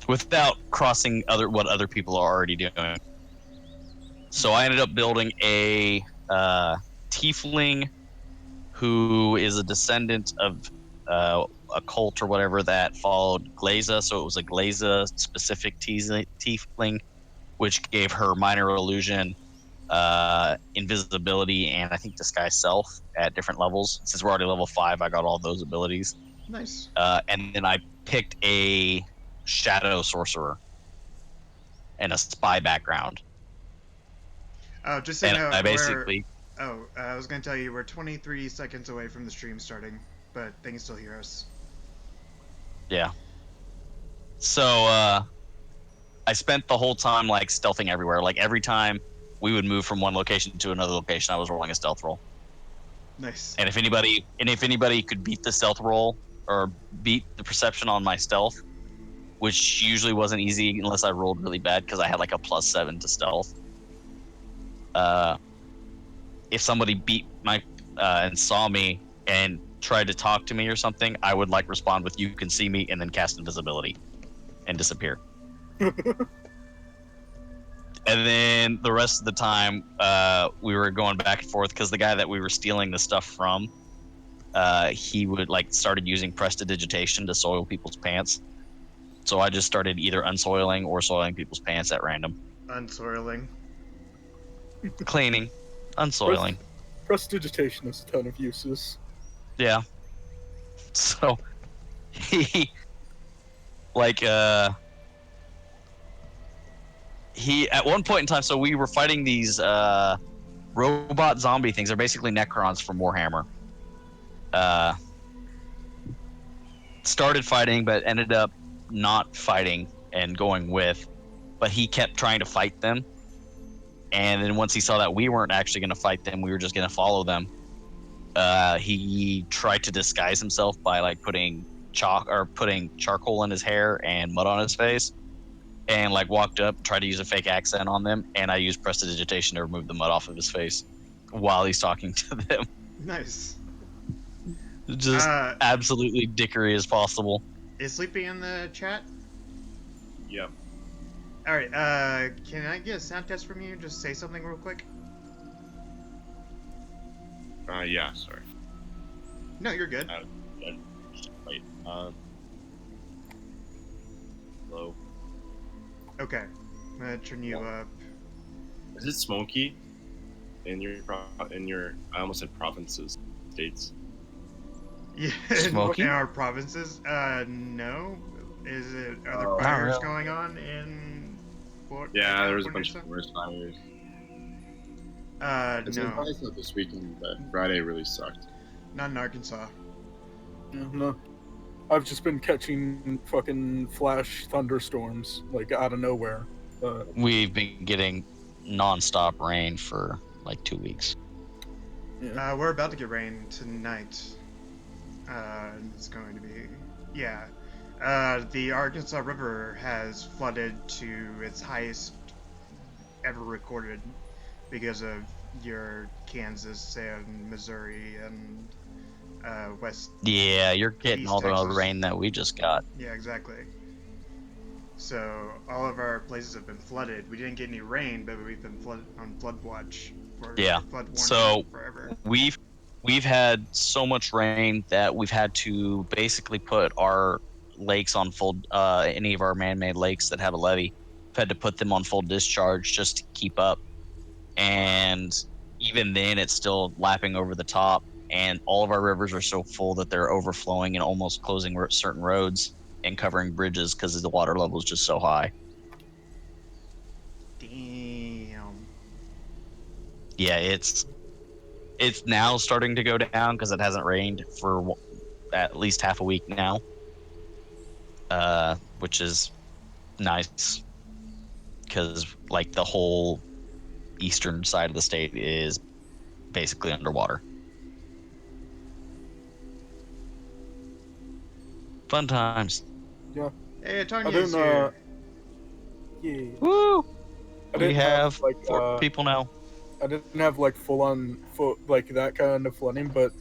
without crossing what other people are already doing. So I ended up building a tiefling who is a descendant of a cult or whatever that followed Glaza. So it was a Glaza specific tiefling, which gave her minor illusion, invisibility, and I think disguise self at different levels. Since we're already level 5, I got all those abilities. Nice. And then I picked a shadow sorcerer and a spy background. Oh, just so you And know, I basically, I was going to tell you, we're 23 seconds away from the stream starting, but they can still hear us. yeah. So I spent the whole time like stealthing everywhere. Like every time we would move from one location to another location, I was rolling a stealth roll. Nice. And if anybody could beat the stealth roll or beat the perception on my stealth, which usually wasn't easy unless I rolled really bad because I had like a +7 to stealth. If somebody beat my and saw me and tried to talk to me or something, I would like respond with "You can see me" and then cast invisibility and disappear. And then the rest of the time, we were going back and forth because the guy that we were stealing the stuff from, he would like started using prestidigitation to soil people's pants. So I just started either unsoiling or soiling people's pants at random. Unsoiling. Cleaning, unsoiling. Prestidigitation has a ton of uses. Yeah. So he like he at one point in time, so we were fighting these robot zombie things. They're basically Necrons from Warhammer. Started fighting, but ended up not fighting and going with. But he kept trying to fight them, and then once he saw that we weren't actually going to fight them, we were just going to follow them. He tried to disguise himself by like putting charcoal in his hair and mud on his face, and like walked up, tried to use a fake accent on them, and I used prestidigitation to remove the mud off of his face while he's talking to them. Nice. Just absolutely dickery as possible. Is Sleepy in the chat? Yep. Alright, can I get a sound test from you? Just say something real quick. Yeah, sorry. No, you're good. Wait, hello? Okay. I'm gonna turn you up. Is it smoky in your I almost said provinces, states? Yeah, Smoky? in our provinces? No. Is it, are there fires going on in Florida? Yeah, there was a bunch of forest fires. It's no. probably not this weekend, but Friday really sucked. Not in Arkansas. No. I've just been catching fucking flash thunderstorms, like, out of nowhere. We've been getting non-stop rain for like 2 weeks. Yeah. We're about to get rain tonight. It's going to be... Yeah. The Arkansas River has flooded to its highest ever recorded because of your Kansas and Missouri and West. Yeah, you're getting East all the Texas. rain that we just got. Yeah, exactly. So all of our places have been flooded. We didn't get any rain, but we've been on flood watch for flood warning So forever. we've had so much rain that we've had to basically put our lakes on full. Any of our man-made lakes that have a levee, we've had to put them on full discharge just to keep up. And even then, it's still lapping over the top. And all of our rivers are so full that they're overflowing and almost closing certain roads and covering bridges because the water level is just so high. Damn. Yeah, it's now starting to go down because it hasn't rained for at least half a week now, which is nice because like the whole eastern side of the state is basically underwater. Fun times. Yeah. Hey, I Tanya's didn't, here. Yeah. Woo! I We didn't have like, 4 people now. I didn't have like like that kind of flooding, but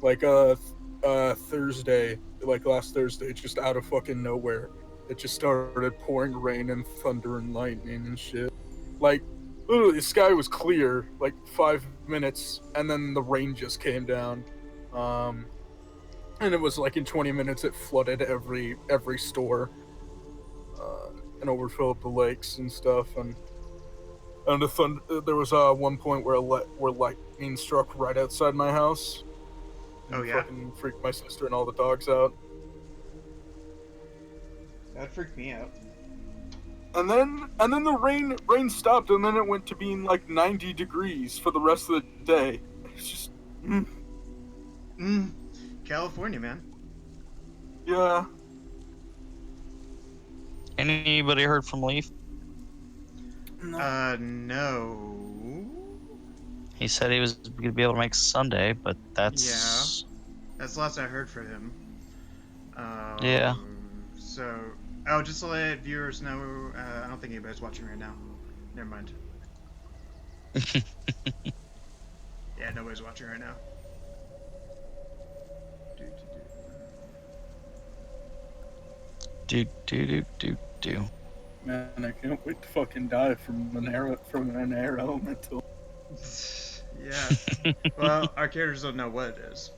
like Thursday, like last Thursday, just out of fucking nowhere, it just started pouring rain and thunder and lightning and shit. Like, literally, the sky was clear, like 5 minutes, and then the rain just came down. And it was like in 20 minutes, it flooded every store and overfilled the lakes and stuff. And there was one point where where lightning struck right outside my house. And Oh, yeah? fucking freaked my sister and all the dogs out. That freaked me out. And then the rain stopped, and then it went to being like 90 degrees for the rest of the day. It's just, California, man. yeah. Anybody heard from Leaf? No. He said he was going to be able to make Sunday, but that's... That's the last I heard from him. Yeah. So, just to let viewers know, I don't think anybody's watching right now. Never mind. Yeah, nobody's watching right now. Do. Man, I can't wait to fucking die from an air elemental. Yeah. Well, our characters don't know what it is.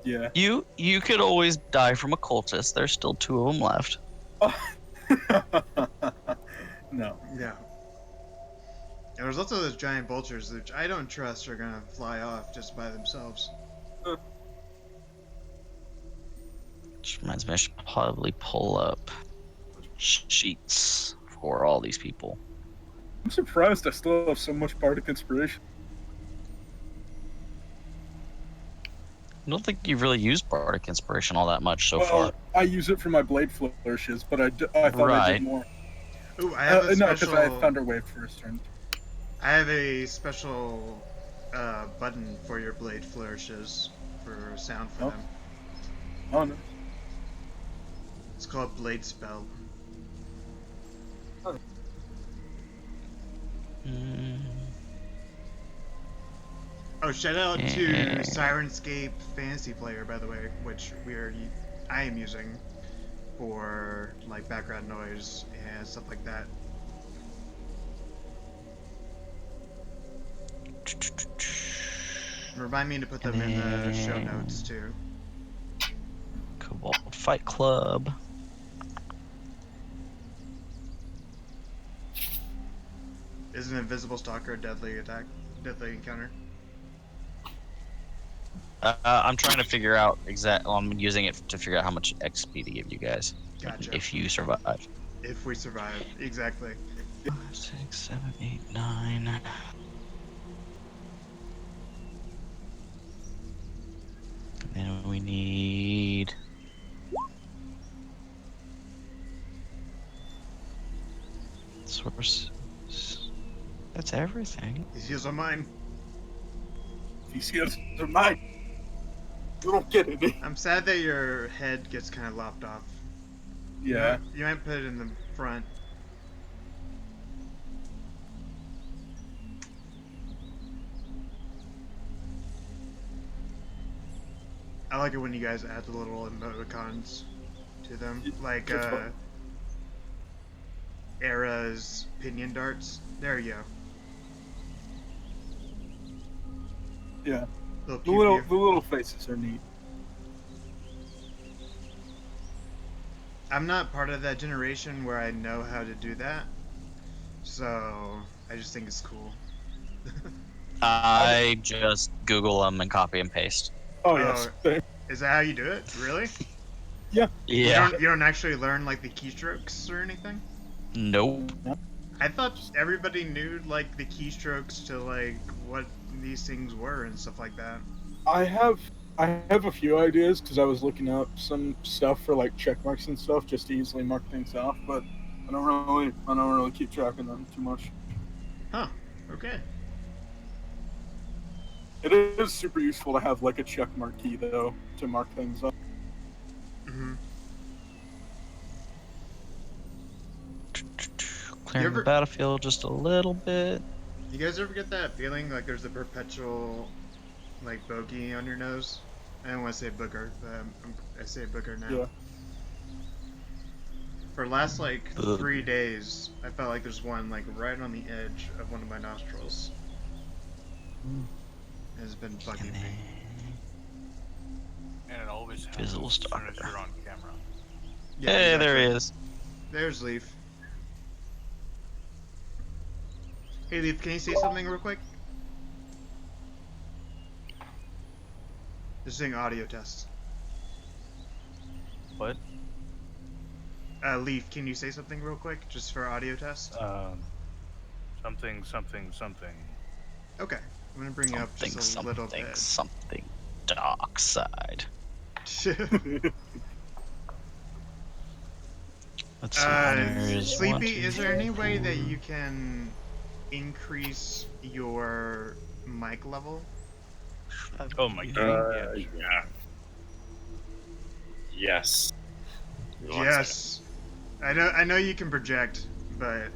Yeah. You could always die from a cultist. There's still 2 of them left. No. Yeah. And there's also those giant vultures, which I don't trust are gonna fly off just by themselves. Which reminds me, I should probably pull up sheets for all these people. I'm surprised I still have so much bardic inspiration. I don't think you've really used bardic inspiration all that much so far. I use it for my blade flourishes, but I thought I did more. Ooh, I have a No, special... because I had Thunder Wave first turn. I have a special button for your blade flourishes for sound for them. Oh, no. It's called Blade Spell. Oh, shout out to Sirenscape Fantasy Player, by the way, which I am using for like background noise and stuff like that. Remind me to put them in the show notes too. Cobalt Fight Club. Is an invisible stalker a deadly encounter? I'm trying to figure out I'm using it to figure out how much XP to give you guys. Gotcha. If you survive. If we survive, exactly. 5, 6, 7, 8, 9. And we need... source. That's everything. These heals are mine. These heals are mine. You don't get it. I'm sad that your head gets kind of lopped off. Yeah. You might put it in the front. I like it when you guys add the little emoticons to them, like Era's pinion darts. There you go. Yeah. Little The pew little pew. the little faces are neat. I'm not part of that generation where I know how to do that, so I just think it's cool. I just Google them and copy and paste. Oh yes. Is that how you do it? Really? Yeah. Yeah. You don't actually learn like the keystrokes or anything? Nope. I thought everybody knew like the keystrokes to like what these things were and stuff like that. I have a few ideas because I was looking up some stuff for like check marks and stuff just to easily mark things off, but I don't really keep track of them too much. Huh. Okay. It is super useful to have like a check mark key though to mark things up. Mm-hmm. Clearing the battlefield just a little bit. You guys ever get that feeling like there's a perpetual like bogey on your nose? I don't want to say booger, but I say booger now. Yeah. For the last like Ugh. 3 days, I felt like there's one like right on the edge of one of my nostrils. It has been bugging me. And it always happens Visible as soon stalker. as you're on camera. Yeah, Hey, there he exactly. is. There's Leaf. Hey Leaf, can you say something real quick? Just doing audio test. What? Leaf, can you say something real quick, just for audio test? Something. Okay, I'm gonna bring you up just a little bit. Something dark side. Let's see. There's one, Sleepy, two, is there any way that you can increase your mic level? Oh my god. Yeah. Yes. Yes. I know you can project, but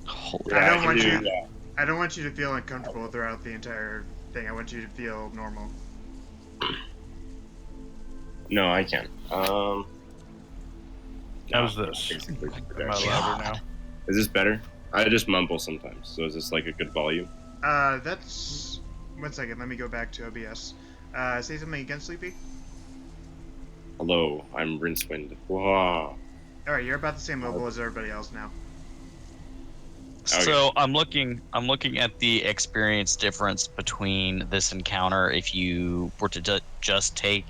Holy Yeah, I don't can want do you- that. I don't want you to feel uncomfortable throughout the entire thing. I want you to feel normal. No, I can't. How's this? Basically, Am I louder now? Is this better? I just mumble sometimes, so is this like a good volume? That's... One second, let me go back to OBS. Say something again, Sleepy. Hello, I'm Rincewind. Whoa. Alright, you're about the same level as everybody else now. So I'm looking at the experience difference between this encounter if you were to just take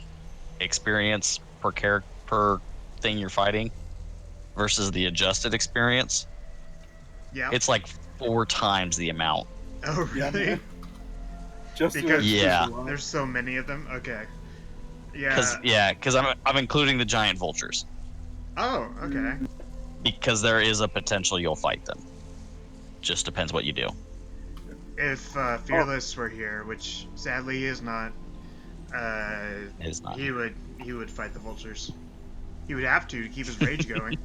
experience per thing you're fighting versus the adjusted experience. Yeah. It's like 4 times the amount. Oh, really? Just Because Yeah. there's so many of them? Okay. Yeah. Because I'm including the giant vultures Oh, okay. because there is a potential you'll fight them. Just depends what you do. If Fearless were here, which sadly he is not, It's not. he would fight the vultures. He would have to keep his rage going.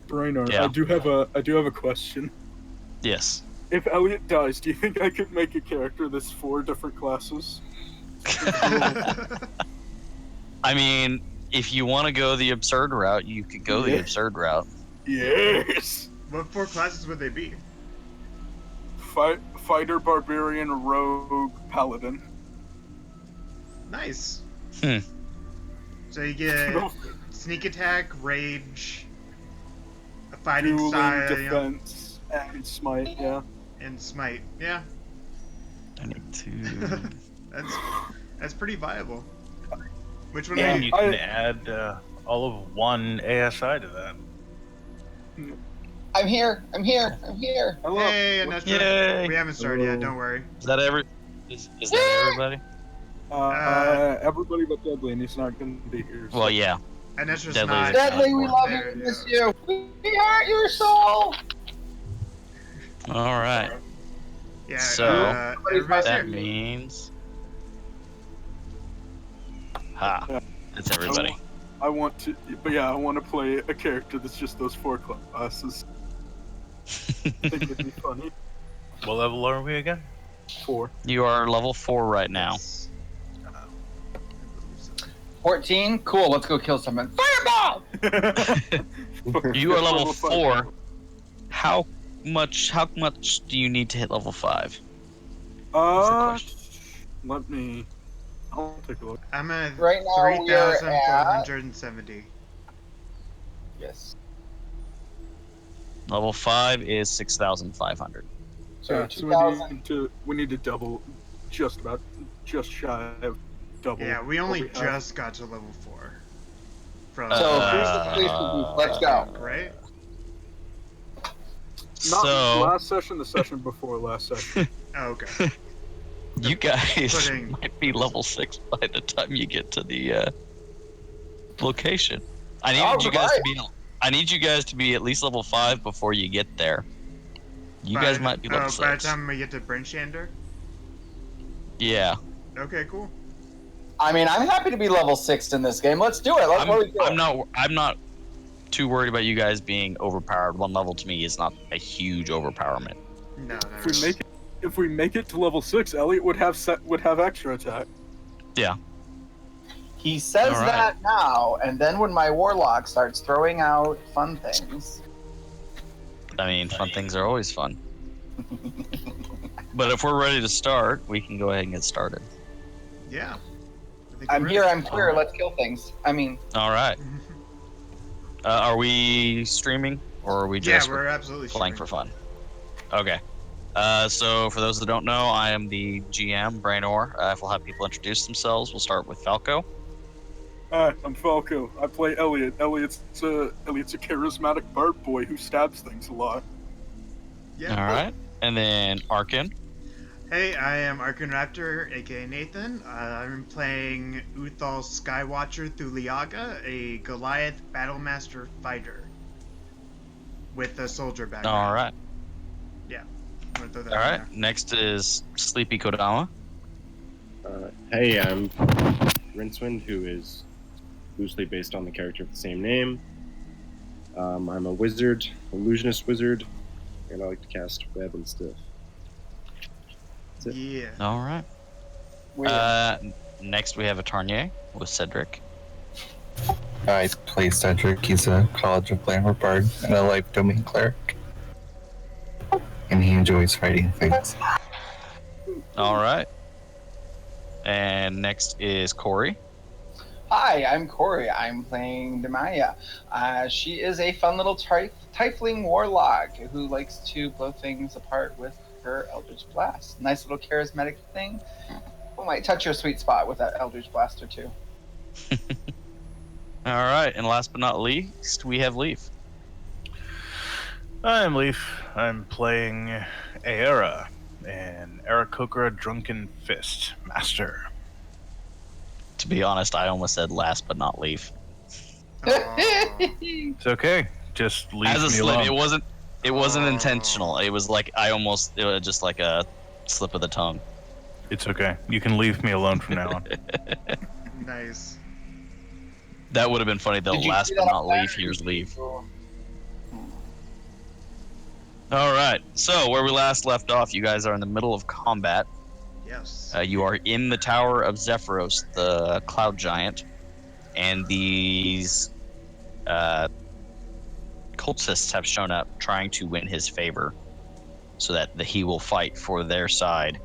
Brainard, Yeah. I do have a question. Yes. If Elliot dies, do you think I could make a character that's 4 different classes? I mean, if you want to go the absurd route, you could go the Yeah. absurd route. Yes. What 4 classes would they be? Fighter, barbarian, rogue, paladin. Nice. Hmm. So you get sneak attack, rage, a fighting Dueling, style, defense, and smite. Yeah. and smite. Yeah, I need to. that's pretty viable. Which one? Yeah, And are you you? can add all of one ASI to that. I'm here. Hello. Hey, Anestra. Yay! We haven't started yet. Hello. Don't worry. Is that that everybody? Everybody but Deadly, and he's not going to be here. so- Well, yeah. Anestra's Deadly not. is Deadly, we love There you. you Miss go. you. We heart your soul. All right. Yeah. So, everybody's That here. means. Ha. That's everybody. I want to play a character that's just those 4 classes. I think it'd be funny. What level are we again? 4. You are level 4 right now. Yes. 14. Cool. Let's go kill someone. Fireball. You are level 4. How much do you need to hit level 5? question. Let me. I'll take a look. I'm at Right now we are at- 3,470. Yes. Level 5 is 6,500. So Yeah, so 2,000. we need to double, just shy of double. Yeah, we only what have. just got to level 4. From So who's the place to be? Let's go. right? Not So last session, the session before last session. Oh, okay. you guys Putting- might be level 6 by the time you get to the location. I need you guys to be at least level 5 before you get there. You By guys the- might be level By the 6. time we get to Brinchander? Yeah. Okay, cool. I mean, I'm happy to be level 6 in this game. Let's do it. Let's what we do. I'm not too worried about you guys being overpowered. 1 level to me is not a huge overpowerment. No, no, If we make it to level 6, Elliot would have extra attack. Yeah. He says All right. that now, and then when my warlock starts throwing out fun things. I mean, fun things are always fun. But if we're ready to start, we can go ahead and get started. Yeah. I think I'm we're here, ready. I'm clear, let's kill things. I mean, All right. Are we streaming, or are we Yeah, just we're absolutely playing streaming. for fun? Okay. So for those that don't know, I am the GM, Brainor. If we'll have people introduce themselves, we'll start with Falco. Hi, I'm Falco. I play Elliot. Elliot's a charismatic bard boy who stabs things a lot. Yeah. All right. And then Arkin. Hey, I am Arkin Raptor, aka Nathan. I'm playing Uthal Skywatcher Thuliaga, a Goliath Battlemaster fighter with a soldier background. All right. Yeah. I'm gonna throw that All in right. there. Next is Sleepy Kodama. Hey, I'm Rincewind, who is loosely based on the character of the same name. I'm a wizard, illusionist wizard, and I like to cast web and stuff. That's it. Yeah. All right. weird. Next we have Atarnier with Cedric. I play Cedric. He's a College of Glamour bard and a life domain cleric. And he enjoys fighting things. All right. And next is Corey. Hi, I'm Corey. I'm playing Damaia. She is a fun little tiefling warlock who likes to blow things apart with her Eldritch Blast. Nice little charismatic thing. Who might touch your sweet spot with that Eldritch Blaster too. All right. And last but not least, we have Leaf. I'm Leaf. I'm playing Aera, an Aarakocra Drunken Fist Master. To be honest, I almost said last but not Leaf. It's okay. Just leave As a me slip, alone. it wasn't intentional. It was like it was just like a slip of the tongue. It's okay. You can leave me alone from now on. Nice. That would have been funny though. Did you Last see but that not on least, that? here's Leaf. All right. So where we last left off, you guys are in the middle of combat. Yes. You are in the tower of Zephyros, the cloud giant, and these cultists have shown up trying to win his favor so that he will fight for their side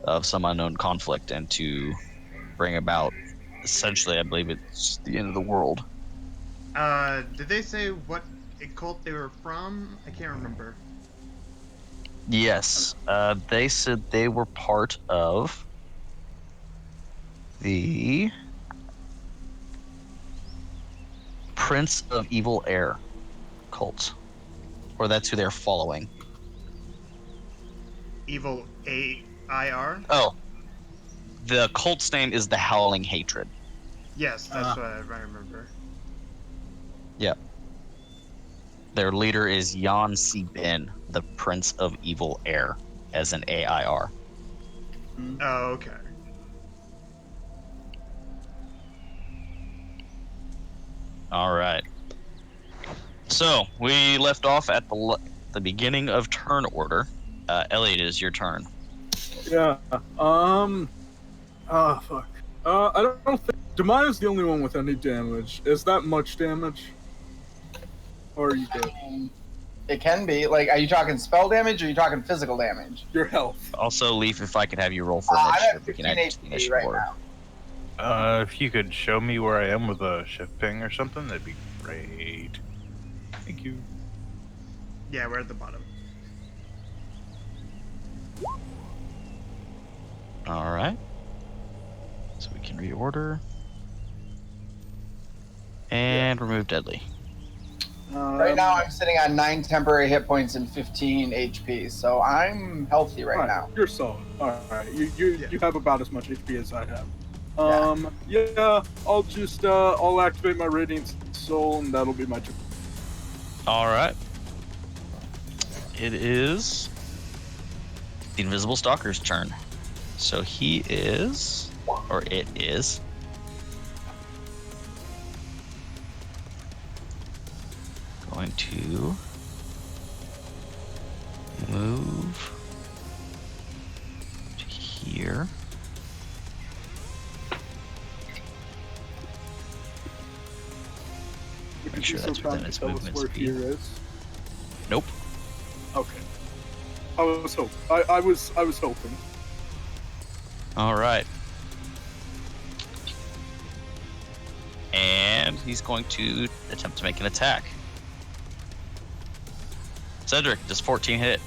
of some unknown conflict and to bring about, essentially, I believe it's the end of the world. Did they say what cult they were from? I can't remember. Yes, they said they were part of the Prince of Evil Air cult, or that's who they're following. Evil AIR? Oh, the cult's name is the Howling Hatred. Yes, that's what I remember. Yep. Their leader is Yan Si Bin, the Prince of Evil Air, as an AIR. Oh, okay. All right. So we left off at the beginning of turn order. Elliot, it is your turn. Yeah. Fuck. I don't think Damaia's the only one with any damage. Is that much damage? Or are you good? It can be. Like, are you talking spell damage or are you talking physical damage? Your health. Also, Leaf, if I could have you roll for I'm initiative, at we can 15 add it to the HP initiative right board. now. If you could show me where I am with a shift ping or something, that'd be great. Thank you. Yeah, we're at the bottom. All right. So we can reorder. And remove deadly. Right now, I'm sitting on 9 temporary hit points and 15 HP, so I'm healthy right now. You're solid. Alright, you have about as much HP as I have. I'll just I'll activate my Radiant Soul and that'll be my turn. All right. It is the Invisible Stalker's turn. So he is, or it is, going to move to here. within to its tell us movement where speed. Fear is? Nope. Okay. I was hoping. I was hoping. All right. And he's going to attempt to make an attack. Cedric, does 14 hit?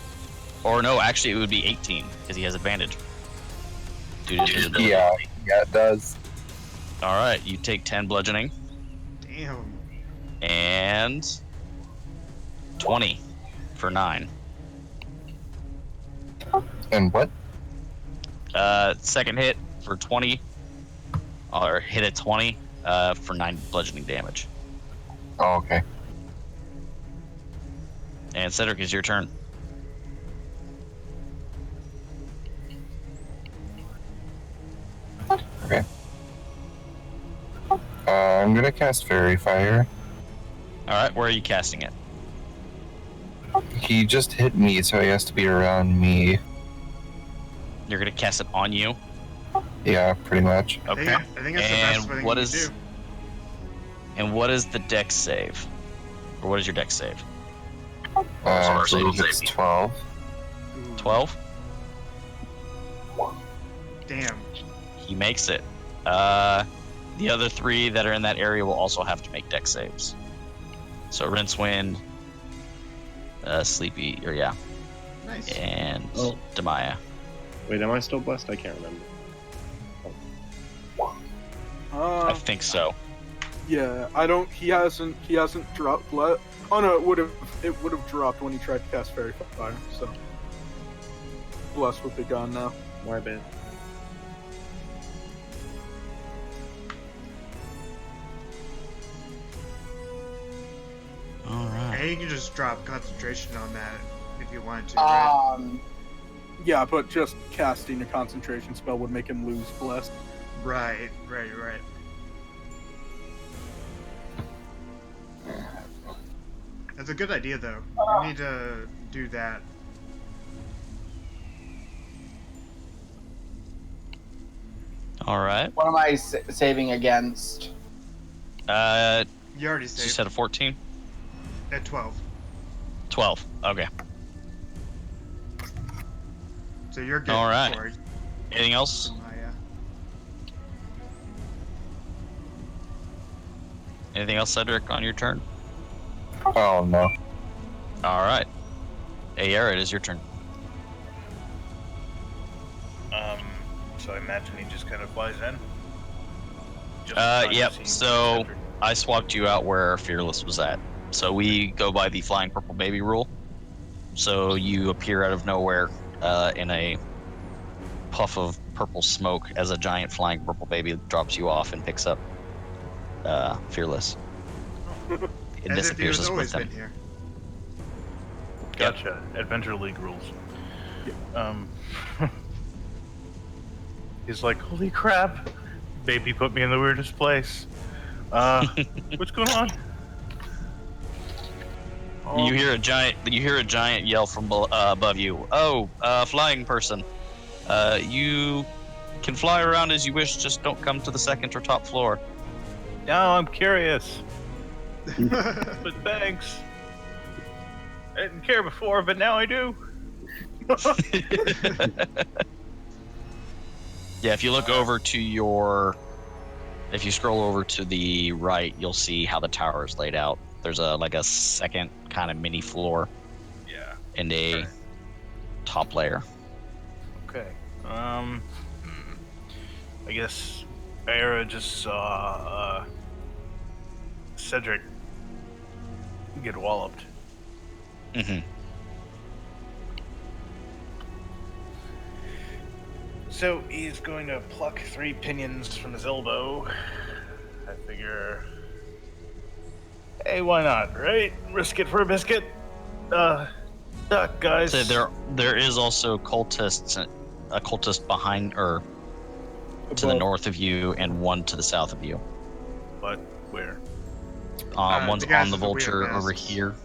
Or no, actually it would be 18 because he has advantage. Due to his ability. Yeah, it does. All right, you take 10 bludgeoning Damn. and 20 for 9. And what? Second hit for 20, or hit at 20 for 9 bludgeoning damage. Oh, okay. And Cedric, is your turn. Okay. I'm gonna cast Fairy Fire. All right, where are you casting it? He just hit me, so he has to be around me. You're gonna cast it on you. Yeah, pretty much. Okay. I think that's the best thing what you is- do. And what is the dex save? Or what is your dex save? I believe it's 12. Ooh, 12? Damn. He makes it. The other 3 that are in that area will also have to make dex saves. So Rincewind, Sleepy, or yeah, Nice. and Oh. Damaia. Wait, am I still blessed? I can't remember. I think so. Yeah, I don't. He hasn't dropped. Oh no, it would have dropped when he tried to cast Fairy Fire. So Bless would be gone now. My bad. All right. And you can just drop concentration on that if you wanted to. Right? Yeah, but just casting a concentration spell would make him lose Blessed. Right. That's a good idea, though. We need to do that. All right. What am I saving against? You already You saved said a 14? at 12. 12. Okay. So you're good. All right. For it. Anything else? Damaia. Anything else, Cedric, on your turn? Oh no. All right. Ayera, it is your turn. So I imagine he just kind of flies in. Just trying to Yep. see So Cedric. I swapped you out where Fearless was at. So we go by the flying purple baby rule. So you appear out of nowhere in a puff of purple smoke as a giant flying purple baby drops you off and picks up Fearless. It As if he disappears was as always with been him. here. Gotcha. Adventure League rules. He's like, holy crap! Baby put me in the weirdest place. What's going on? You hear a giant yell from above you. Oh, flying person. You can fly around as you wish, just don't come to the second or top floor. No, I'm curious. But thanks. I didn't care before, but now I do. Yeah, if you look over to if you scroll over to the right, you'll see how the tower is laid out. There's a second kind of mini floor Yeah. and a top layer. Okay. I guess Era just saw Cedric get walloped. Mm-hmm. So he's going to pluck 3 pinions from his elbow. I figure, hey, why not, right? Risk it for a biscuit. Duck, guys. So there is also a cultist behind or to the Above. north of you, and one to the south of you. But where? One's the guys on the with the weird vulture over masks. here,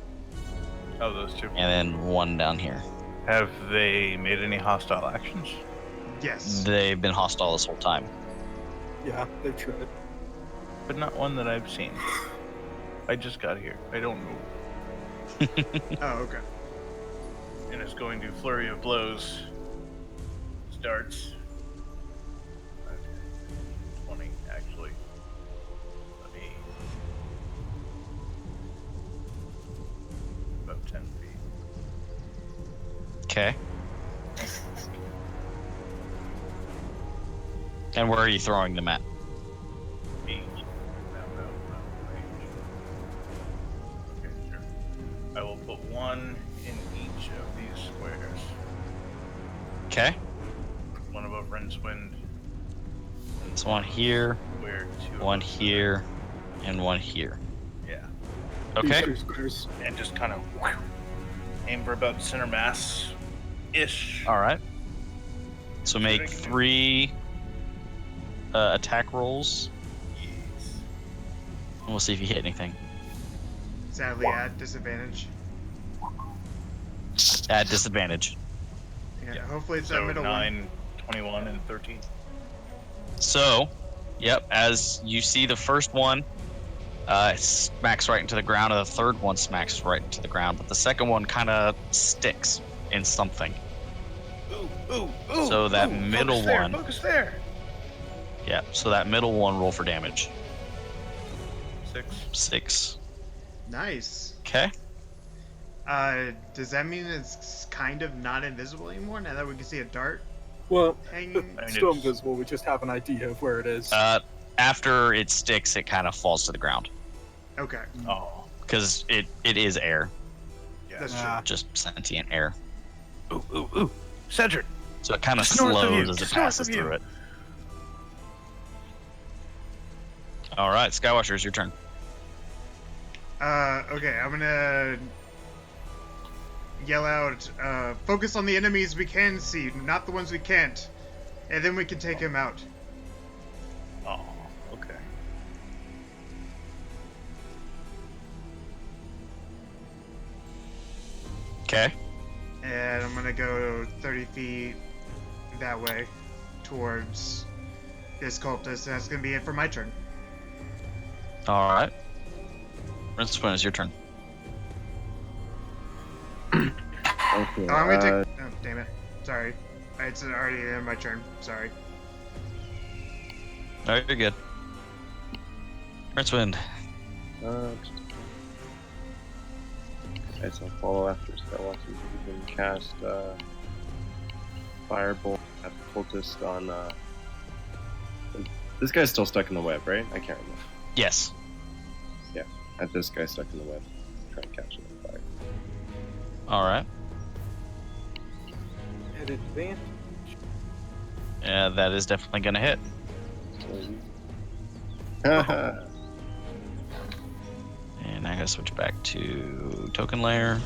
Oh, those 2. and then one down here. Have they made any hostile actions? Yes. They've been hostile this whole time. Yeah, they've tried. But not one that I've seen. I just got here. I don't know. Oh, okay. And it's going to flurry of blows. Starts. 20, actually. Let me. About 10 feet. Okay. And where are you throwing them at? Each. No, range. Okay, sure. I will put one in each of these squares. Okay. One above Rincewind. It's one here, Where two one above here, and one here. Yeah. Okay. These 2 squares. And just kind of aim for about center mass ish. All right. So make 3 attack rolls, Yes. and we'll see if you hit anything. Sadly, at disadvantage. At disadvantage. Yeah, Yeah. hopefully it's that So middle 9, 21, and 13. So, yep, as you see the first one smacks right into the ground, and the third one smacks right into the ground, but the second one kind of sticks in something. Ooh. So that middle focus there, one- Focus there. Yeah, so that middle one, roll for damage. 6. 6. one. Nice. Okay. Does that mean it's kind of not invisible anymore now that we can see a dart Well, hanging? I mean, it's still it's- invisible. We just have an idea of where it is. After it sticks, it kind of falls to the ground Okay, Oh. because it is air, Yeah. that's Ah. just sentient air. Ooh. Cedric. So it kind of Just north of you, slows as it just north passes of you. through it. All right, Skywatcher, it's your turn. Okay, I'm gonna yell out, focus on the enemies we can see, not the ones we can't. And then we can take him out. Oh, okay. Okay. And I'm gonna go 30 feet that way towards this cultist, and that's gonna be it for my turn. All right. Rincewind, it's your turn. Okay. Oh, I'm gonna take. Oh, damn it. Sorry. It's already in my turn. Sorry. All right, you're good. Rincewind. Okay, so follow after Skywatcher. You can cast Firebolt at the cultist on. This guy's still stuck in the web, right? I can't remember. Yes. At this guy stuck in the web. Try to catch him on fire. All right. At advantage. Yeah, that is definitely gonna hit. Haha. And I gotta switch back to token layer.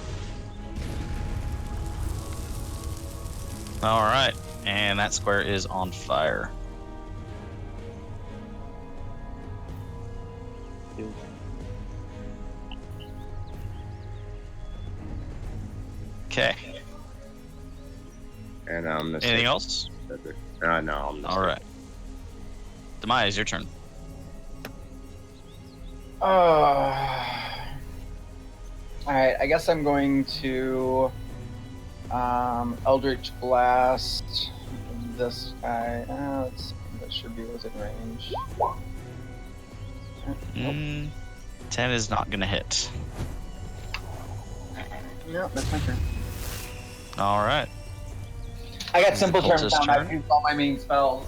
All right, and that square is on fire. Okay. And I'm gonna Anything say else? Cedric. No, I'm gonna All say- right. Damaia, it's your turn. Alright, I guess I'm going to Eldritch Blast this guy. Let's see, that should be within range. Nope. 10 is not gonna hit. No, that's my turn. All right. I got simple Cultist terms down. turn. I've used all my main spells.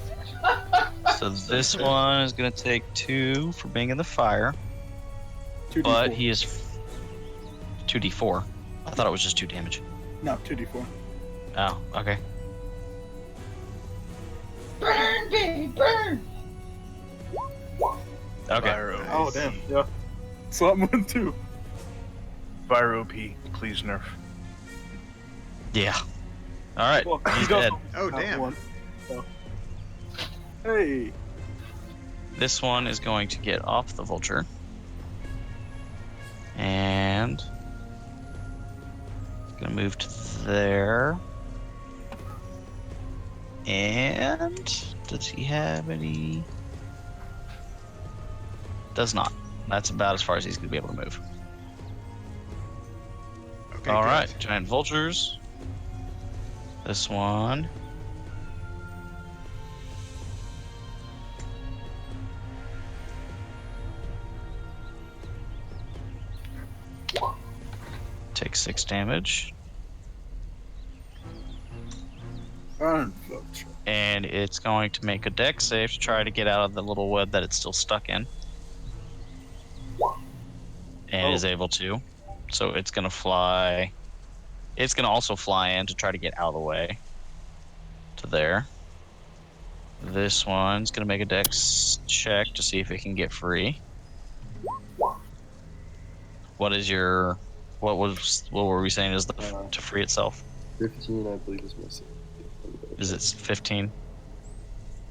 So this one is gonna take 2 for being in the fire, 2d4. but he is 2d4. I thought it was just 2 damage. No, 2d4. Oh, okay. Burn, baby, burn! Okay. Fire OP. Oh, damn. Yeah. So I'm one too. Fire OP, please nerf. Yeah. All right. Well, He's he does dead. Oh, have damn. one, so. Hey. This one is going to get off the vulture. And gonna move to there. And does he have any? Does not. That's about as far as he's going to be able to move. Okay, All good. right, giant vultures. This one. Takes 6 damage. Vulture. And it's going to make a dex save to try to get out of the little web that it's still stuck in. And is able to. So it's going to fly. It's going to also fly in to try to get out of the way. To there. This one's going to make a dex check to see if it can get free. What is your... What were we saying is to free itself? 15, I believe, is missing. Is it 15?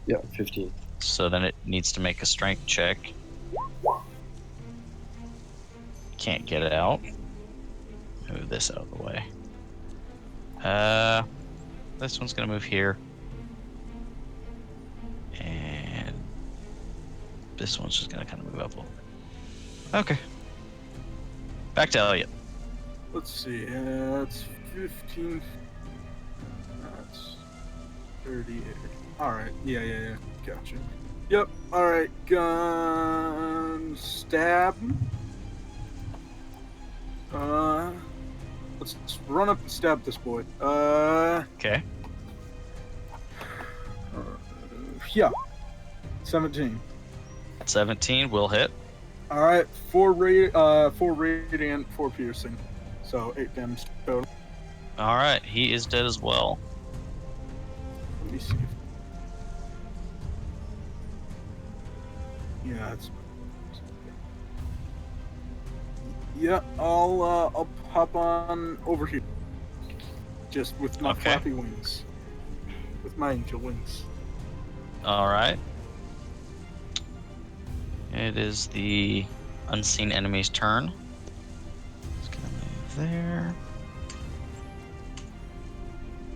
Yeah, 15. So then it needs to make a strength check. Can't get it out. Move this out of the way. This one's gonna move here. And this one's just gonna kind of move up a little bit. Okay. Back to Elliot. Let's see. It's 15. That's 38. Alright. Yeah. Gotcha. Yep. Alright. Gun. Stab. Let's run up and stab this boy. Okay. Yeah. 17. 17 will hit. Alright. 4 radiant, 4 piercing. So 8 damage total. Alright, he is dead as well. Let me see. Yeah, it's. Yeah, I'll hop on over here. Just with my flappy wings. With my angel wings. Alright. It is the unseen enemy's turn. It's gonna move there.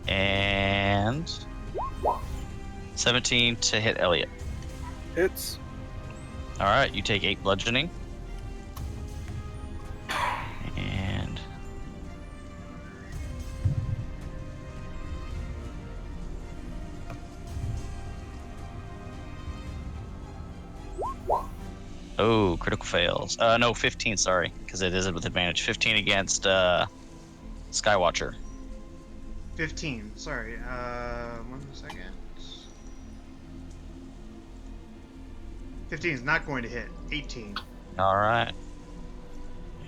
And 17 to hit Elliot. Hits. Alright, you take 8 bludgeoning. And oh, critical fails. No, 15, sorry, because it is with advantage. 15 against Skywatcher. 15. Sorry. 1 second. 15 is not going to hit. 18. Alright.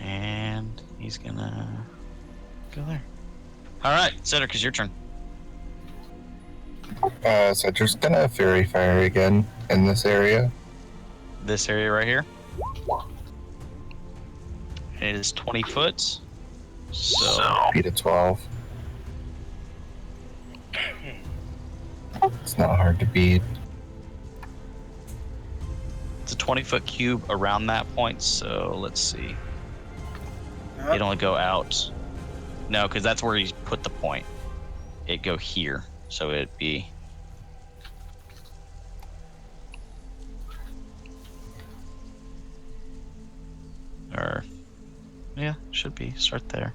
And he's gonna go there. Alright, Cedric, it's your turn. Cedric's gonna Fairy Fire again in this area. This area right here. It is 20 foot. So Beat a 12. It's not hard to beat. it's a 20-foot cube around that point, so let's see. It'd only go out. No, because that's where he's put the point. It'd go here, so it'd be... Or... Yeah, should be. Start there.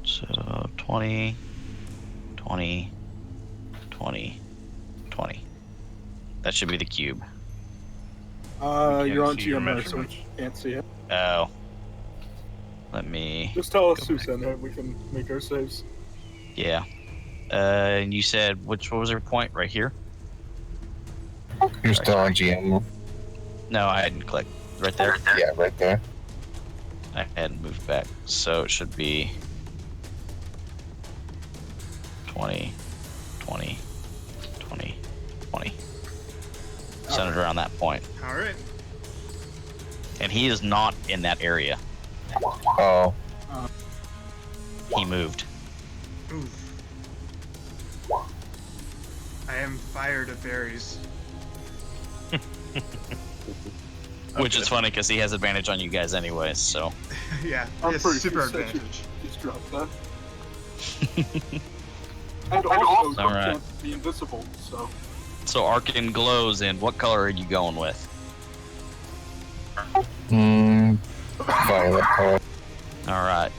So, 20, 20, 20, 20. That should be the cube. You're on see your GMR, so we measurements. can't see it. Oh. Let me... Just tell us Go who's in it. We can make our saves. Yeah. And you said, what was your point? Right here? You're still on GM. No, I hadn't clicked. Right there? Yeah, right there. I hadn't moved back. So it should be 20, 20, 20, 20. Centered around that point. All right. And he is not in that area. Oh, He moved. Oof. I am fired of berries. Which is funny because he has advantage on you guys anyways, so. Yeah, I'm it's pretty super sure advantage. Just drop that. And also, you Alright. can't be invisible, so. So Arkin glows, and what color are you going with? Violet color. All right.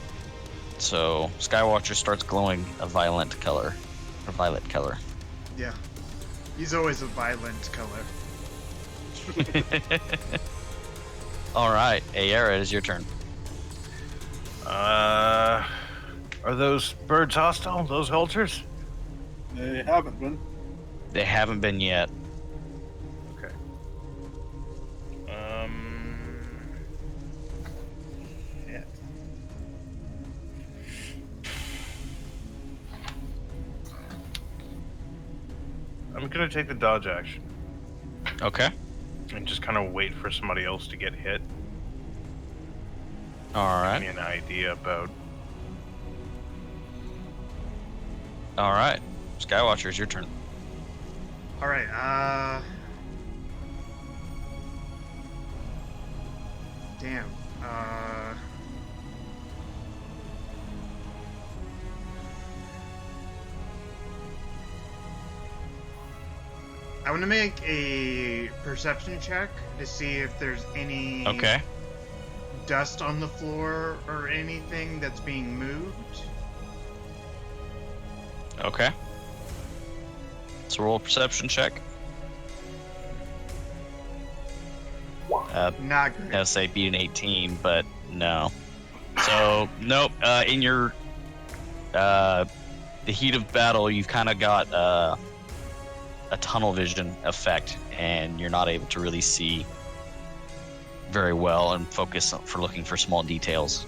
So Skywatcher starts glowing a violet color. Yeah. He's always a violent color. All right, Ayera, it is your turn. Are those birds hostile? Those vultures? They haven't been. They haven't been yet. Okay. Shit. I'm gonna take the dodge action Okay. and just kind of wait for somebody else to get hit. All Give me right. an idea about. All right. Skywatcher, it's your turn. Alright, damn. I want to make a perception check to see if there's any Okay. dust on the floor or anything that's being moved. Okay. So roll a perception check. Not great. I say beat an 18, but no. So nope. In your the heat of battle, you've kind of got a tunnel vision effect, and you're not able to really see very well and focus for looking for small details.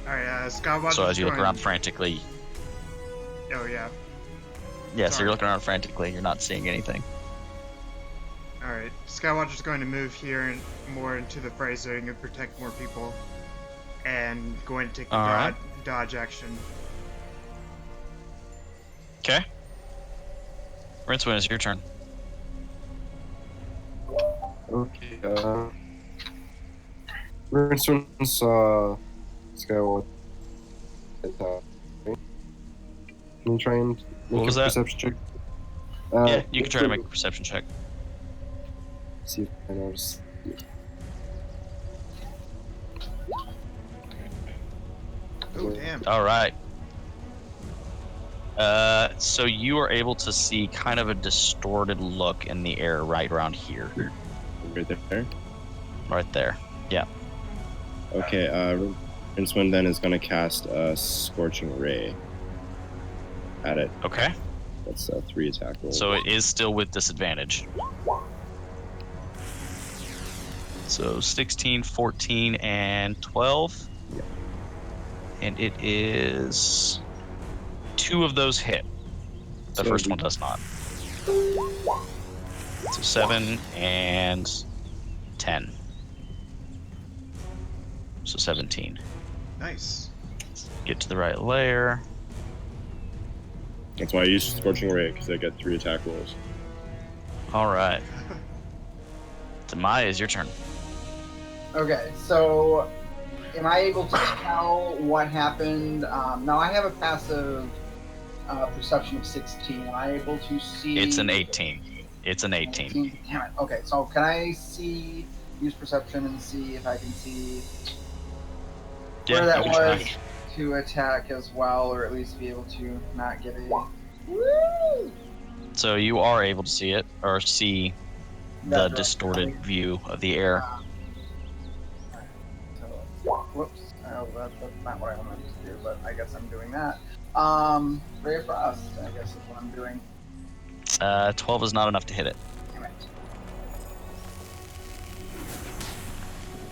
Alright, Skywatcher's So as you look going- around frantically, Oh, yeah. yeah. So Sorry. you're looking around frantically. You're not seeing anything. Alright, Skywatcher's going to move here and more into the fray so he can protect more people. And going to take the Alright. dodge action. Okay. Rincewind, it's your turn. Okay. Rincewind saw Skywatcher. Can you try and make What was a that? perception check? Yeah, you can try to make a perception check. See if I notice. Oh, damn. All right. So you are able to see kind of a distorted look in the air right around here, Right there. right there. Yeah. Okay. Rincewind then is going to cast a Scorching Ray at it. Okay. That's a 3 attack roll. So it is still with disadvantage. So 16, 14, and 12. Yeah. And it is 2 of those hit. The So first we- one does not. So 7 and 10. So 17. Nice. Get to the right layer. That's why I use Scorching Ray, because I get 3 attack rolls. All right. Damaia, is your turn. Okay, so am I able to tell what happened? Now I have a passive perception of 16. Am I able to see? It's an 18. It's an 18. Damn it. Okay, so can I use perception and see if I can see Yeah, where that you can was try. to attack as well, or at least be able to not get a. So you are able to see it, or see the that distorted direction. view of the air. So, whoops. Oh, that's not what I wanted to do, but I guess I'm doing that. Ray of Frost, I guess is what I'm doing. 12 is not enough to hit it. Damn it.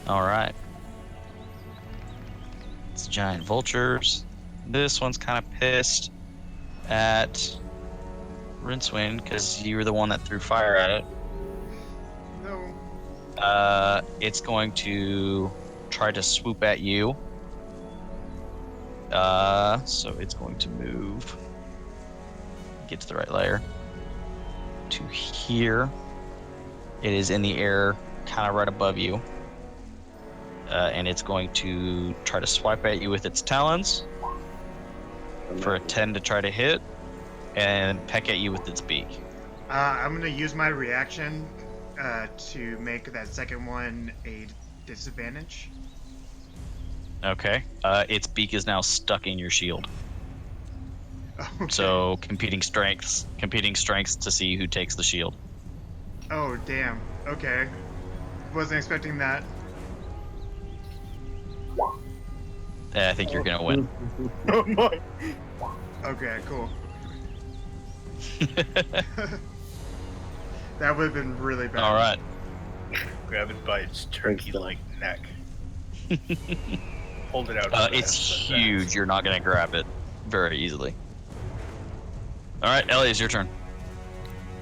All right. It's giant vultures. This one's kind of pissed at Rincewind because you were the one that threw fire at it. No. It's going to try to swoop at you. So it's going to move. Get to the right layer. To here. It is in the air, kind of right above you. And it's going to try to swipe at you with its talons for a 10 to try to hit, and peck at you with its beak. I'm gonna use my reaction to make that second one a disadvantage. Okay. Its beak is now stuck in your shield. Okay. So competing strengths to see who takes the shield. Oh, damn. Okay. Wasn't expecting that. I think you're gonna win. Oh my. Okay, cool. That would have been really bad. All right. Grab it by its turkey-like neck. Hold it out. It's huge. You're not gonna grab it very easily. All right, Ellie, it's your turn.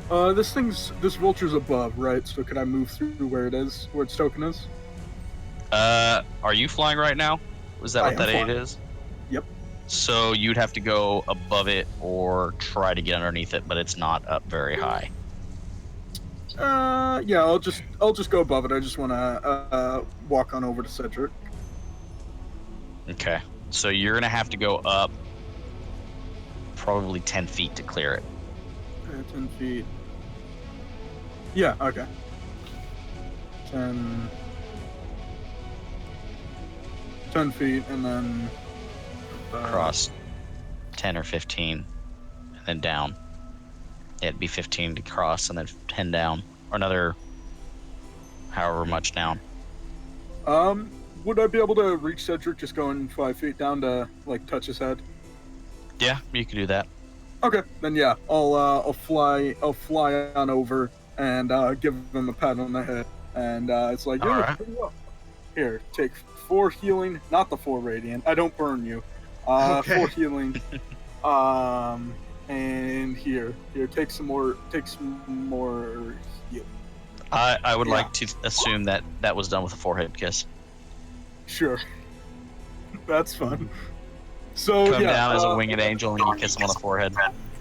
This vulture's above, right? So could I move through where it is, where its token is? Are you flying right now? Was that I what that am 8 flying. is? Yep. So you'd have to go above it or try to get underneath it, but it's not up very high. Yeah, I'll just go above it. I just want to walk on over to Cedric. Okay. So you're gonna have to go up probably 10 feet to clear it. 10 feet. Yeah. Okay. 10 feet, and then Across 10 or 15, and then down. It'd be 15 to cross, and then 10 down, or another however much down. Would I be able to reach Cedric just going 5 feet down to like touch his head? Yeah, you can do that. Okay, then yeah, I'll fly on over and give him a pat on the head, and it's like, All right. Here, take 4 healing, not the 4 radiant. I don't burn you. Okay. 4 healing. And here, take some more heal. I would Yeah. like to assume that that was done with a forehead kiss. Sure, that's fun. So Come yeah, down as a winged angel and you kiss him on the forehead.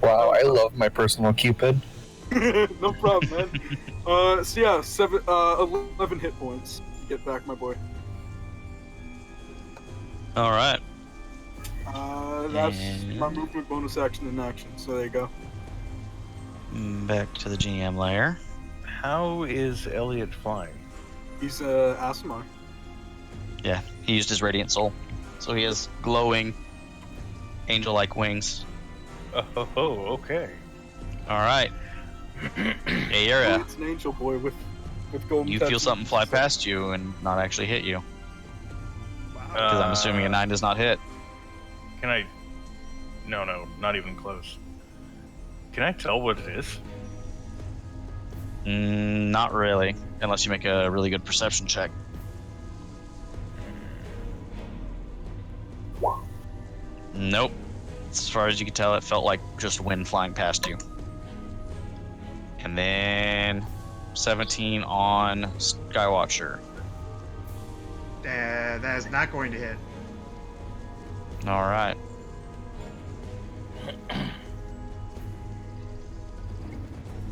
Wow, I love my personal Cupid. no problem, man. So yeah, 11 hit points. Get back, my boy. All right. That's And- my movement bonus action in action. So there you go. Back to the GM layer. How is Elliot flying? He's Asimar. Yeah, he used his radiant soul, so he has glowing, angel-like wings. Oh, okay. All right. Aera, It's an angel boy with golden. you feel tattoos. something fly past you and not actually hit you, because I'm assuming a 9 does not hit. Can I? No, not even close. Can I tell what it is? Not really, unless you make a really good perception check. Nope. As far as you can tell, it felt like just wind flying past you. And then 17 on Skywatcher. That is not going to hit. All right.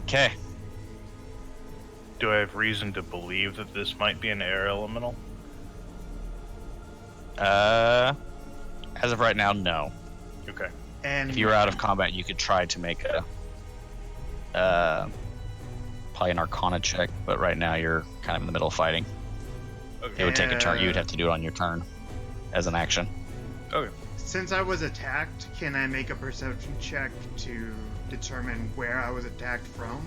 Okay. Do I have reason to believe that this might be an air elemental? As of right now, no. Okay. And If you were out of combat, you could try to make a probably an Arcana check, but right now you're kind of in the middle of fighting. Okay. It would take a turn. You would have to do it on your turn as an action. Okay. since I was attacked, can I make a perception check to determine where I was attacked from?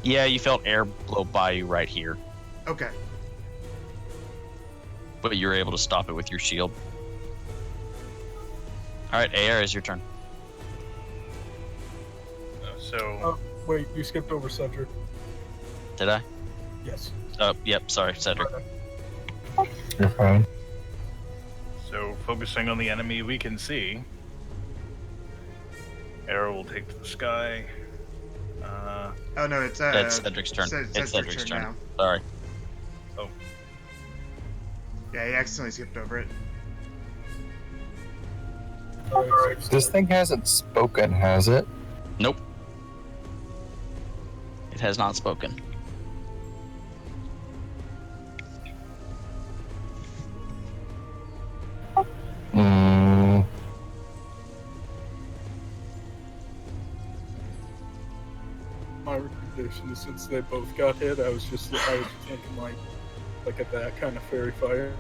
Yeah, you felt air blow by you right here, Okay. but you were able to stop it with your shield. All right, AR is your turn. So Wait, you skipped over Cedric. Did I? Yes. Oh, yep. Sorry, Cedric. You're fine. So, focusing on the enemy we can see, arrow will take to the sky. Oh no, it's That's Cedric's turn. It's Cedric's turn. now. Sorry. Yeah, he accidentally skipped over it. Alright, This thing hasn't spoken, has it? Nope. It has not spoken. conversation. Since they both got hit, I was just thinking like at that kind of fairy fire.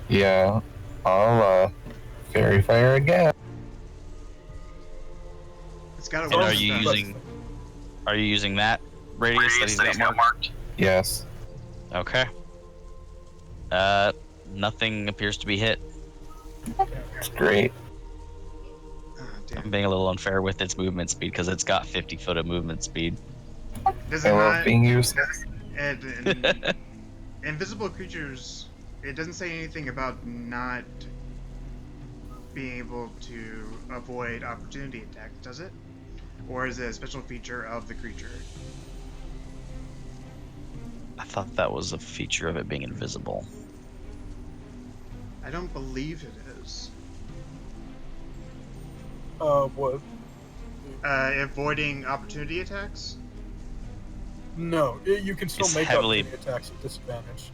Yeah, I'll fairy fire again. It's got And to work. are you using that radius that he's got marked? Yes. Okay. Nothing appears to be hit. It's great. Oh, I'm damn. being a little unfair with its movement speed because it's got 50 foot of movement speed. Does I it love not? being useless. And invisible creatures. It doesn't say anything about not being able to avoid opportunity attacks, does it? Or is it a special feature of the creature? I thought that was a feature of it being invisible. I don't believe it is. What? Avoiding opportunity attacks? No, you can still It's make heavily- opportunity attacks at disadvantage.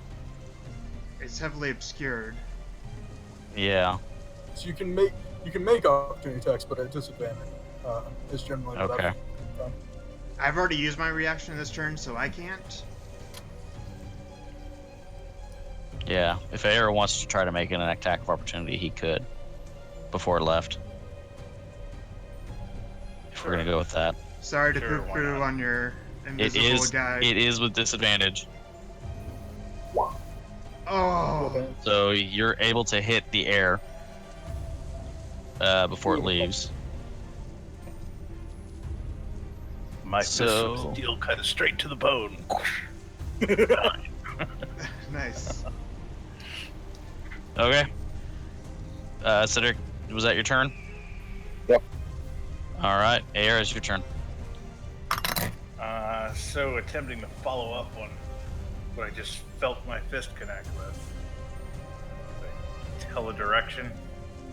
It's heavily obscured. Yeah. So you can make opportunity attacks, but at disadvantage is generally what Okay. I've done. I've already used my reaction this turn, so I can't. Yeah. If Aero wants to try to make an attack of opportunity, he could before it left. If we're gonna go with that. Sorry to Sure, why poo-poo not? on your It invisible is. guy. It is with disadvantage. Oh, So you're able to hit the air before it leaves. My So- fist of steel cut straight to the bone. nice. Okay. Cedric, was that your turn? Yep. All right, Air, it's your turn. So attempting to follow up on what I just felt my fist connect with. Tell a direction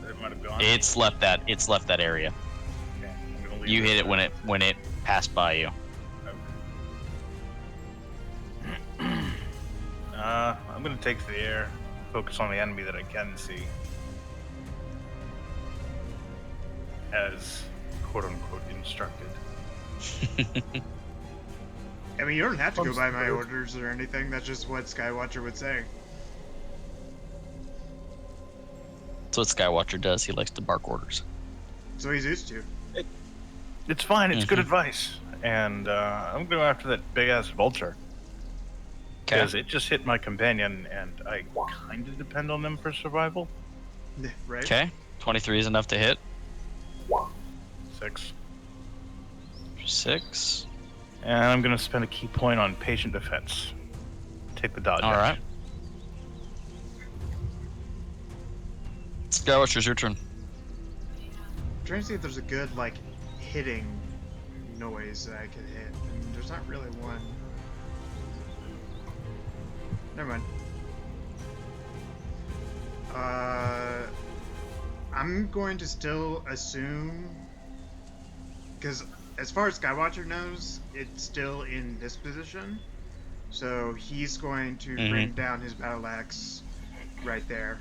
that it might have gone. It's left that. It's left that area. Okay, I'm gonna leave You this hit it there. when it passed by you. Okay. I'm gonna take to the air, focus on the enemy that I can see, as quote unquote instructed. I mean, you don't have to go by my Understood. orders or anything. That's just what Skywatcher would say. That's what Skywatcher does. He likes to bark orders. So he's used to. It's fine. It's good Mhm. advice, and I'm going after that big ass vulture Okay. because it just hit my companion, and I kind of depend on them for survival. Right? Okay. 23 is enough to hit. 6. 6. And I'm going to spend a key point on patient defense. Take the dodge. All right. action. Skywatcher's your turn. I'm trying to see if there's a good, like, hitting noise that I could hit. And there's not really one. Never mind. I'm going to still assume, because as far as Skywatcher knows, it's still in this position. So he's going to bring down his battle axe right there.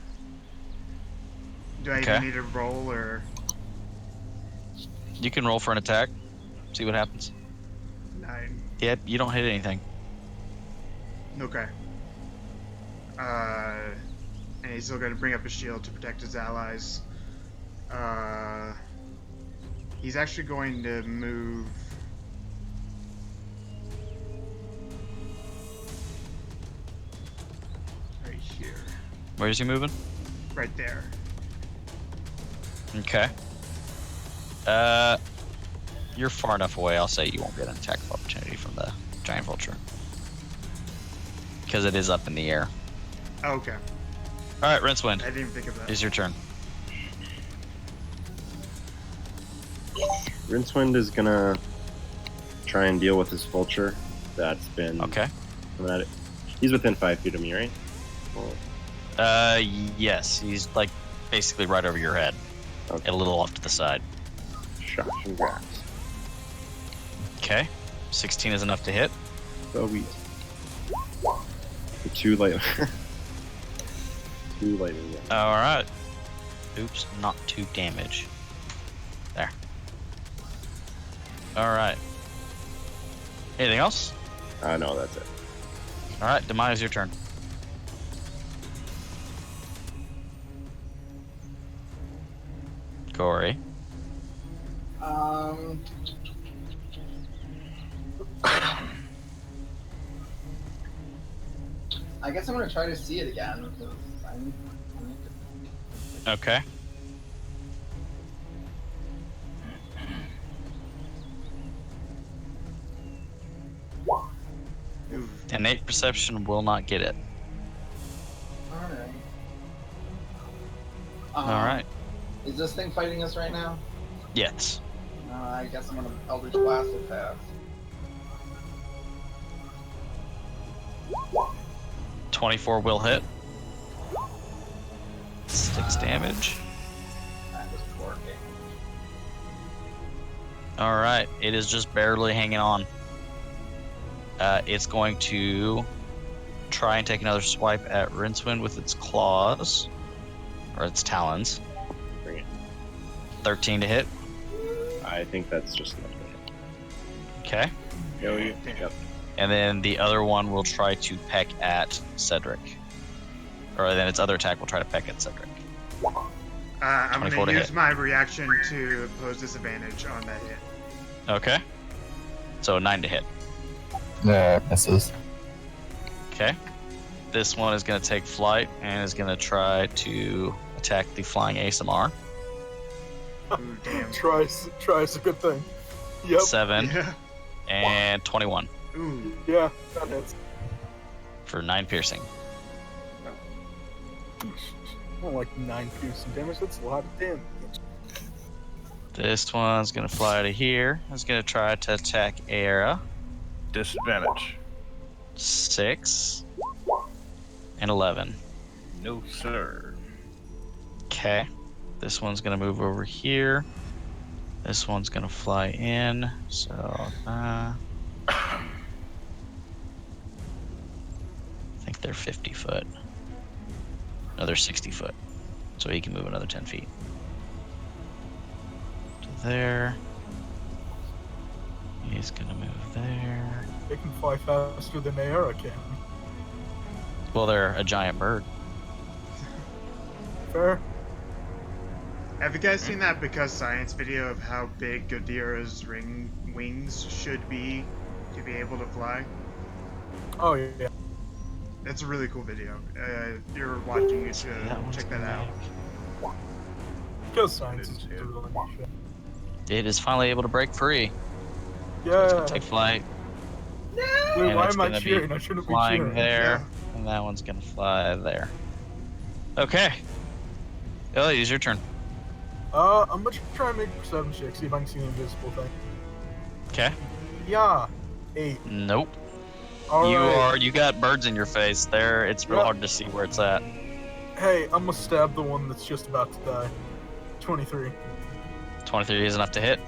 Do I Okay. even need to roll, or? You can roll for an attack. See what happens. 9. Yep. You don't hit anything. Okay. And he's still going to bring up his shield to protect his allies. He's actually going to move. Right here. Where's he moving? Right there. Okay. You're far enough away. I'll say you won't get an attack of opportunity from the giant vulture because it is up in the air. Oh, okay. All right, Rincewind, I didn't think of that. it's your turn. Rincewind is gonna try and deal with this vulture that's been Okay. coming at it. He's within 5 feet of me, right? Yes, he's like basically right over your head, Okay. a little off to the side. Shots and grabs. Okay. 16 is enough to hit. So we. The 2 light. 2 lightning. All right. Oops, not 2 damage. There. All right. Anything else? No, that's it. All right, Damaya's your turn. Corey. I guess I'm gonna try to see it again. Okay. Innate perception will not get it. Alright. All right. Is this thing fighting us right now? Yes. I guess I'm gonna Eldritch Blast it fast. 24 will hit. 6 damage. That was working. All right. It is just barely hanging on. It's going to try and take another swipe at Rincewind with its claws. Or its talons. Bring it. 13 to hit. I think that's just enough to hit. Okay. Go you. Yep. And then the other one will try to peck at Cedric. Or then its other attack will try to peck at Cedric. I'm 24 gonna to use hit. my reaction to pose disadvantage on that hit. Okay. So 9 to hit. Misses. Okay. This one is going to take flight and is going to try to attack the flying ASMR. Ooh, damn. Try's a good thing. Yep. 7 Yeah. and 21 Ooh. Yeah, that hits. for 9 piercing. I don't like 9 piercing damage. That's a lot of damage. This one's going to fly out of here. It's going to try to attack Era. Disadvantage. 6 and 11. No, sir. Okay. This one's going to move over here. This one's going to fly in. So, I think they're 50 foot. No, they're 60 foot. So he can move another 10 feet. To there. He's going to move there. They can fly faster than Aera can. Well, they're a giant bird. Fair. Have you guys seen that Because Science video of how big Godira's wings should be to be able to fly? Oh yeah. It's a really cool video. If you're watching, you should one's check that gonna out. Because science is Didn't see it. doing shit. It is finally able to break free. It's Yeah. gonna take flight. Wait, and why it's am I gonna be cheering? I shouldn't be flying cheering. there, and that one's gonna fly there. Okay. Elliot, it's your turn. I'm gonna try and make a perception check, see if I can see the invisible thing. Okay. Yeah. 8. Nope. Alright. You got birds in your face there. It's real Yep. hard to see where it's at. Hey, I'm gonna stab the one that's just about to die. 23. 23 is enough to hit.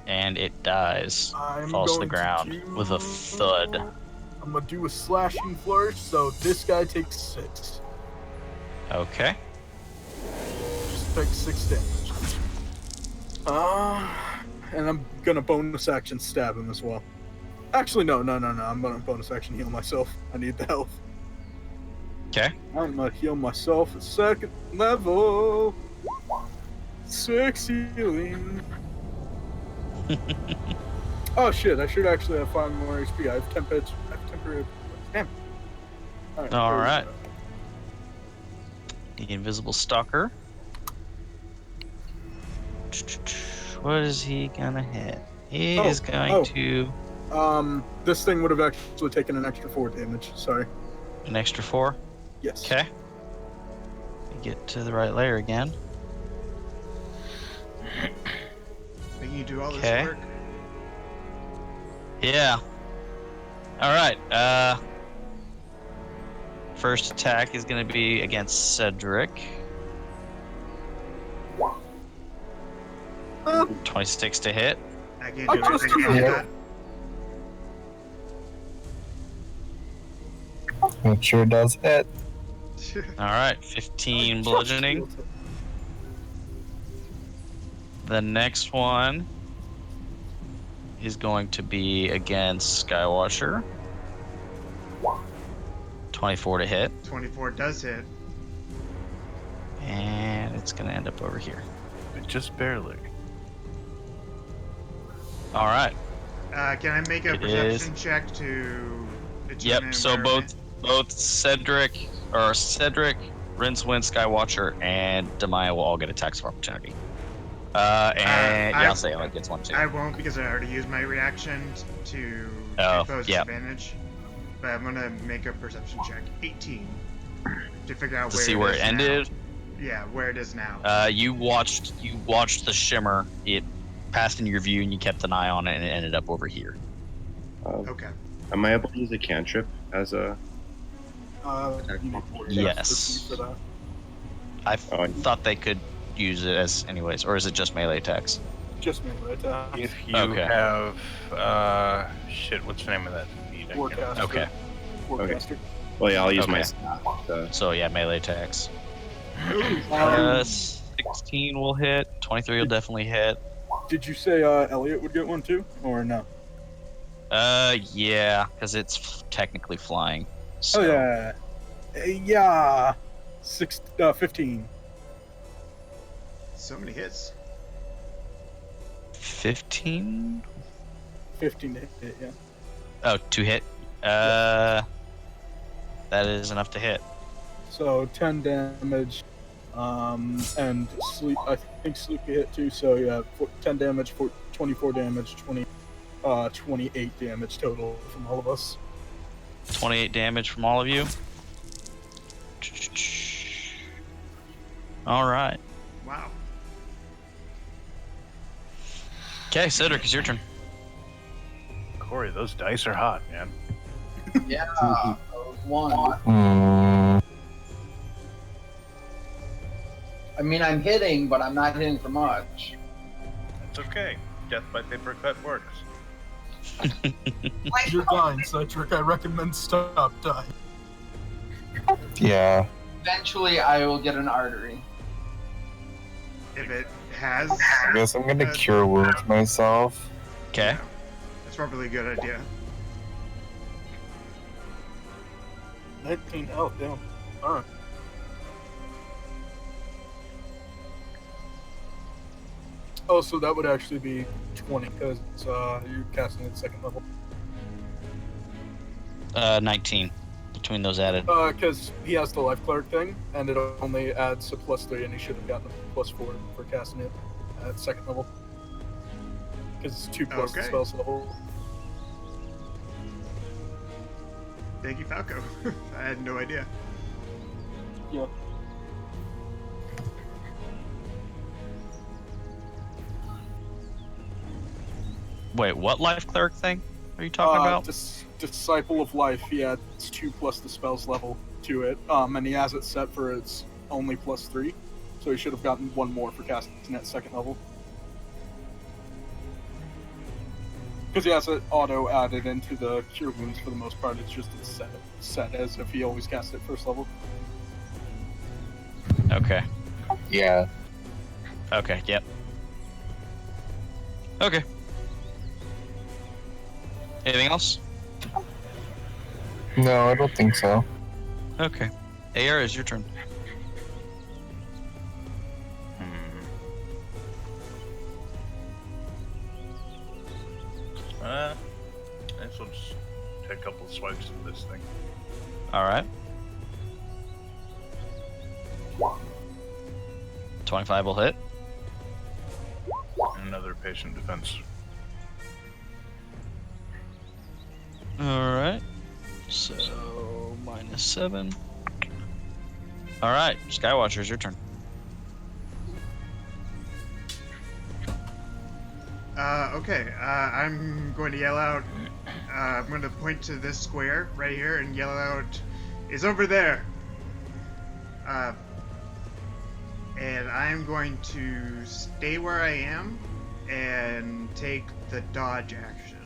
And it dies. I'm Falls to the going ground do- with a thud. I'm gonna do a slashing flourish, so this guy takes 6. Okay. Just takes 6 damage. And I'm gonna bonus action stab him as well. Actually, no. I'm gonna bonus action heal myself. I need the health. Okay. I'm gonna heal myself at 2nd level. 6 healing. Oh shit, I should actually have 5 more HP. I have temporary. Damn. All right. The invisible stalker. What is he gonna hit? He is going to This thing would have actually taken an extra 4 damage. Sorry. an extra 4. Yes. Okay. Get to the right layer again. Think you do all this Okay. work? Yeah. All right. First attack is going to be against Cedric. 26 to hit. I can't I do just anything did about it. that. Make sure it does hit. All right. 15 bludgeoning. The next one is going to be against Skywatcher. 24 to hit. 24 does hit. And it's going to end up over here. Just barely. All right. Can I make a It perception check to determine Yep. So where both Cedric, Rincewind, Skywatcher, and Damaia will all get attacks of opportunity. I'll say it gets one too. I won't because I already used my reaction to impose disadvantage. But I'm gonna make a perception check. 18 to figure out To where see it where is it ended. now. Yeah, where it is now. You watched the shimmer. It passed in your view, and you kept an eye on it, and it ended up over here. Okay. Am I able to use a cantrip as a? You need more Yes. for that. I thought they could use it as anyways, or is it just melee attacks? Just melee attack. If you Okay. have shit, what's the name of that feat? I can't- Warcaster. Okay. Warcaster. Well, yeah, I'll use my Okay. staff. So yeah, melee attacks. 16 will hit. 23 will definitely hit. Did you say Elliot would get one too, or no? Yeah, because it's technically flying. So. Oh yeah, yeah. 15. So many hits. 15. 15 to hit, yeah. Oh, to hit. That is enough to hit. So 10 damage, and sleep. I think sleep you hit too. So yeah, 10 damage, 24 damage, 28 damage total from all of us. 28 damage from all of you. All right. Wow. Okay, Cedric, it's your turn. Corey, those dice are hot, man. Yeah, one. Mm, I mean, I'm hitting, but I'm not hitting for much. That's okay. Death by paper cut works. You're dying, Cedric. I recommend stop dying. yeah. Eventually, I will get an artery. If it has, I guess I'm gonna cure wounds myself. Okay. that's probably a good idea. 19 health, damn. Alright. Oh, so that would actually be 20, because you're casting at second level. 19 between those added. Because he has the life cleric thing, and it only adds a +3, and he should have gotten a +4 for casting it at second level. Because it's 2 plus the Okay. spell's level. Thank you, Falco. I had no idea. Yeah. Wait, what life cleric thing are you talking about? Disciple of Life, he adds 2 plus the spell's level to it, and he has it set for its only +3, so he should have gotten 1 more for casting at second level. Because he has it auto added into the cure wounds for the most part, it's just set as if he always cast it first level. Okay. Yeah. Okay, yep. Okay. Anything else? No, I don't think so. Okay. AR, is your turn. I guess we'll just take a couple of swipes of this thing. All right. 25 will hit. And another patient defense. All right. So -7. All right, Skywatcher, is your turn. Okay. I'm going to yell out. I'm going to point to this square right here and yell out, "It's over there!" And I'm going to stay where I am and take the dodge action.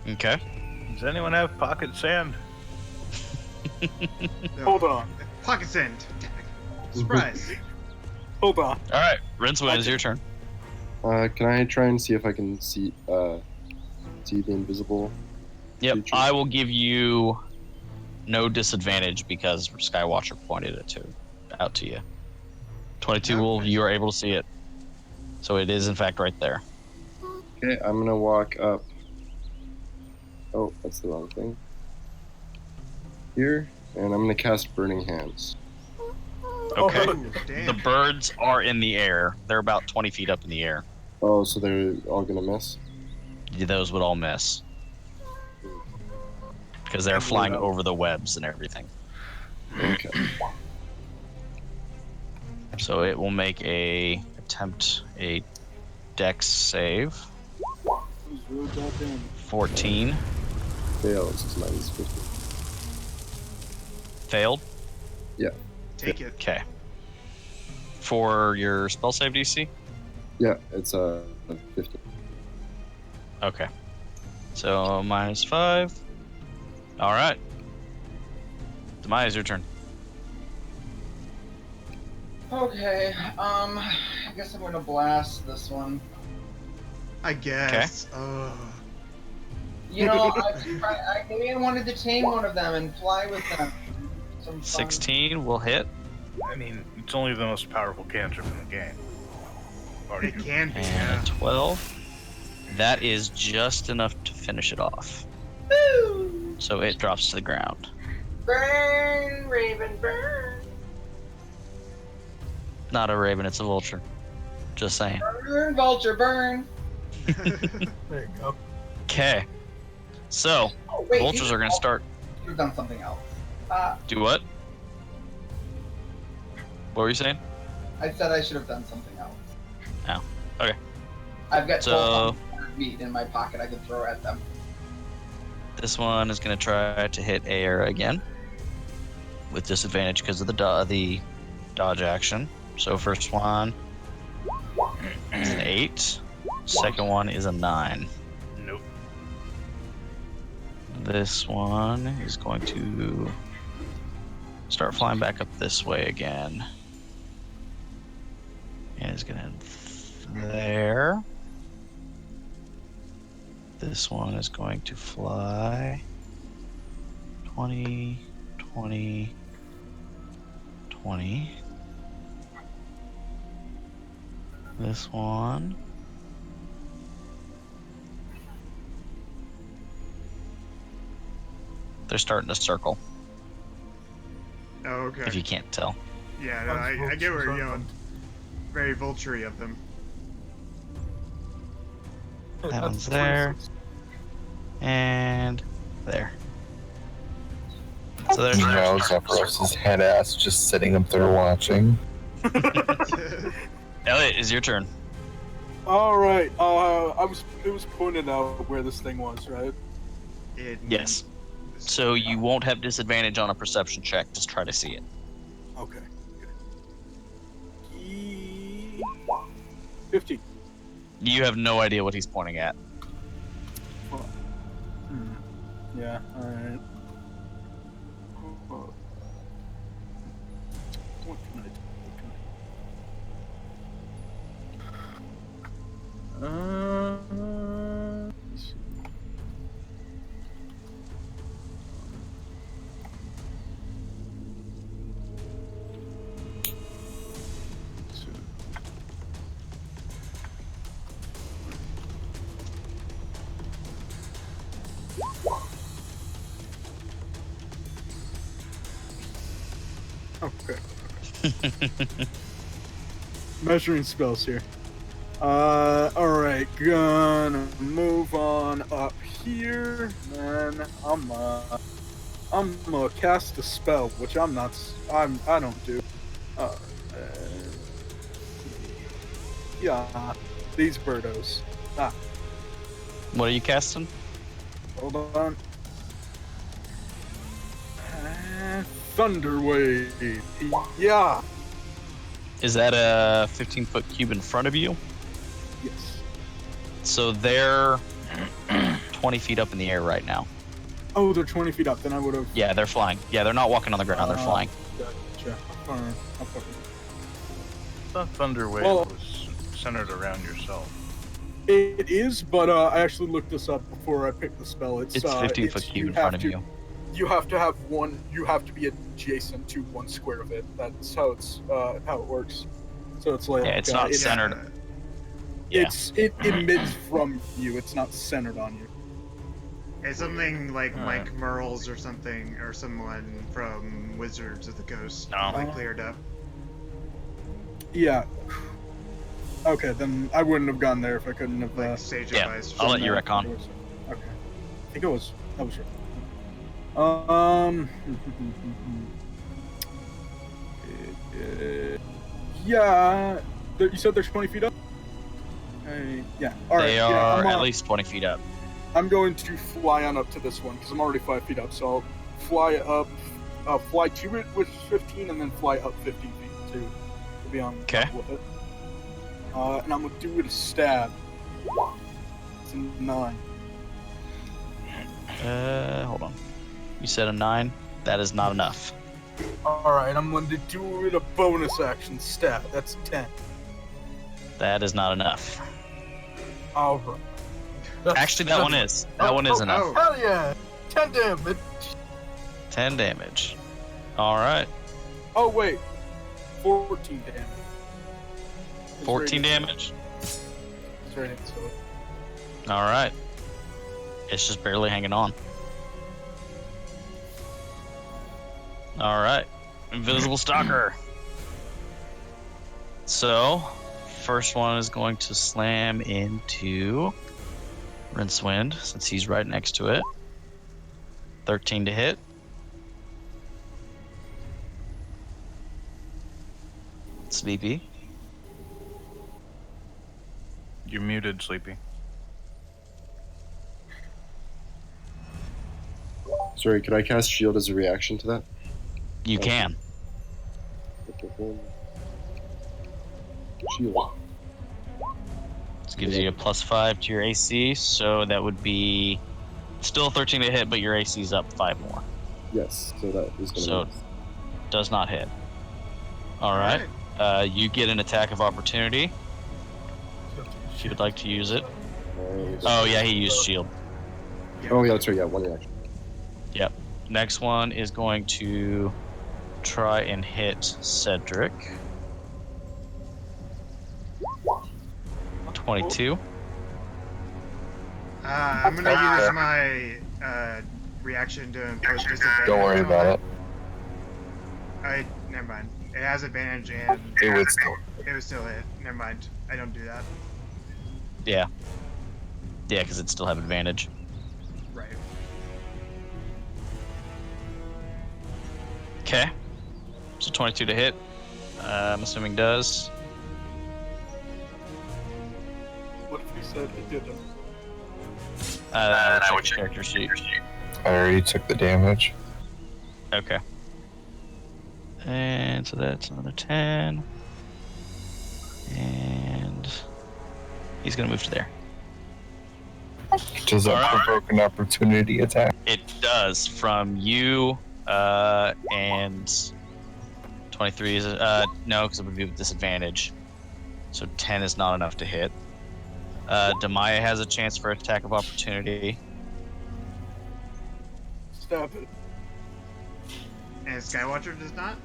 Okay. Does anyone have pocket sand? No, Hold on. Pocket sand attack. Surprise. Hold on. All right, Rincewind, is your turn. Can I try and see if I can see the invisible? Yep, creature? I will give you no disadvantage because Skywatcher pointed it out to you. 22 Nope. you are able to see it. So it is in fact right there. Okay, I'm gonna walk up. Oh, that's the wrong thing. Here, and I'm gonna cast Burning Hands. Okay. Ooh, damn. The birds are in the air. They're about 20 feet up in the air. Oh, so they're all gonna miss? Those would all miss. Because they're flying over the webs and everything. Okay. So it will make a dex save. 14. Fails, it's minus 50. Failed? Yeah. Take it. Okay. For your spell save DC? Yeah, it's 50. Okay. So minus 5. Alright. Damaia, it's your turn. Okay, I guess I'm gonna blast this one. I guess. You know, I maybe I wanted to tame one of them and fly with them. Some fun. 16 will hit. I mean, it's only the most powerful cantrip in the game. Or It can be. And Yeah. a 12. That is just enough to finish it off. Woo! So it drops to the ground. Burn, Raven, burn. Not a raven, it's a vulture. Just saying. Burn, vulture, burn. There you go. Okay. So, Oh, wait, vultures are going to start. should have done something else. Do what? What were you saying? I said I should have done something else. Oh, okay. I've got So- 12 meat in my pocket I could throw at them. This one is going to try to hit air again. With disadvantage because of the dodge action. So first one is an 8. Second one is a 9. Nope. This one is going to start flying back up this way again. And is going to there. This one is going to fly 20, 20, 20. This one. They're starting to circle, Oh, okay. if you can't tell. Yeah, no, I get where you're going. Very vulture-y of them. That one's there. And there. So there's Meanwhile, Zephyros' head ass just sitting up there watching. Elliot, is your turn. All right. It was pointed out where this thing was, right? Yes. So you won't have disadvantage on a perception check. Just try to see it. Okay. 15. You have no idea what he's pointing at. Yeah. All right. What can I do? Let's see. Okay. Measuring spells here. Alright, gonna move on up here, and I'm gonna cast a spell, which I don't do. Yeah, these birdos. What are you casting? Hold on. Thunder Wave. Yeah. Is that a 15-foot cube in front of you? Yes. So they're 20 feet up in the air right now. Oh, they're 20 feet up. Then I would have. Yeah, they're flying. Yeah, they're not walking on the ground. They're flying. Gotcha. The Thunder Wave Well- was centered around yourself. It is, but I actually looked this up before I picked the spell. It's 15-foot cube in front of you. You have to have one. You have to be adjacent to one square of it. That's how how it works. So it's like Yeah, it's not centered. Yeah. It emits from you. It's not centered on you. It's something like Mike Merles or something, or someone from Wizards of the Coast cleared up. Yeah. Okay, then I wouldn't have gone there if I couldn't have. Like Sage yeah, Advice. I'll let you recon. Okay. I think that was right. Yeah. You said there's 20 feet up? Yeah. All right. They are at least 20 feet up. I'm going to fly on up to this one because I'm already 5 feet up. So I'll fly up, fly to it with 15, and then fly up 15 feet to be on top with it. And I'm gonna do it a stab. It's a 9. Hold on. You said a 9? That is not enough. Alright, I'm going to do it a bonus action stab. That's 10. That is not enough. Alright. Actually, that one is. That one is enough. Hell yeah! 10 damage! 10 damage. Alright. Oh, wait. 14 damage. 14 damage? It's right next to it. Alright. It's just barely hanging on. Alright. Invisible Stalker. So, first one is going to slam into Rincewind, since he's right next to it. 13 to hit. Sleepy. You're muted, Sleepy. Sorry, could I cast Shield as a reaction to that? You can. Shield. This gives you a +5 to your AC, so that would be still 13 to hit, but your AC is up 5 more. Yes, so that is going to So, does not hit. Alright. You get an attack of opportunity. If you would like to use it. Oh, yeah, he used shield. Oh, yeah, that's right, yeah, one reaction. Yep. Next one is going to try and hit Cedric. 22. I'm gonna use my reaction to impose disadvantage. Don't worry about it. Never mind. It has advantage and It would still. it would still hit. Never mind. I don't do that. Yeah. Yeah, because it still have advantage. Right. Okay. So 22 to hit. I'm assuming does. What if you said it didn't? I would check character sheet. I already took the damage. Okay. And so that's another 10. And he's gonna move to there. Does that provoke an opportunity attack? It does from you, and 23 is no, because it would be with disadvantage. So 10 is not enough to hit. Damaia has a chance for attack of opportunity. Stab it. And Skywatcher does not?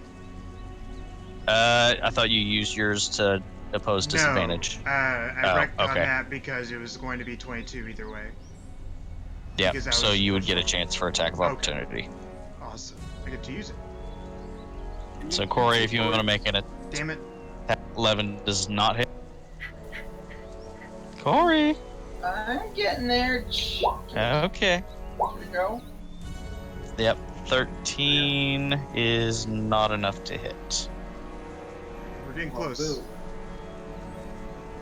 I thought you used yours to oppose disadvantage. No, I wrecked on okay. that because it was going to be 22 either way. Yeah, because that so was you would the get a first chance for attack of opportunity. Awesome. I get to use it. So Corey, if you want to make an Damn it. attack, 11 does not hit. Corey! I'm getting there. Okay. Here we go. Yep, 13 is not enough to hit. We're getting close.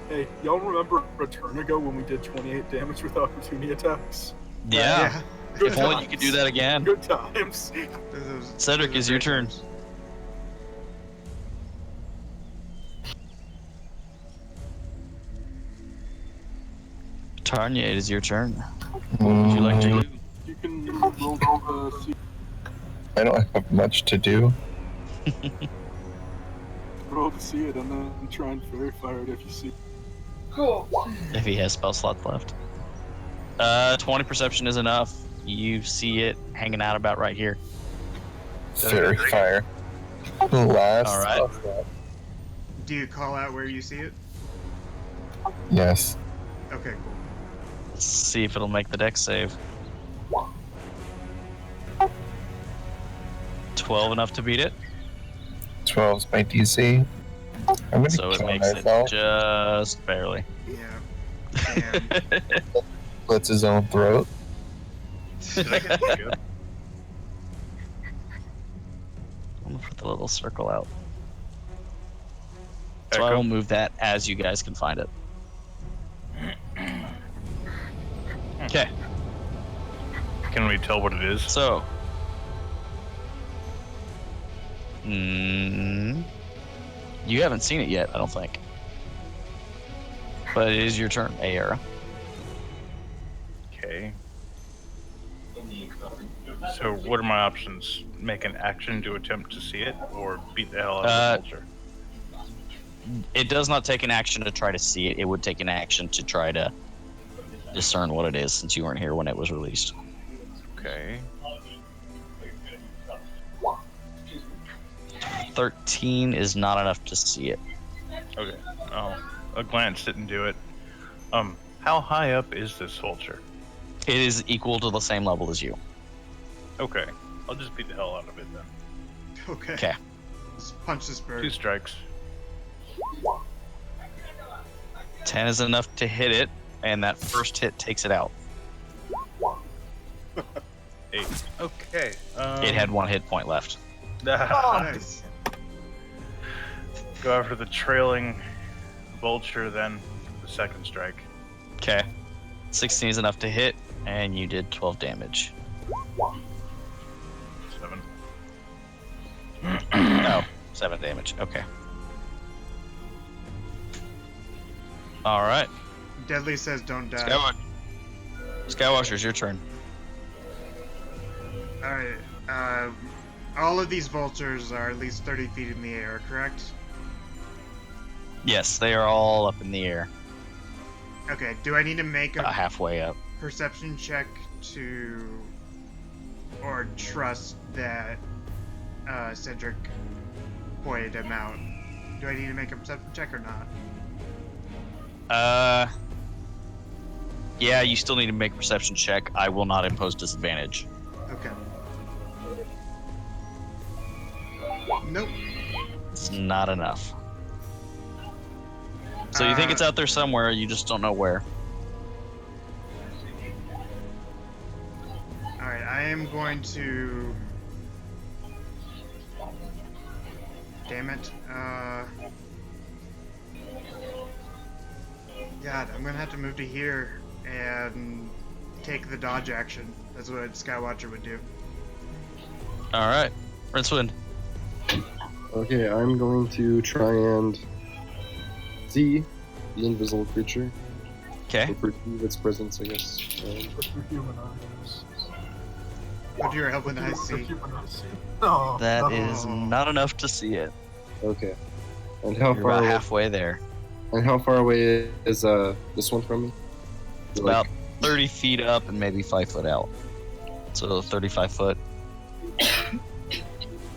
Hey, y'all remember a turn ago when we did 28 damage with opportunity attacks? Yeah. Good If only you times. could do that again. Good times. Cedric, is your turn. Tanya, it is your turn. What would you like to do? You can roll the I don't have much to do. roll to see it and then try and fairy fire it if you see. Cool. if he has spell slots left. 20 perception is enough. You see it hanging out about right here. Fairy fire. Last. All right. of that. Do you call out where you see it? Yes. Okay, cool. Let's see if it'll make the dex save. 12 enough to beat it. 12's my DC. I'm gonna So it kill makes myself. it just barely. Yeah. And Slits his own throat. Good. I'm gonna put the little circle out. So Echo. I will move that as you guys can find it. Okay, Can we tell what it is? so. You haven't seen it yet, I don't think. But it is your turn, Aera. Okay. So what are my options? Make an action to attempt to see it, or beat the hell out of the vulture? It does not take an action to try to see it. It would take an action to try to discern what it is, since you weren't here when it was released. Okay. 13 is not enough to see it. Okay. Oh, a glance didn't do it. How high up is this vulture? It is equal to the same level as you. Okay. I'll just beat the hell out of it then. okay. Okay. Just punch this 2 bird. strikes. 10 is enough to hit it, and that first hit takes it out. 8. Okay. It had 1 hit point left. Nice. Go after the trailing vulture then. The second strike. Okay. 16 is enough to hit, and you did 12 damage. 7. Oh, 7 damage. Okay. All right. Deadly says don't die. Skywatcher's your turn. Alright. All of these vultures are at least 30 feet in the air, correct? Yes, they are all up in the air, Okay, do I need to make about a halfway up. perception check to... or trust that Cedric pointed him out? Do I need to make a perception check or not? Yeah, you still need to make a perception check. I will not impose disadvantage. Okay. Nope. It's not enough. So you think it's out there somewhere, you just don't know where. Alright, I am going to... Damn it. God, I'm gonna have to move to here and take the dodge action. That's what Skywatcher would do. All right, Rincewind. Okay, I'm going to try and see the invisible creature. Okay. Or perceive its presence, I guess. With your human eyes. What do your helping eyes With your see? human eyes. Oh, That no. is not enough to see it. Okay. And how You're far about away, halfway there. and how far away is this one from me? It's about 30 feet up and maybe 5 foot out. So 35 foot.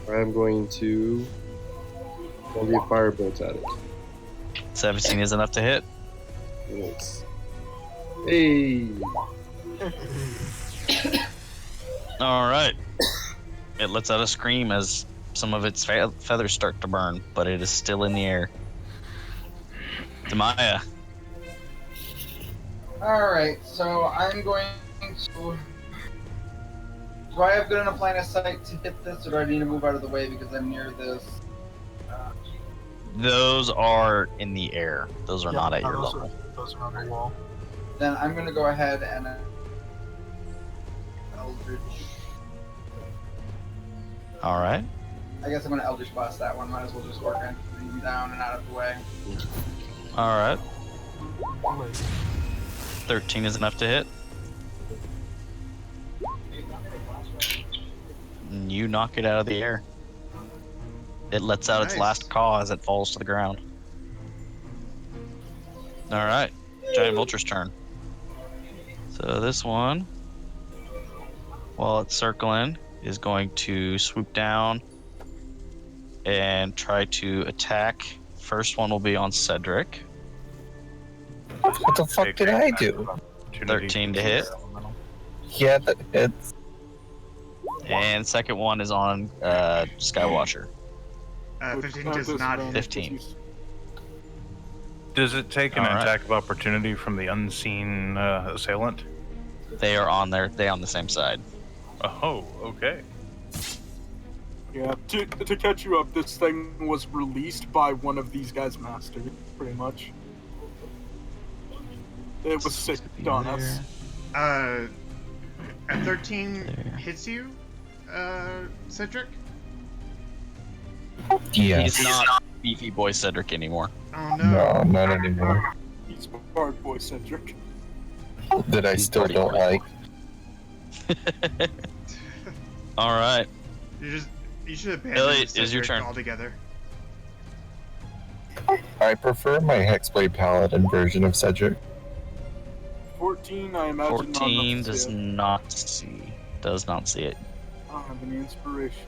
I'm going to be a firebolt at it. 17 is enough to hit. Yes. Hey! All right. It lets out a scream as some of its feathers start to burn, but it is still in the air. Damaia. Alright, so I'm going to... Do I have good enough line of sight to hit this, or do I need to move out of the way because I'm near this? Those are in the air. Those are Yeah, not at your those level. Those are on the wall. Then I'm going to go ahead and... Eldritch... All right. I guess I'm going to Eldritch Blast that one. Might as well just work on getting him down and out of the way. All right. Like, 13 is enough to hit. And you knock it out of the air. It lets out its Nice. last caw as it falls to the ground. All right, giant vulture's turn. So this one, while it's circling, is going to swoop down and try to attack. First one will be on Cedric. What the fuck did I do? 13 to hit. Yeah, that hits. And second one is on Skywatcher. 15 does not hit. 15. Does it take an All right. attack of opportunity from the unseen assailant? They are on the same side. Oh, okay. Yeah, to catch you up, this thing was released by one of these guys' masters, pretty much. It was sick on us. A 13 There. hits you, Cedric? Yes. He's not beefy boy Cedric anymore. Oh no. No, not anymore. He's Bard Boy Cedric. That I still pretty don't like. All right. You should abandon Elliot, Cedric is your turn. altogether. I prefer my Hexblade Paladin version of Cedric. 14, I imagine. 14 does not. does not see it. I don't have any inspiration.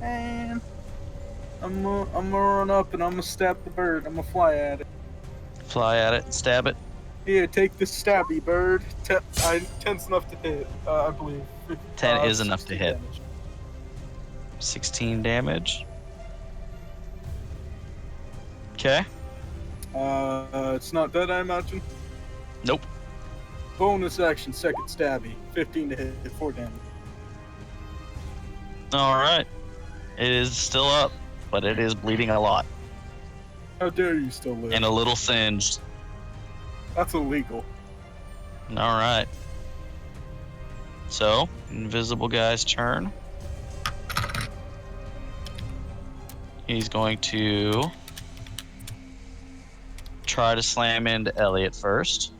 And I'm gonna run up and I'm gonna stab the bird. I'm gonna fly at it. Fly at it, stab it. Here, take this stabby bird. 10's enough to hit, I believe. 10 is enough to 16 hit. damage. 16 damage. Okay. It's not dead, I imagine. Nope. Bonus action, second stabby. 15 to hit, 4 damage. All right. It is still up, but it is bleeding a lot How dare you still live? and a little singed. That's illegal. All right. So, invisible guy's turn. He's going to try to slam into Elliot first.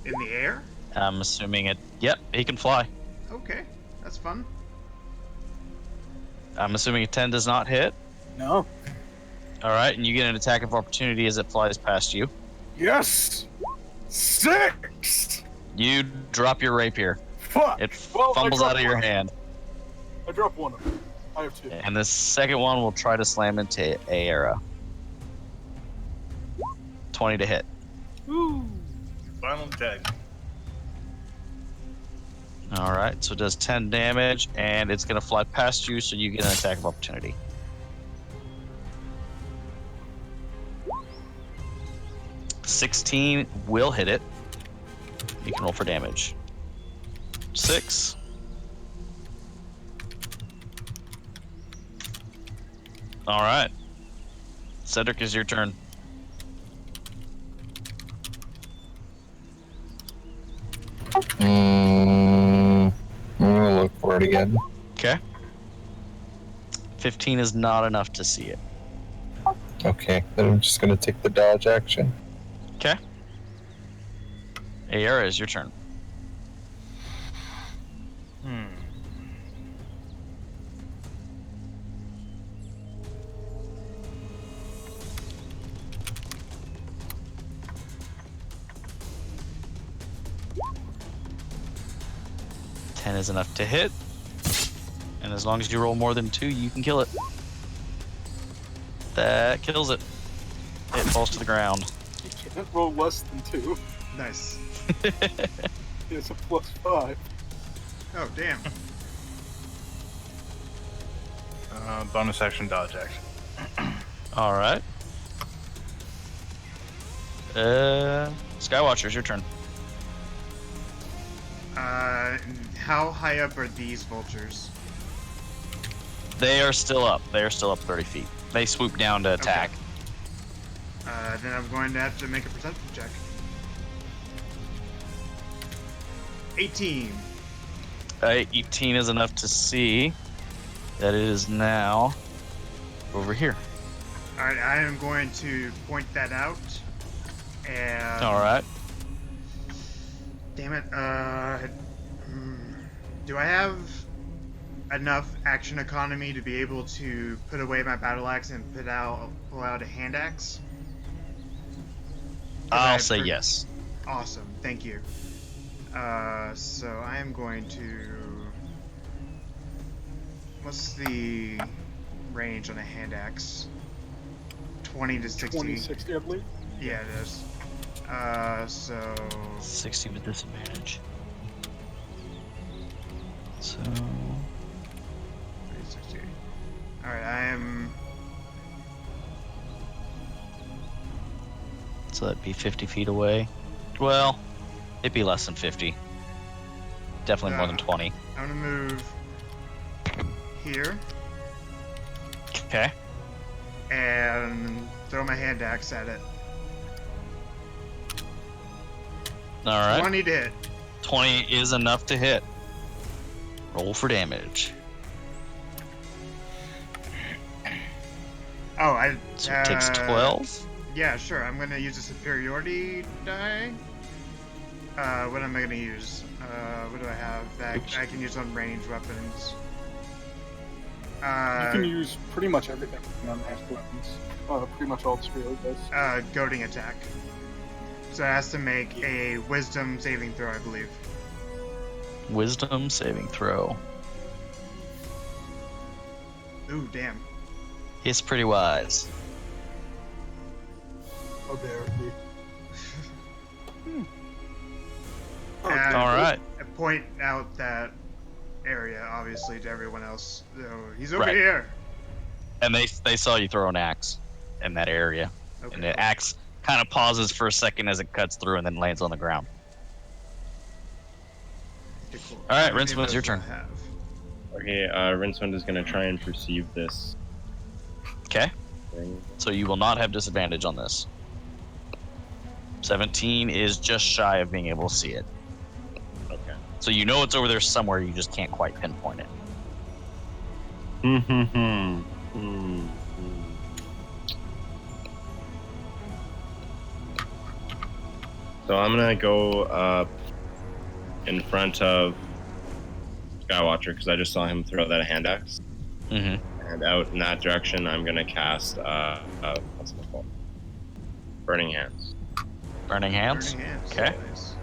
In the air? I'm assuming it. Yep, he can fly. Okay, that's fun. I'm assuming a 10 does not hit. No. All right, and you get an attack of opportunity as it flies past you. Yes! 6! You drop your rapier. Fuck! It Well, I fumbles dropped out of your one. hand. I dropped one of them. I have 2. And the second one will try to slam into Aera. 20 to hit. Woo! Final attack. All right, so it does 10 damage, and it's going to fly past you, so you get an attack of opportunity. $16 will hit it. You can roll for damage. 6. All right. Cedric, is your turn. I'm gonna look for it again. Okay. 15 is not enough to see it. Okay, then I'm just gonna take the dodge action. Okay. Aera, is your turn. Hmm. Ten is enough to hit. And as long as you roll more than 2, you can kill it. That kills it. It falls to the ground. You can't roll less than 2. Nice. It's a +5. Oh, damn. Bonus action, dodge action. All right. Skywatcher, your turn. How high up are these vultures? They are still up. They are still up 30 feet. They swoop down to attack. Then I'm going to have to make a perception check. 18. 18 is enough to see that it is now over here. Alright, I am going to point that out. And... All right. Damn it, do I have enough action economy to be able to put away my battle axe and pull out a hand axe? I'll say yes. Awesome, thank you. So I am going to. What's the range on a hand axe? 20 to 60. 20, 60, I believe. Yeah, it is. So 60 with disadvantage. So 60. All right, I am. So that'd be 50 feet away. Well, it'd be less than 50. Definitely more than 20. I'm gonna move here Okay. and throw my hand axe at it. All right. 20 to hit. 20 is enough to hit. Roll for damage. Oh, So it takes 12. Yeah, sure. I'm gonna use a superiority die. What am I gonna use? What do I have that I can use on ranged weapons? You can use pretty much everything on ranged weapons. Pretty much all the spirit does. Goading attack. So it has to make a wisdom saving throw, I believe. Wisdom saving throw. Ooh, damn. He's pretty wise. How dare he? And All right. I point out that area, obviously, to everyone else. So he's over Right. here. And they saw you throw an axe in that area. Okay. And the axe kind of pauses for a second as it cuts through and then lands on the ground. Okay, cool. All right, How many Rincewind, of it's your those do I turn. have? Okay, Rincewind is going to try and perceive this Okay. thing. So you will not have disadvantage on this. 17 is just shy of being able to see it. Okay. So you know it's over there somewhere, you just can't quite pinpoint it. So I'm gonna go up in front of Skywatcher because I just saw him throw that hand axe, Mm-hmm. and out in that direction I'm gonna cast what's it called? Burning Hands. Burning hands? Burning hands. Okay. Nice.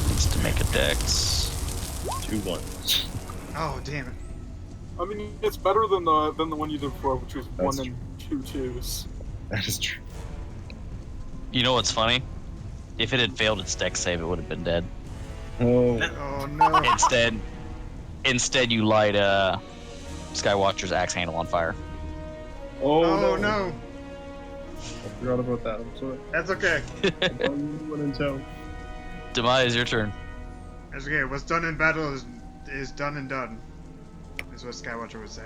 Needs to make a dex. 2 1s. Oh, damn it. I mean, it's better than the one you did before, which was That's 1 and 2 twos. That is true. You know what's funny? If it had failed its dex save, it would have been dead. Oh, Oh, no. Instead you light Skywatcher's axe handle on fire. Oh, no. I forgot about that. I'm sorry. That's okay. 1 and 2. Damaia, is your turn. That's okay. What's done in battle is done and done. Is what Skywatcher would say.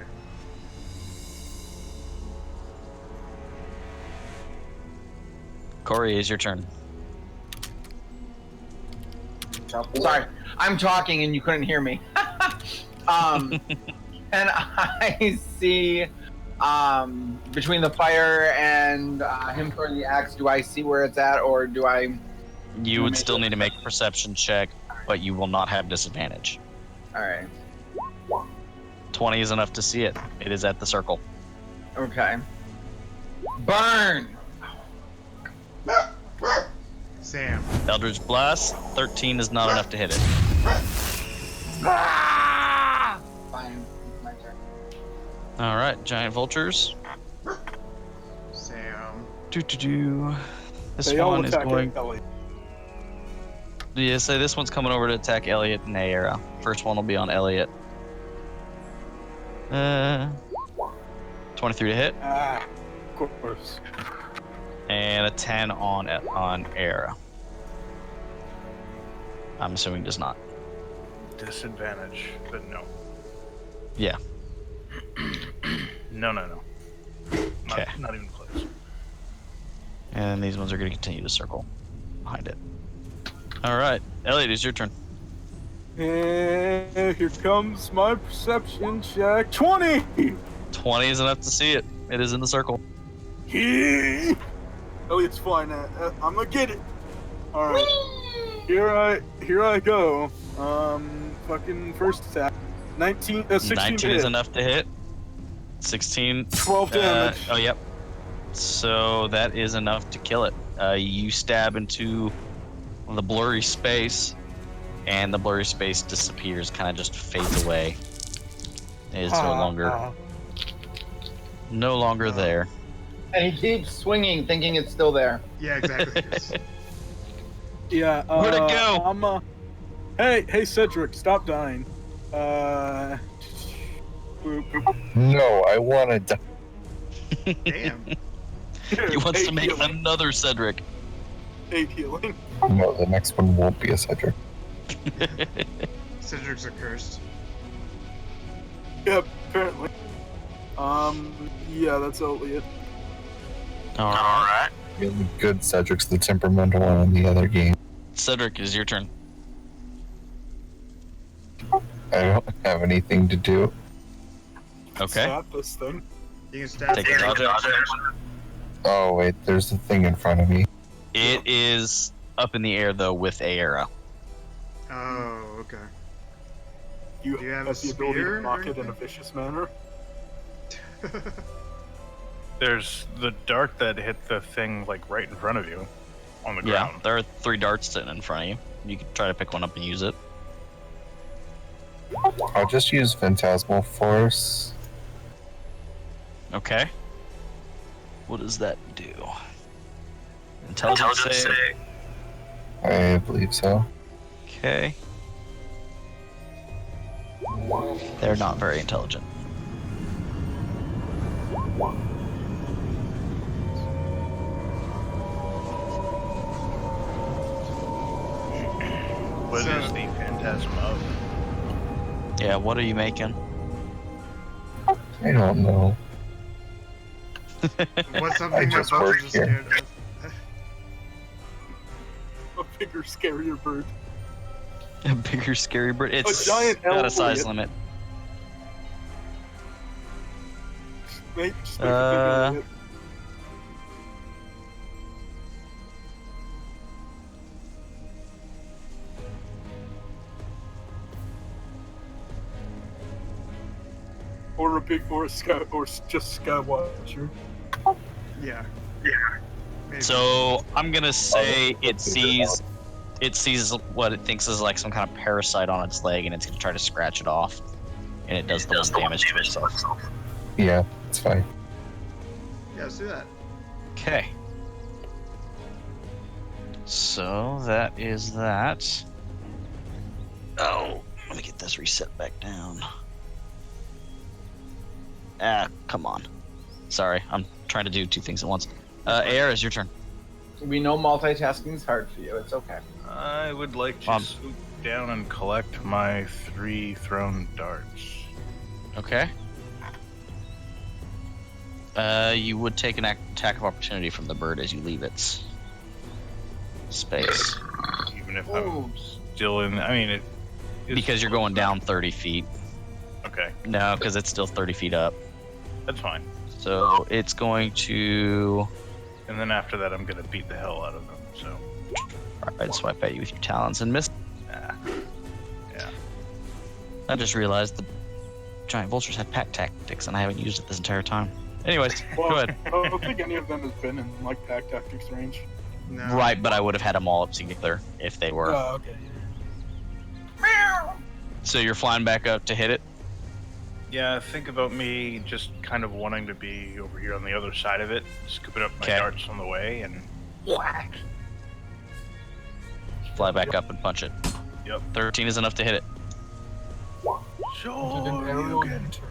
Corey, is your turn. Sorry, I'm talking and you couldn't hear me. And I see between the fire and him throwing the axe, do I see where it's at, or do I? You would still need to make a perception check, but you will not have disadvantage. All right. 20 is enough to see it. It is at the circle. Okay. Burn. Sam. Eldritch Blast, 13 is not enough to hit it. Ah! Fine. My turn. All right, giant vultures. Sam. This They all one is attack going. Ellie. Yeah, so this one's coming over to attack Elliot and Naira. First one will be on Elliot. 23 to hit, Ah, of course. and a 10 on Aira. I'm assuming does not. Disadvantage, but no. Yeah. No. Okay. Not even close. And these ones are going to continue to circle behind it. All right, Elliot, it's your turn. And here comes my perception check. 20! 20 is enough to see it. It is in the circle. Elliot's fine. I'm gonna get it. Alright. Here I go. Fucking first attack. 16 19 hit. is enough to hit. 16. 12 damage. Oh, yep. So that is enough to kill it. You stab into the blurry space, and the blurry space disappears, kind of just fades away. It is no longer there. And he keeps swinging, thinking it's still there. Yeah, exactly. Yeah. Where'd it go? Hey, Cedric, stop dying. No, I want to die. Damn. He wants to make healing. another Cedric. 8 healing. No, the next one won't be a Cedric. Cedrics are cursed. Yep, apparently. Yeah, that's Elliot. Alright. The only good Cedric's the temperamental one in the other game. Cedric, is your turn. I don't have anything to do. Okay. Stop this thing. You can stab Take a dodge action. Oh wait, there's a thing in front of me. It is up in the air, though, with a arrow. Oh, okay. You Do you have have a the ability spear to or knock it in a anything? vicious manner. There's the dart that hit the thing like right in front of you on the Yeah, ground. there are 3 darts sitting in front of you. You can try to pick one up and use it. I'll just use Phantasmal Force. Okay. What does that do? Intelligence save. I believe so. Okay. They're not very intelligent. What So- is the phantasm of? Yeah, what are you making? I don't know. What's something I my just vultures work are here. scared of? A bigger, scarier bird. A bigger, scary bird. It's giant got a size Elliot. limit. Just make a big Elliot. Or a big, or a sky, or just Skywatcher. Yeah. Maybe. So I'm gonna say it sees what it thinks is like some kind of parasite on its leg, and it's gonna try to scratch it off, and it does the one damage to itself. Yeah, it's fine. Yeah, let's do that. Okay. So that is that. Oh, let me get this reset back down. Ah, come on. Sorry, I'm trying to do 2 things at once. Air, is your turn. We know multitasking is hard for you. It's okay. I would like to swoop down and collect my 3 thrown darts. Okay. You would take an attack of opportunity from the bird as you leave its space. Even if Ooh. I'm still in. I mean, it. is- Because you're going down 30 feet. Okay, No, because it's still 30 feet up. that's fine. So it's going to And then after that, I'm gonna beat the hell out of them. So, Alright, swipe at you with your talons and miss. yeah. I just realized the giant vultures had pack tactics and I haven't used it this entire time. Anyways, Well, go ahead. I don't think any of them has been in like pack tactics range. No. Right, but I would have had them all up together if they were. Oh, okay. So you're flying back up to hit it? Yeah, think about me just kind of wanting to be over here on the other side of it, scooping up my Okay. darts on the way, and whack. Fly back up and punch it. Yep. 13 is enough to hit it. So Did an arrow enter?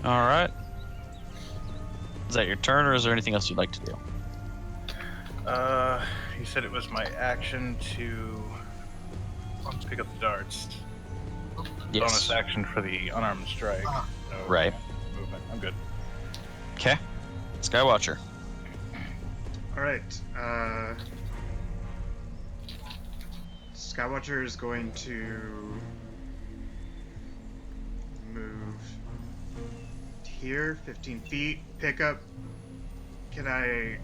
Alright. Is that your turn or is there anything else you'd like to do? You said it was my action to pick up the darts. Bonus action for the unarmed strike. No Right. movement. I'm good. Okay. Skywatcher. Alright. Skywatcher is going to move here, 15 feet, pick up. Can I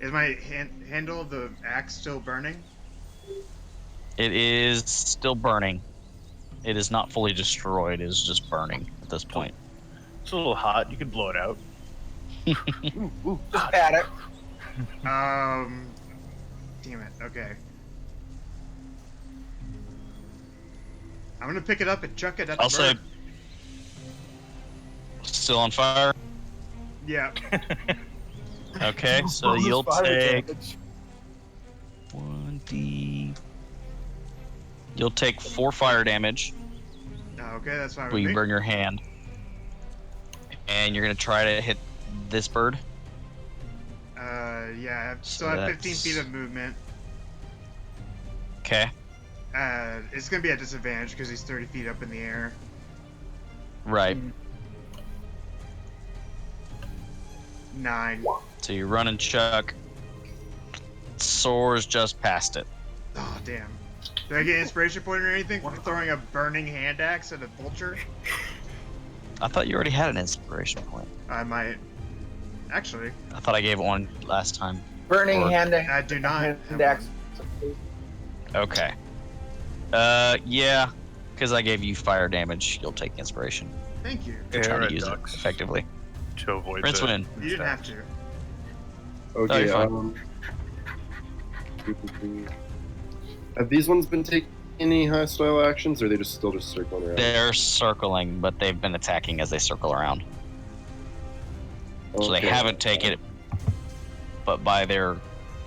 Is my handle of the axe still burning? It is still burning. It is not fully destroyed. It is just burning at this point. It's a little hot. You could blow it out. Ooh, Just hot. pat it. Damn it. Okay. I'm gonna pick it up and chuck it at the I'll say bird. still on fire. Yeah. Okay, so Bonus you'll fire take damage. 1d. You'll take 4 fire damage Okay, that's fine when with you me. burn your hand, and you're gonna try to hit this bird. Yeah, I still So have 15 that's- feet of movement. Okay, It's gonna be at disadvantage because he's 30 feet up in the air. right. 9. So you run and chuck. Soars just past it. Oh, damn. Do I get inspiration point or anything for throwing a burning hand axe at a vulture? I thought you already had an inspiration point. I might. Actually, I thought I gave one last time. Burning Or- hand I do not have hand axe. Okay. Yeah, because I gave you fire damage, you'll take inspiration. Thank you. You're trying to use Paradox. it effectively. To avoid Rincewind. You didn't have to. Okay. you're fine. Have these ones been taking any hostile actions, or are they just still just circling around? They're circling, but they've been attacking as they circle around. So they Okay. haven't taken it, but by their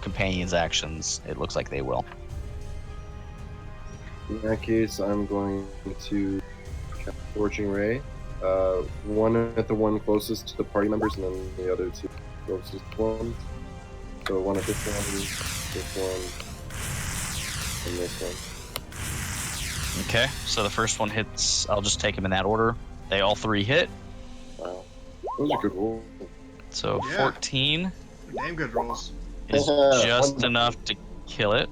companions' actions, it looks like they will. In that case, I'm going to cast Scorching Ray. One at the one closest to the party members, and then the other two closest ones. So one at this one, and this one. Okay, so the first one hits. I'll just take them in that order. They all 3 hit. Wow. Those are good rolls. So Yeah. 14 Damn good rolls. is just One- enough to kill it.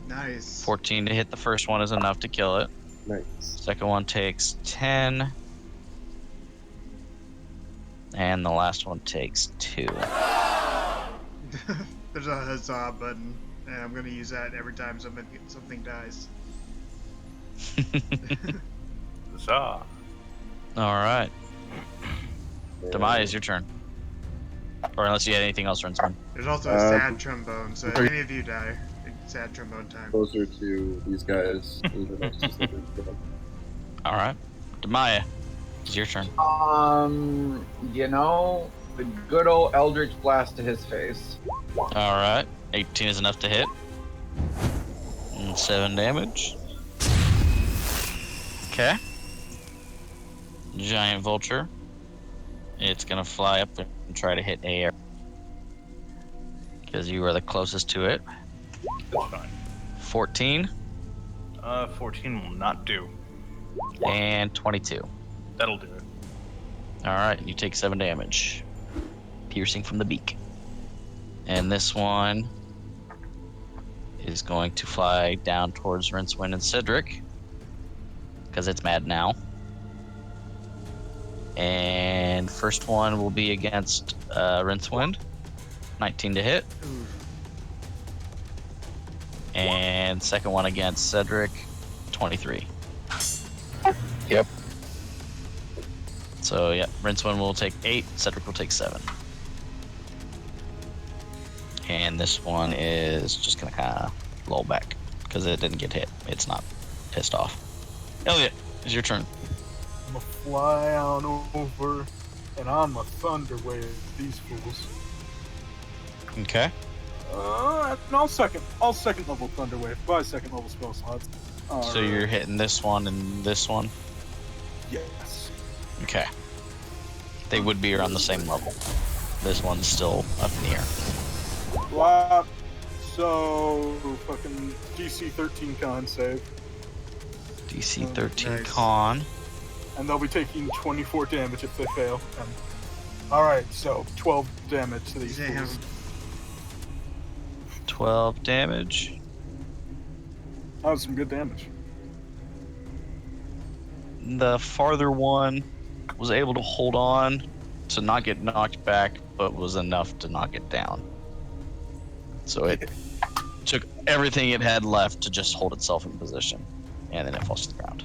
Nice. 14 to hit the first one is enough to kill it. Nice. Second one takes 10. And the last one takes 2. There's a huzzah button, and I'm gonna use that every time something dies. Huzzah. Alright. Damaia, is your turn. Or unless you had anything else, Rincewind. There's also a sad trombone, so if okay. any of you die, it's sad trombone time. Closer to these guys. Alright. Damaia, it's your turn. You know, the good old Eldritch Blast to his face. Alright. 18 is enough to hit. And 7 damage. Okay. Giant vulture. It's gonna fly up and try to hit air. Because you are the closest to it. That's fine. 14 14 will not do. and 22. That'll do it. Alright, you take 7 damage. Piercing from the beak. And this one is going to fly down towards Rincewind and Cedric. Because it's mad now. And first one will be against Rincewind. 19 to hit. And second one against Cedric. 23. Yep. So, yeah, Rincewind will take 8. Cedric will take 7. And this one is just going to kind of lull back. Because it didn't get hit. It's not pissed off. Elliot, it's your turn. I'm gonna fly on over, and I'm a thunder wave these fools. Okay. And I'll second level thunder wave. Buy second level spell slots. So you're hitting this one and this one? Yes. Okay. They would be around the same level. This one's still up in the air. Wow. So fucking DC 13 con save, DC 13 Nice. con. and they'll be taking 24 damage if they fail. And all right, so 12 damage to these Damn. fools. 12 damage. That was some good damage. The farther one was able to hold on to not get knocked back, but was enough to knock it down. So it took everything it had left to just hold itself in position, and then it falls to the ground.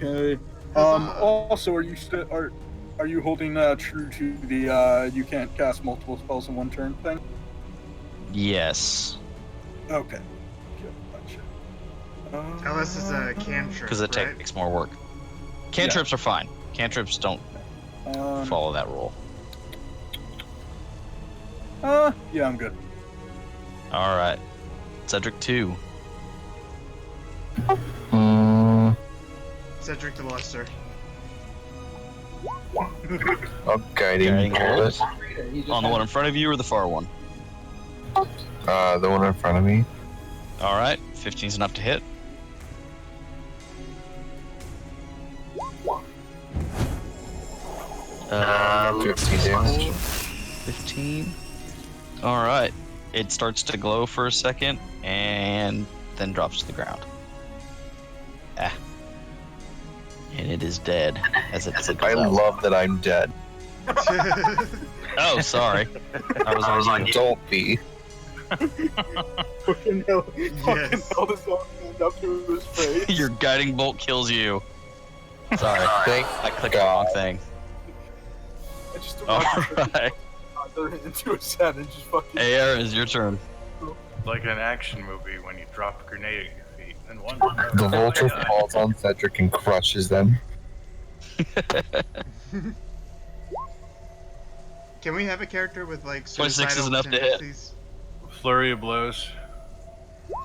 Okay. Also, are you holding true to the you can't cast multiple spells in one turn thing? Yes, Okay. Gotcha. Unless it's a cantrip, because it right? takes more work. Cantrips are fine. Cantrips don't follow that rule. Yeah, I'm good. All right, Cedric 2. Cedric the Luster. Guiding bolt. On the one in front of you or the far one? The one in front of me. All right, 15's enough to hit. Uh, 15 damage. 15. All right. It starts to glow for a second and then drops to the ground. And it is dead as it flickers I out. love that I'm dead. Oh, sorry. I was on you. Don't be. Fucking hell, Yes. held his own hand up to his face. Your guiding bolt kills you. Sorry. Thank I clicked the wrong thing. I just All imagined right. into his head and just fucking. AR is your turn. Like an action movie when you drop a grenade at your feet and one. The vulture falls on Cedric and crushes them. Can we have a character with like 26 is suicidal enough to hit. tendencies? Flurry of blows.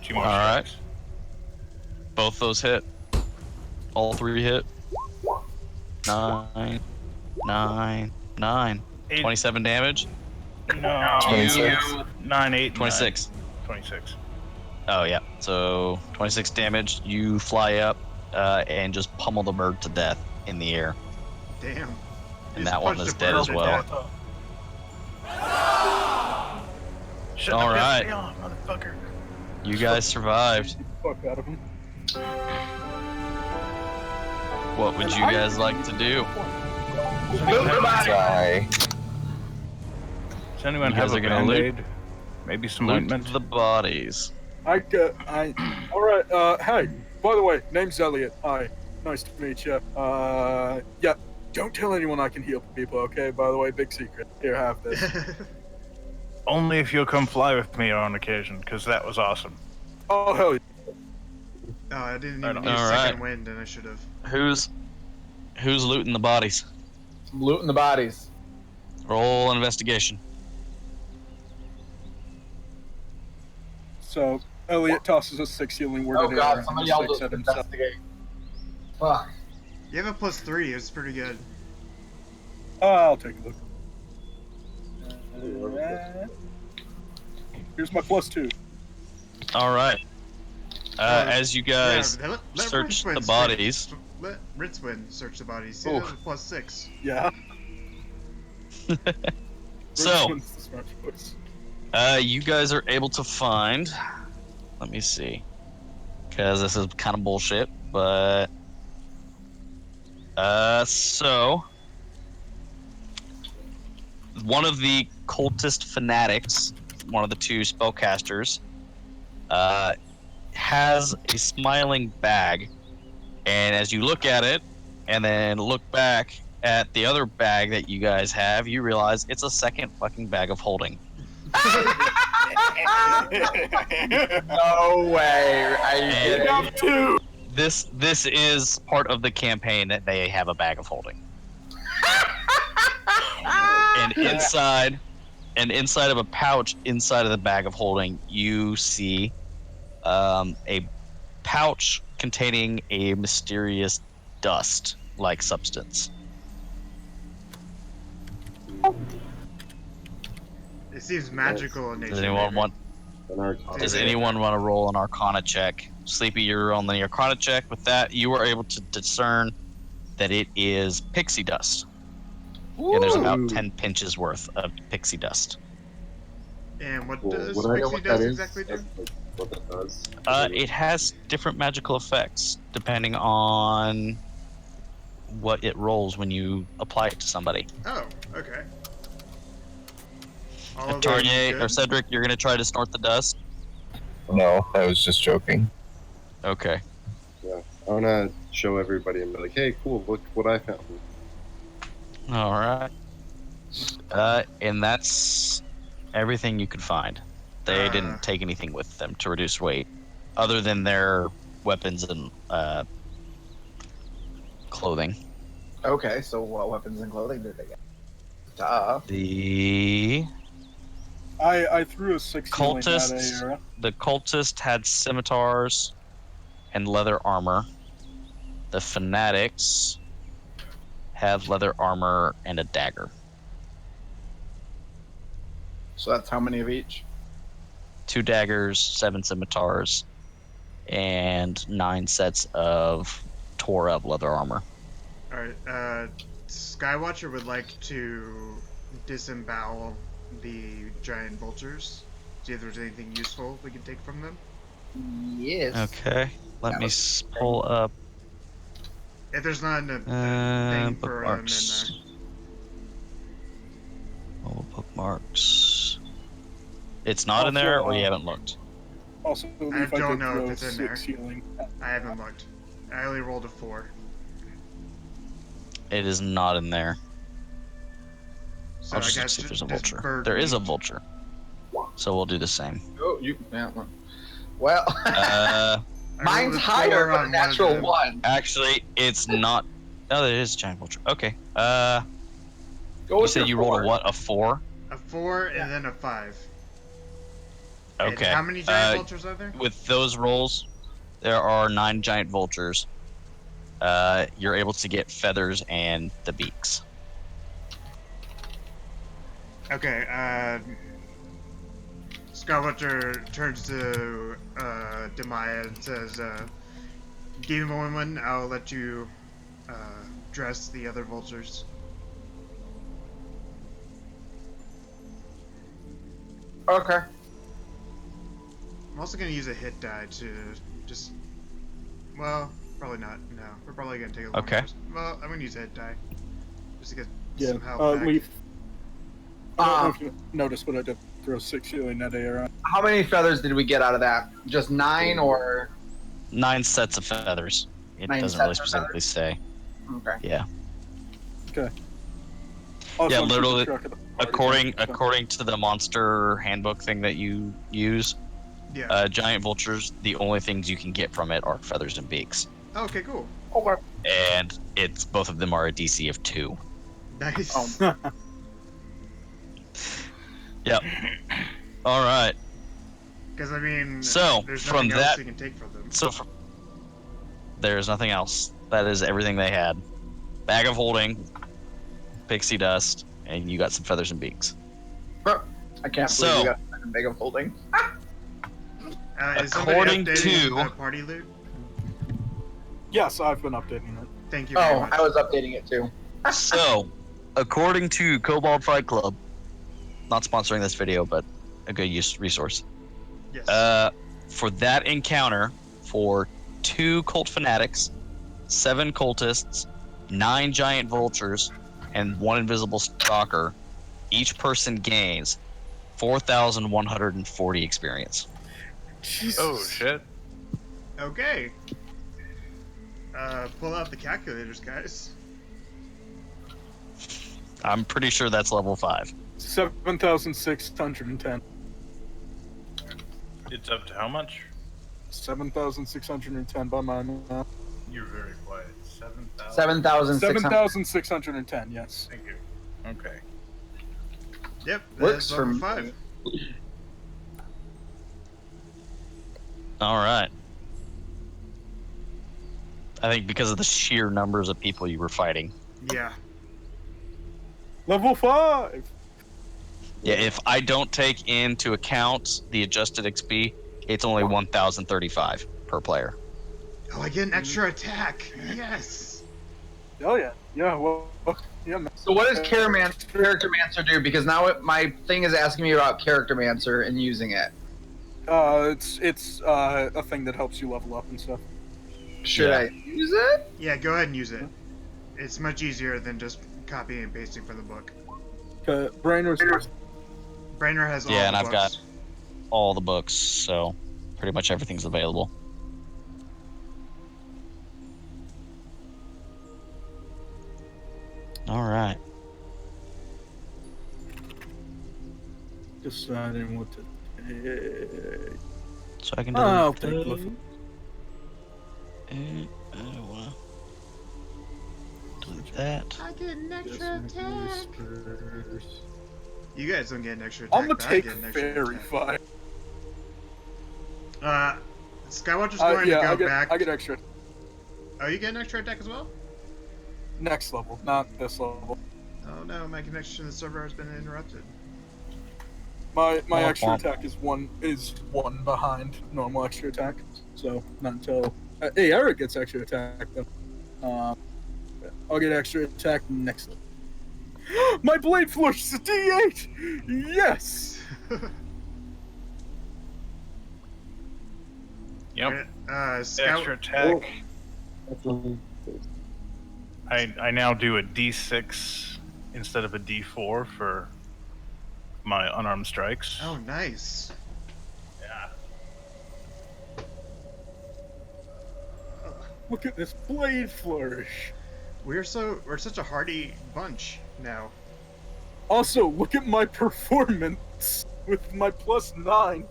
2 more All right. strikes. Both those hit. All 3 hit. 9, 9, 9. 27 damage. No. 26. 9, 8, 26. 26. Oh, yeah. So 26 damage. You fly up and just pummel the bird to death in the air. Damn. And Just that one punched is a dead bird as to well. death. Shut All the right. fuck up, motherfucker. You guys survived. Fuck out of him. What would you guys like to do? Die. Does anyone You have guys a are gonna loot? band-aid? Maybe some Loot ointment? the bodies. Alright, hey, by the way, name's Elliot. Hi, nice to meet you. Yeah, don't tell anyone I can heal people, okay? By the way, big secret. Here, have this. Only if you'll come fly with me on occasion, because that was awesome. Oh, hell yeah. Oh, I didn't Right even on. use All right. second wind, and I should have. Who's looting the bodies? Looting the bodies. Roll an investigation. So, Elliot tosses a 6 healing word Oh at god, air somebody and a else 6 at himself. investigate. Fuck. You have a +3. It's pretty good. I'll take a look. Here's my +2. All right. As you guys Yeah, let search Rincewind the bodies. Let Rincewind search the bodies. See, Ooh. that was +6. Yeah. So, Rincewind the smart choice. you guys are able to find. Let me see, because this is kind of bullshit. But so one of the cultist fanatics, one of the 2 spellcasters, has a smiling bag, and as you look at it and then look back at the other bag that you guys have, you realize it's a second fucking bag of holding. No way. Are you And kidding? this is part of the campaign that they have a bag of holding. And inside of a pouch inside of the bag of holding, you see a pouch containing a mysterious dust-like substance. It seems magical in nature. Does anyone maybe. want? Does anyone want to roll an Arcana check? Sleepy, you're on the Arcana check. With that, you were able to discern that it is pixie dust. And there's about 10 pinches worth of pixie dust. And what Well, does would I know pixie what that dust is? exactly do? What that does? It has different magical effects depending on what it rolls when you apply it to somebody. Oh, okay. All of them Tarnier good? or Cedric, you're gonna try to snort the dust. No, I was just joking. Okay. Yeah, I want to show everybody and be like, hey, cool, look what I found. All right. And that's everything you could find. They didn't take anything with them to reduce weight, other than their weapons and clothing. Okay, so what weapons and clothing did they get? Duh. The I threw a 6 healing at cultists, Aira. the cultist had scimitars and leather armor. The fanatics have leather armor and a dagger. So that's how many of each? 2 daggers, 7 scimitars, and 9 sets of tore up leather armor. Alright, Skywatcher would like to disembowel the giant vultures. See if there's anything useful we can take from them. Yes. Okay, let me pull up If there's not a thing for them in bookmarks. there. Oh, bookmarks. It's not in there, or you haven't looked? Also, I if I don't did know throw if it's in there. 6 healing. I haven't looked. I only rolled a 4. It is not in there. So I'll I just got see if there's a this vulture. bird There is a meat. vulture. So we'll do the same. Oh, well, Uh, I mine's rolled a higher 4 but a on one of natural them. 1. actually, it's not. No, there is a giant vulture. Okay. Go You with said your you rolled a 4. what? A 4? A 4 Yeah. and then a 5. And Okay. how many giant vultures are there? With those rolls, there are 9 giant vultures. You're able to get feathers and the beaks. Okay, Skywatcher turns to Damaia and says, Demon Woman, I'll let you dress the other vultures. Okay. I'm also going to use a hit die to just... Well, probably not. No, we're probably going to take a long Okay. rest. Well, I'm going to use a hit die. Just to get Yeah, some health back. Leaf. I don't know if you noticed, but I did throw 6 healing at Aira. How many feathers did we get out of that? Just 9 or? 9 sets of feathers. It 9 doesn't really sets of specifically say. Okay. Yeah. Okay. Yeah, I'm keeping literally, track of the party, so- According to the monster handbook thing that you use, Yeah. giant vultures, the only things you can get from it are feathers and beaks. Okay, cool. Okay. And it's both of them are a DC of 2. Nice. Yep. All right. Because, I mean, So, there's from nothing else that- you can take from them. So there's nothing else. That is everything they had. Bag of holding, pixie dust, and you got some feathers and beaks. I can't So- believe you got a bag of holding. Is somebody According updating to- the party loot? Yes, I've been updating it. Thank you very Oh, much. I was updating it too. So, according to Cobalt Fight Club, not sponsoring this video, but a good resource. Yes. For that encounter, for 2 cult fanatics, 7 cultists, 9 giant vultures, and 1 invisible stalker, each person gains 4,140 experience. Jesus. Oh shit. Okay. Pull out the calculators, guys. I'm pretty sure that's level 5. 7,610. It's up to how much? 7,610 by my math. You're very quiet. 7,000. 7,600. 7,610, yes. Thank you. Okay. Yep. Works That's for level me. 5. All right. I think because of the sheer numbers of people you were fighting. Yeah. Level 5! Yeah, if I don't take into account the adjusted XP, it's only 1,035 per player. Oh, I get an extra attack. Yes. Oh, yeah. Yeah, well, yeah, man. So what does Character Mancer do? Because now my thing is asking me about Character Mancer and using it. It's a thing that helps you level up and stuff. Should Yeah. I use it? Yeah, go ahead and use it. It's much easier than just copying and pasting from the book. Brainers, Brainer has all Yeah, the and I've books. got all the books, so pretty much everything's available. All right. Deciding what to take. So I can I'll delete take those. Liffle. And I don't want to delete that. I get an Decimated whispers. You guys don't get an extra attack. I'm gonna but I take get an extra Fairy attack. Fire. Skywatcher's going to go back. I get extra Oh, you get an extra attack as well? next level, not this level. Oh no, my connection to the server has been interrupted. My Womp extra womp. attack is one behind normal extra attack, so not until hey, Eric gets extra attack though. I'll get extra attack next level. My blade flourish is a D8. Yes. Yep. Scout. Extra attack. I now do a D6 instead of a D4 for my unarmed strikes. Oh, nice. Yeah. Look at this blade flourish. We're such a hardy bunch now. Also, look at my performance with my +9.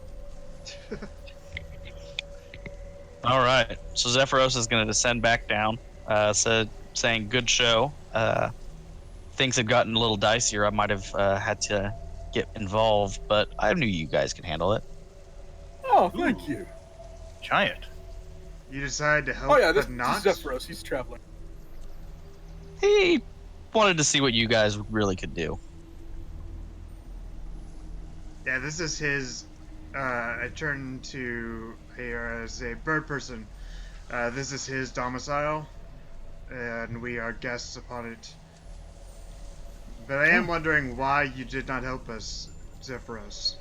All right. So Zephyros is going to descend back down, saying, "Good show. Things have gotten a little dicier. I might have had to get involved, but I knew you guys could handle it." Oh, thank you. Giant. You decided to help, Oh yeah, this but is not. Zephyros. He's traveling. He wanted to see what you guys really could do. Yeah, this is his. I turn to as a bird person. This is his domicile, and we are guests upon it. But I am wondering why you did not help us, Zephyros.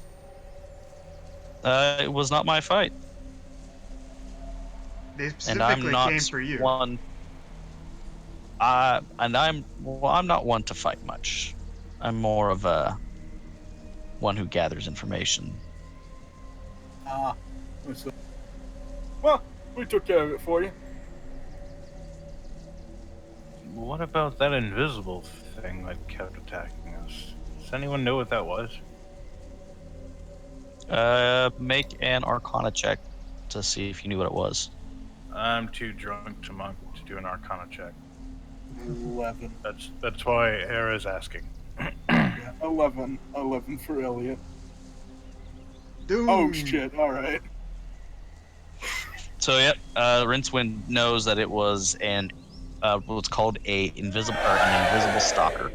It was not my fight, They and specifically I'm not came for you. one. I'm not one to fight much. I'm more of a one who gathers information. Well, we took care of it for you. What about that invisible thing that kept attacking us? Does anyone know what that was? Make an Arcana check to see if you knew what it was. I'm too drunk to do an Arcana check. 11. That's why Era's asking. Yeah, 11 for Elliot. Dude. Oh shit! All right. So yep, Rincewind knows that it was what's called an invisible stalker.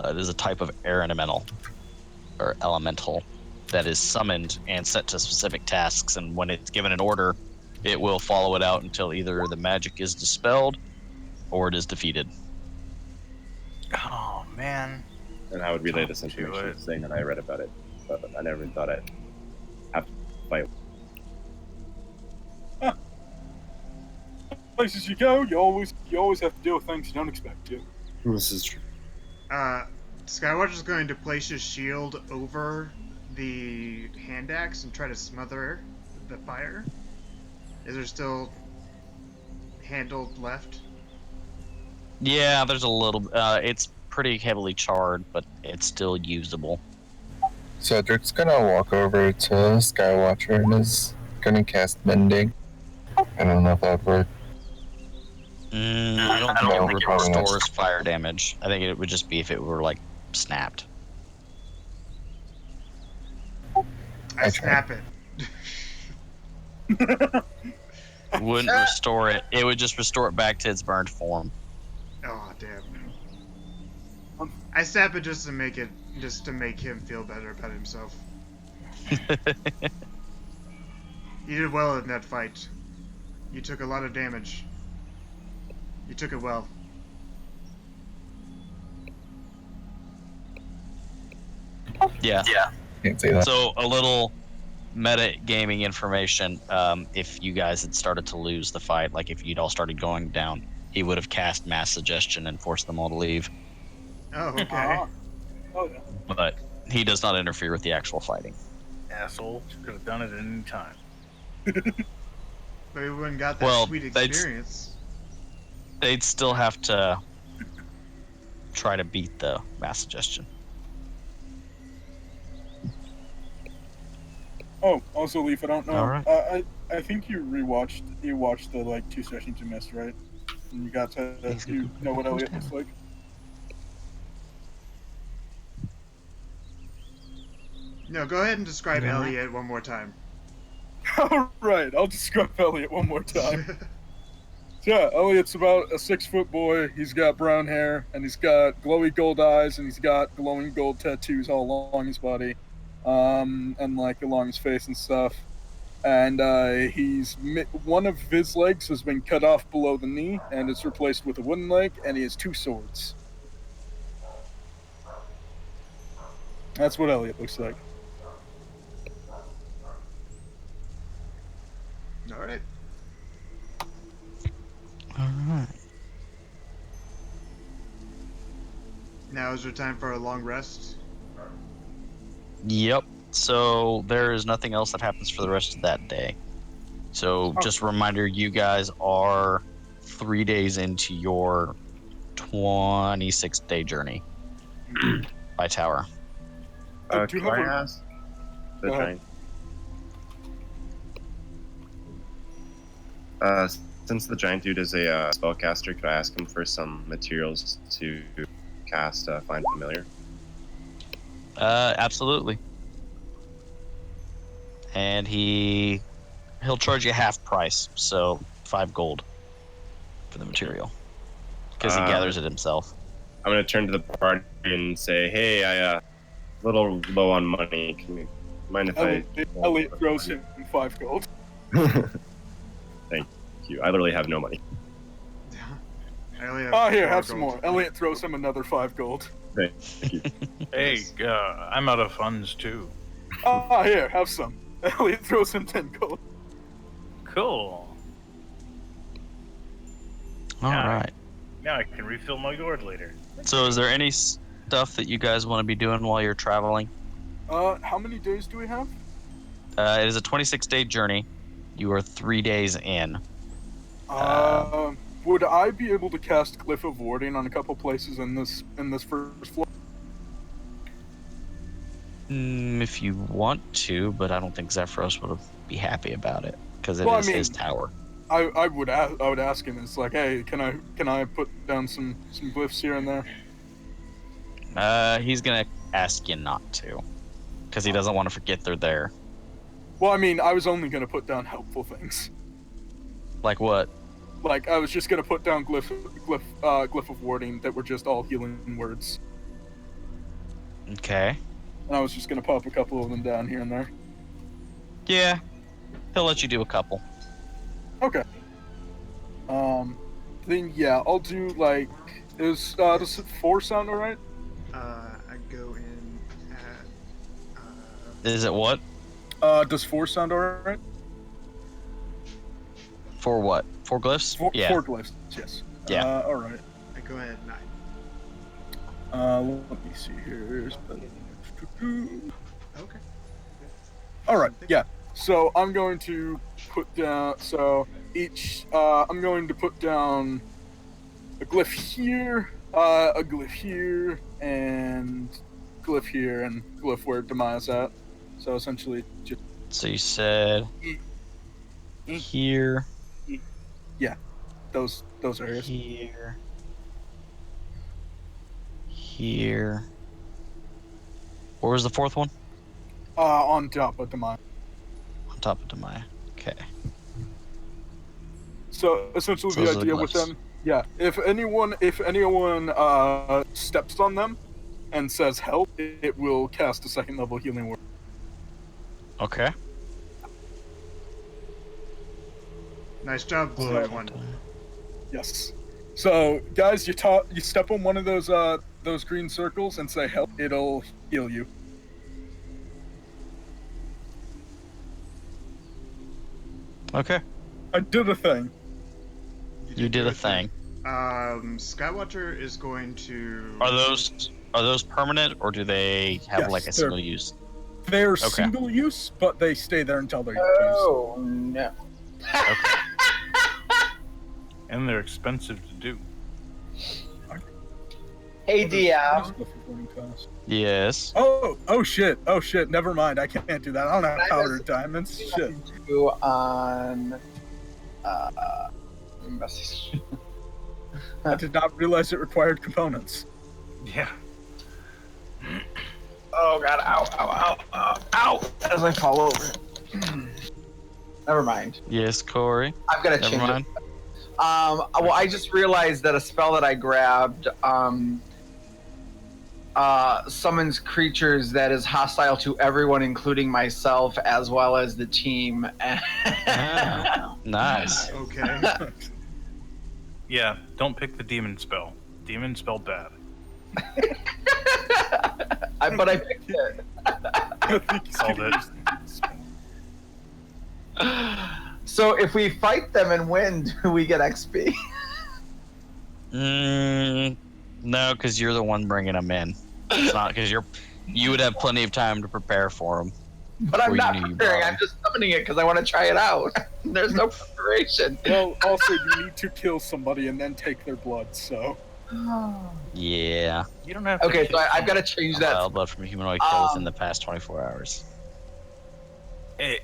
It is a type of air elemental that is summoned and set to specific tasks, and when it's given an order, it will follow it out until either the magic is dispelled or it is defeated. Oh man. And I would relay Talk this to information it. saying that I read about it, but I never thought I'd have to fight. Places you go, you always have to deal with things you don't expect to. This is true. Skywatcher's going to place his shield over the hand axe and try to smother the fire. Is there still handle left? Yeah, there's a little. It's pretty heavily charred, but it's still usable. Cedric's gonna walk over to Skywatcher and is gonna cast Mending. I don't know if that would work. I don't think No, it probably not. restores fire damage. I think it would just be if it were like snapped. I I snap it. Wouldn't restore it. It would just restore it back to its burned form. Oh damn. I snap it just to make him feel better about himself. You did well in that fight. You took a lot of damage. You took it well. Yeah. Can't say that. So a little meta gaming information. If you guys had started to lose the fight, like if you'd all started going down, he would have cast mass suggestion and forced them all to leave. Oh, okay. Oh yeah. But He does not interfere with the actual fighting. Asshole. Could have done it at any time. But we wouldn't got that Well, sweet experience. They'd still have to try to beat the mass suggestion. Oh, also, Leaf, I don't know. All right. I think you watched the like 2 sessions you missed, right? And you got to you know what Elliot looks like. No, go ahead and describe Yeah. Elliot one more time. All right, I'll describe Elliot one more time. So, yeah, Elliot's about a 6-foot boy. He's got brown hair, and he's got glowy gold eyes, and he's got glowing gold tattoos all along his body, and like along his face and stuff. And one of his legs has been cut off below the knee, and it's replaced with a wooden leg, and he has 2 swords. That's what Elliot looks like. All right. All right. Now is your time for a long rest. Yep. So there is nothing else that happens for the rest of that day. So just a reminder, you guys are 3 days into your 26-day journey by tower. Do you Can have I a- ask the Go ahead. giant? Since the giant dude is a spellcaster, could I ask him for some materials to cast Find Familiar? Absolutely. And he'll charge you half price, so 5 gold for the material, because he gathers it himself. I'm gonna turn to the party and say, "Hey, a little low on money. Can you mind if Elliot throws him 5 gold. Thank you. I literally have no money. I only have Oh, here, 4 have some gold. more. Elliot throws him another 5 gold. Thank you. Hey, I'm out of funds too. Ah, here, have some. Elliot throws him 10 gold. Cool. All Yeah. right. Now I can refill my gourd later. So is there any stuff that you guys want to be doing while you're traveling? How many days do we have? It is a 26-day journey. You are 3 days in. Would I be able to cast Glyph of Warding on a couple places in this first floor? If you want to, but I don't think Zephyros would be happy about it, because it Well, I is mean- his tower. I would ask him. It's like, hey, can I put down some glyphs here and there? He's gonna ask you not to, because he doesn't want to forget they're there. Well, I mean, I was only gonna put down helpful things. Like what? Like I was just gonna put down glyph of warding that were just all healing words, Okay. and I was just gonna pop a couple of them down here and there. Yeah. He'll let you do a couple. Okay. Then yeah, I'll do like does 4 sound alright? I go in at Is it what? Does 4 sound alright? For what? 4 glyphs? 4 Yeah. glyphs, yes. Yeah. Alright. I go in at 9. Let me see here. Okay. Alright, yeah. So I'm going to put down, I'm going to put down a glyph here, a glyph here, and glyph here, and glyph where Damaya's at. So essentially, just So you said here, those areas. here. Where was the 4th one? On top of Damaya. On top of Damaia. Okay. So essentially, Those the are idea with glyphs. them, yeah. If anyone steps on them and says help, it will cast a 2nd level healing word. Okay. Nice job, blue one. Yes. So guys, you step on one of those green circles and say help. It'll heal you. Okay. I did a thing. You did a thing. Skywatcher is going to. Are those Are those permanent, or do they have Yes, like a they're- single use? They're single use, but they stay there until they're used. Oh no. Okay. And they're expensive to do. Hey DM. Yes. Oh shit. Never mind. I can't do that. I don't have powdered diamonds. Shit. You on message. I did not realize it required components. Yeah. Oh god, ow, as I fall over. Never mind. Yes, Corey. I've got to Never change mind. it. Well, I just realized that a spell that I grabbed summons creatures that is hostile to everyone, including myself, as well as the team. Ah, nice. Okay. Yeah, don't pick the demon spell. Demon spell bad. But I picked it. Called it. So if we fight them and win, do we get XP? No, because you're the one bringing them in. It's not because you would have plenty of time to prepare for them. But I'm not preparing. I'm just summoning it because I want to try it out. There's no preparation. Well, also you need to kill somebody and then take their blood. So. Yeah. You don't have to. Okay, so I've got to change that. Wild blood from a humanoid kill within the past 24 hours.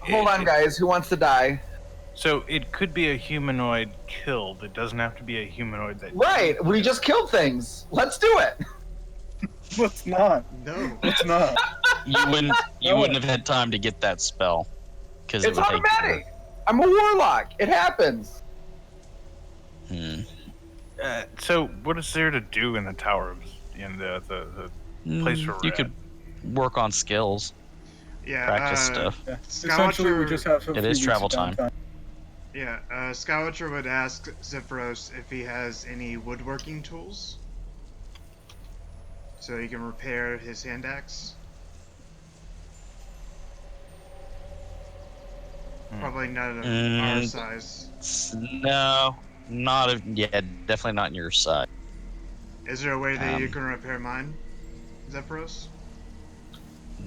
Hold on, guys. Who wants to die? So it could be a humanoid killed. It doesn't have to be a humanoid that. Right. We just killed things. Let's do it. Let's not. No. Let's not. You wouldn't have had time to get that spell because It's automatic. I'm a warlock. It happens. So what is there to do in the tower? In the place where you could work on skills, Yeah. practice stuff. Yeah. Essentially, we just have. It is travel time. Yeah. Scoutcher would ask Zephyros if he has any woodworking tools, so he can repair his hand axe. Probably none of our size. No, definitely not in your side. Is there a way that you can repair mine, Zephyros?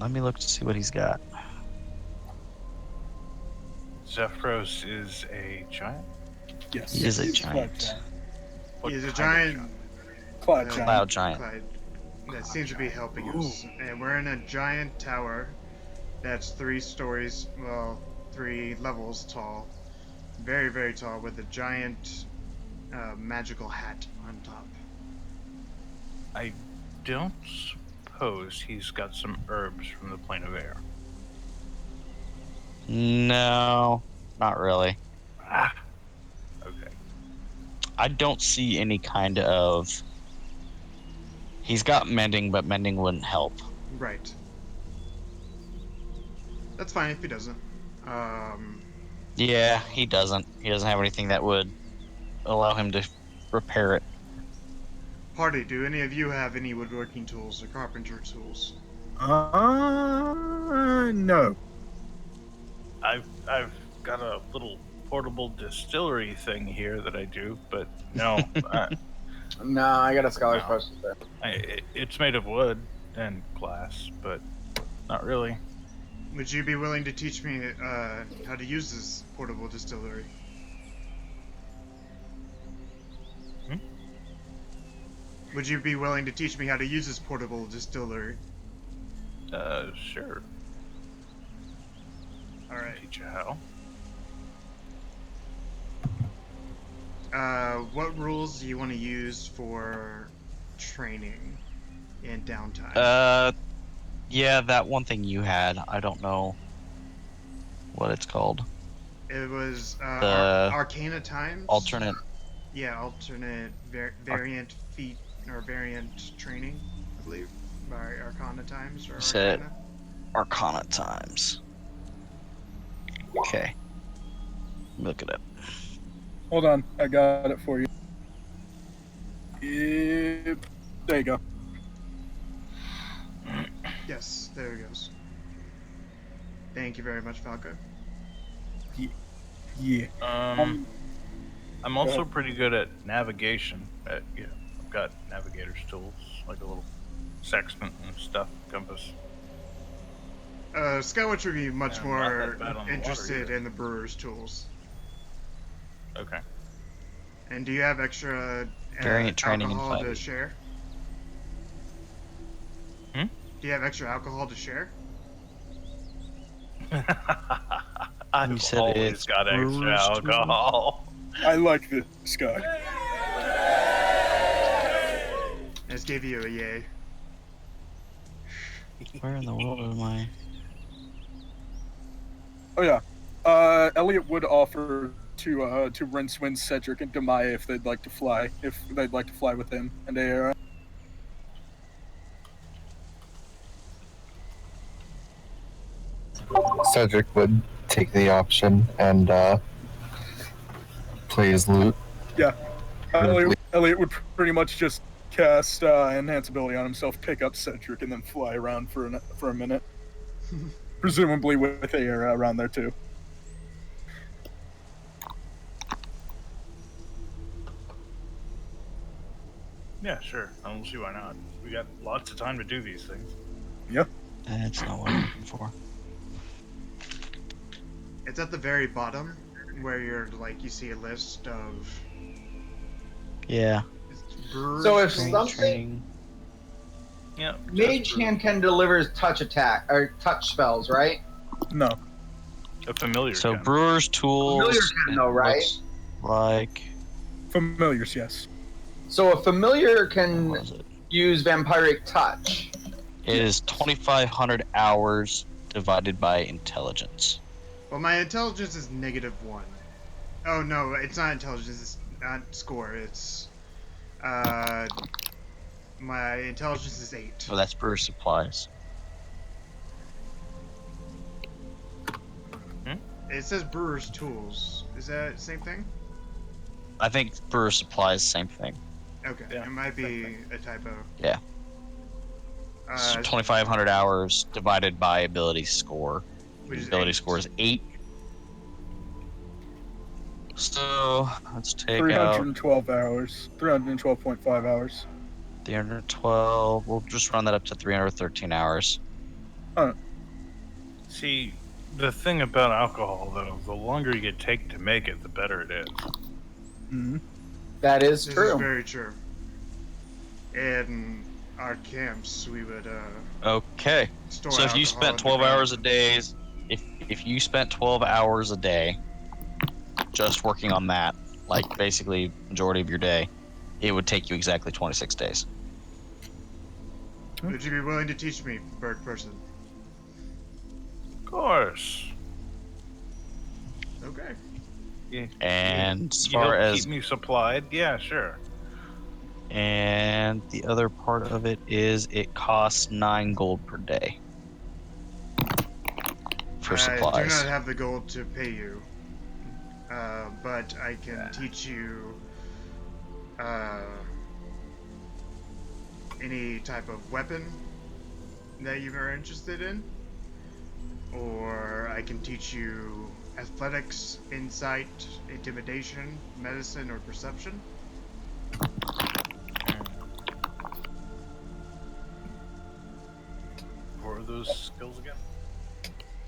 Let me look to see what he's got. Zephyros is a giant. Yes. He is a giant. He's a giant. Cloud giant. Clyde, that seems to be helping us. And we're in a giant tower that's 3 stories, well, 3 levels tall. Very, very tall, with a giant magical hat on top. I don't suppose he's got some herbs from the plane of air. No, not really. Ah. Okay. I don't see any kind of. He's got mending, but mending wouldn't help. Right. That's fine if he doesn't. Yeah, he doesn't. He doesn't have anything that would allow him to repair it. Party, do any of you have any woodworking tools or carpenter tools? No. I've got a little portable distillery thing here that I do, but no, No, I got a scholar's potion there. it's made of wood and glass, but not really. Would you be willing to teach me how to use this portable distillery? Would you be willing to teach me how to use this portable distillery? Sure. Alright. Teach you how. What rules do you want to use for training and downtime? Yeah, that one thing you had. I don't know what it's called. It was the Arcana Times? Alternate. Yeah, alternate variant feat or variant training, I believe, by Arcana Times or Said Arcana. Arcana Times. Okay. Look it up. Hold on, I got it for you. Yep. There you go. Yes, there it goes. Thank you very much, Falco. Yeah. I'm also pretty good at navigation. I've got navigator's tools, like a little sextant and stuff, compass. Skywatch would be much Yeah, not more that bad on the water interested either. in the brewer's tools. Okay. And do you have extra Variant training and alcohol to fighting. share? Hmm? Do you have extra alcohol to share? I've said always it's got extra brewer's alcohol. I like this guy. I just gave you a yay. Where in the world am I? Oh yeah. Elliot would offer to Rincewind, Cedric, and Damaia if they'd like to fly. If they'd like to fly with him and Aera. Cedric would take the option and play his loot. Yeah. Elliot would pretty much just cast enhance ability on himself, pick up Cedric, and then fly around for a minute. Presumably with Aera around there too. Yeah, sure. I don't see why not. We got lots of time to do these things. That's not what I'm looking for. It's at the very bottom where you're like you see a list of Yeah. brewers. So if Strength something, training. Yeah. Mage Hand can deliver touch attack or touch spells, right? No. A familiar. So can. brewer's tools. Familiar can it though, right? looks Like Familiars, yes. So a familiar what can was it? use vampiric touch. It is 2,500 hours divided by intelligence. Well, my intelligence is -1. Oh no, it's not intelligence. It's not score. It's my intelligence is 8. So that's brewer supplies. It says brewer's tools. Is that the same thing? I think brewer supplies, same thing. Okay, Yeah, it might be a typo. Yeah. So 2,500 hours divided by ability score. Which is Ability 8. score is 8. So let's take out 312 hours. 312.5 hours. 312. We'll just run that up to 313 hours. See, the thing about alcohol, though, the longer you take to make it, the better it is. Mm-hmm. That is This true. is very true. In our camps, we would Okay. store So if you alcohol spent in 12 the hours a ground. day, if you spent 12 hours a day just working on that, like basically majority of your day, it would take you exactly 26 days. Would you be willing to teach me, bird person? Of course. Okay. And as You far help as keep me supplied, yeah, sure. and the other part of it is it costs 9 gold per day for I do supplies. not have the gold to pay you, but I can teach you any type of weapon that you are interested in, or I can teach you athletics, insight, intimidation, medicine, or perception. What are those skills again?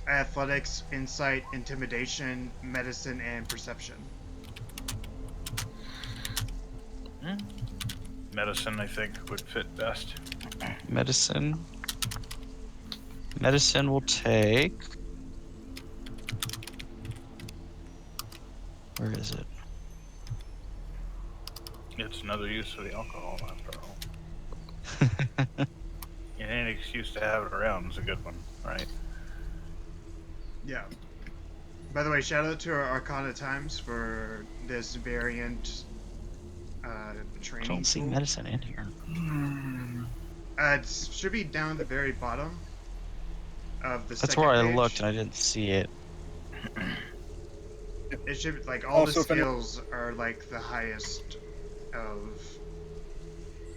Athletics, insight, intimidation, medicine, and perception. Medicine, I think, would fit best. Medicine will take. Where is it? It's another use for the alcohol, after all. And any excuse to have it around is a good one, right? Yeah. By the way, shout out to our Arcana Times for this variant training. I don't see tool. medicine in here. It should be down at the very bottom of the That's second where I page. looked and I didn't see it. It should like all Also, the if any- skills are like the highest of.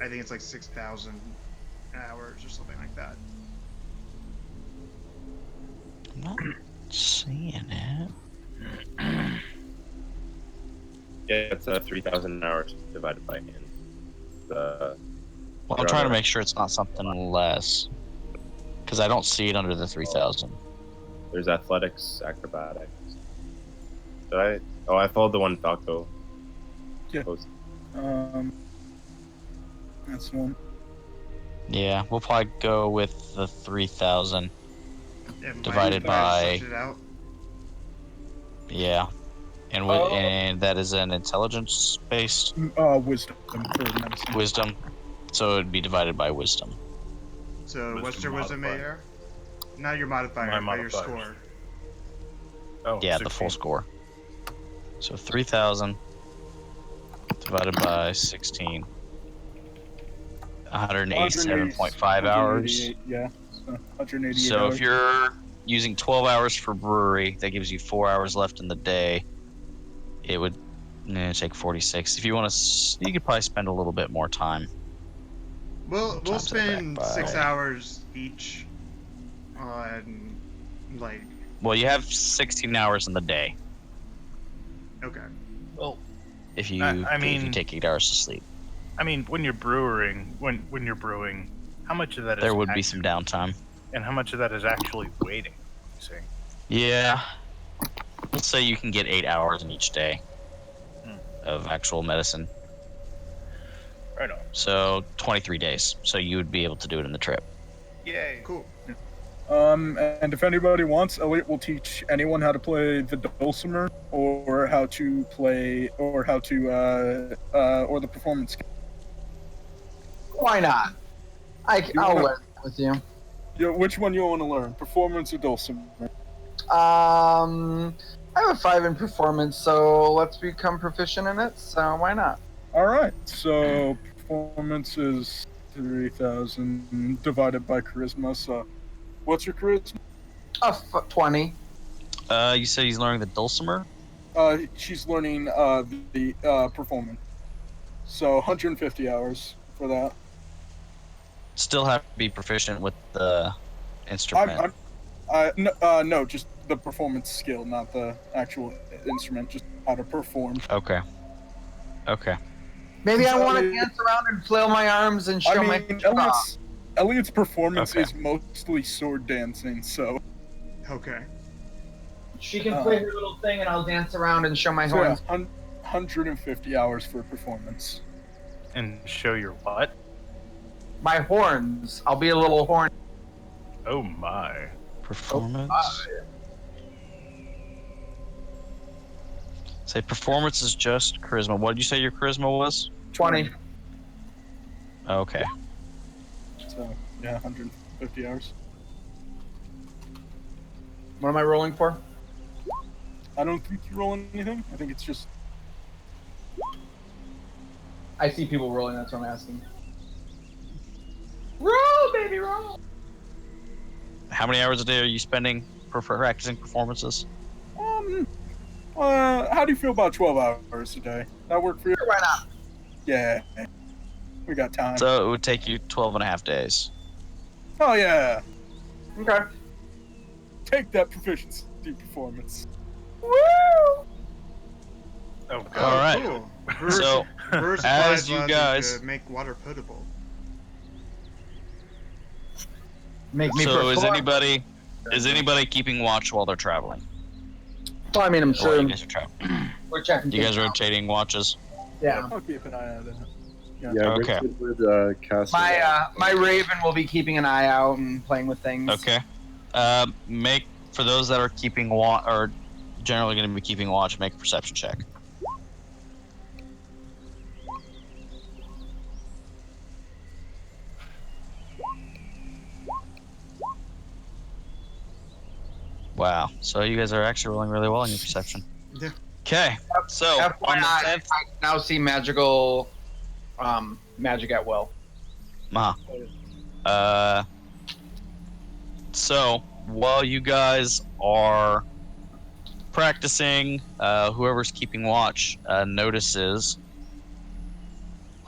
I think it's like 6,000 hours or something like that. I'm not seeing it. Yeah, it's 3,000 hours divided by n. The Well, I'm trying to make sure it's not something less. Because I don't see it under the 3,000. There's athletics, acrobatics. Did I? Oh, I followed the one Falco. Yeah. Posted. That's one. Yeah, we'll probably go with the 3,000. Divided by- Switch it out. Yeah. And and that is an intelligence-based Wisdom for medicine. wisdom. So it'd be divided by wisdom. So what's your wisdom modifier. AR? Not your modifier, My but your modifiers. score. Oh, Yeah, the full 16. score. So 3,000 divided by 16. 187.5 hours. 188, yeah. So 188 So hours. if you're using 12 hours for brewery, that gives you 4 hours left in the day. It would take 46. If you want to, you could probably spend a little bit more time. We'll Times that spend back by- 6 hours each on like. Well, you have 16 hours in the day. Okay. Well, If you I if you mean- take 8 hours to sleep, I mean, when you're brewing, how much of that is there would be some downtime. and how much of that is actually waiting? You see? Yeah. Let's say you can get 8 hours in each day of actual medicine. Right on. So 23 days. So you would be able to do it in the trip. Yay. Cool. And if anybody wants, Elliot will teach anyone how to play the dulcimer or how to play or or the performance. Why not? I'll learn with you. Yeah, which one you want to learn, performance or dulcimer? I have a 5 in performance, so let's become proficient in it. So why not? All right. So performance is 3,000 divided by charisma. So, what's your charisma? 20. You say he's learning the dulcimer? She's learning the performance. So 150 hours for that. Still have to be proficient with the instrument. No, just the performance skill, not the actual instrument. Just how to perform. Okay. Maybe I So- want to dance around and flail my arms and show my. Elliot's performance Okay. is mostly sword dancing. So Okay. She can play her little thing, and I'll dance around and show my yeah, horns. 150 hours for performance. And show your what? My horns. I'll be a little horn. Oh my. Performance. Say performance is just charisma. What did you say your charisma was? 20. Okay. So yeah, 150 hours. What am I rolling for? I don't think you roll anything. I think it's just I see people rolling. That's what I'm asking. Roll, baby, roll. How many hours a day are you spending for practicing performances? how do you feel about 12 hours a day? That work for you? Sure, why not? Yeah, we got time. So it would take you 12 and a half days. Oh yeah, Okay. take that proficiency performance. Woo! Oh god. All right. Cool. So, Brewer's as supplies you allows guys- to make water potable. Make me So is perform. anybody keeping watch while they're traveling? Well, I mean, I'm While sure you guys are traveling. we're checking. You guys things out. rotating watches? Yeah. I'll keep an eye out. Yeah, Okay. Rincewind would cast. My Raven will be keeping an eye out and playing with things. Okay. Make for those that are keeping watch or generally going to be keeping watch. Make a perception check. Wow. So you guys are actually rolling really well in your perception. Yeah. Okay. So on the FYI, 10th, I now see magical, magic at will. So while you guys are practicing, whoever's keeping watch notices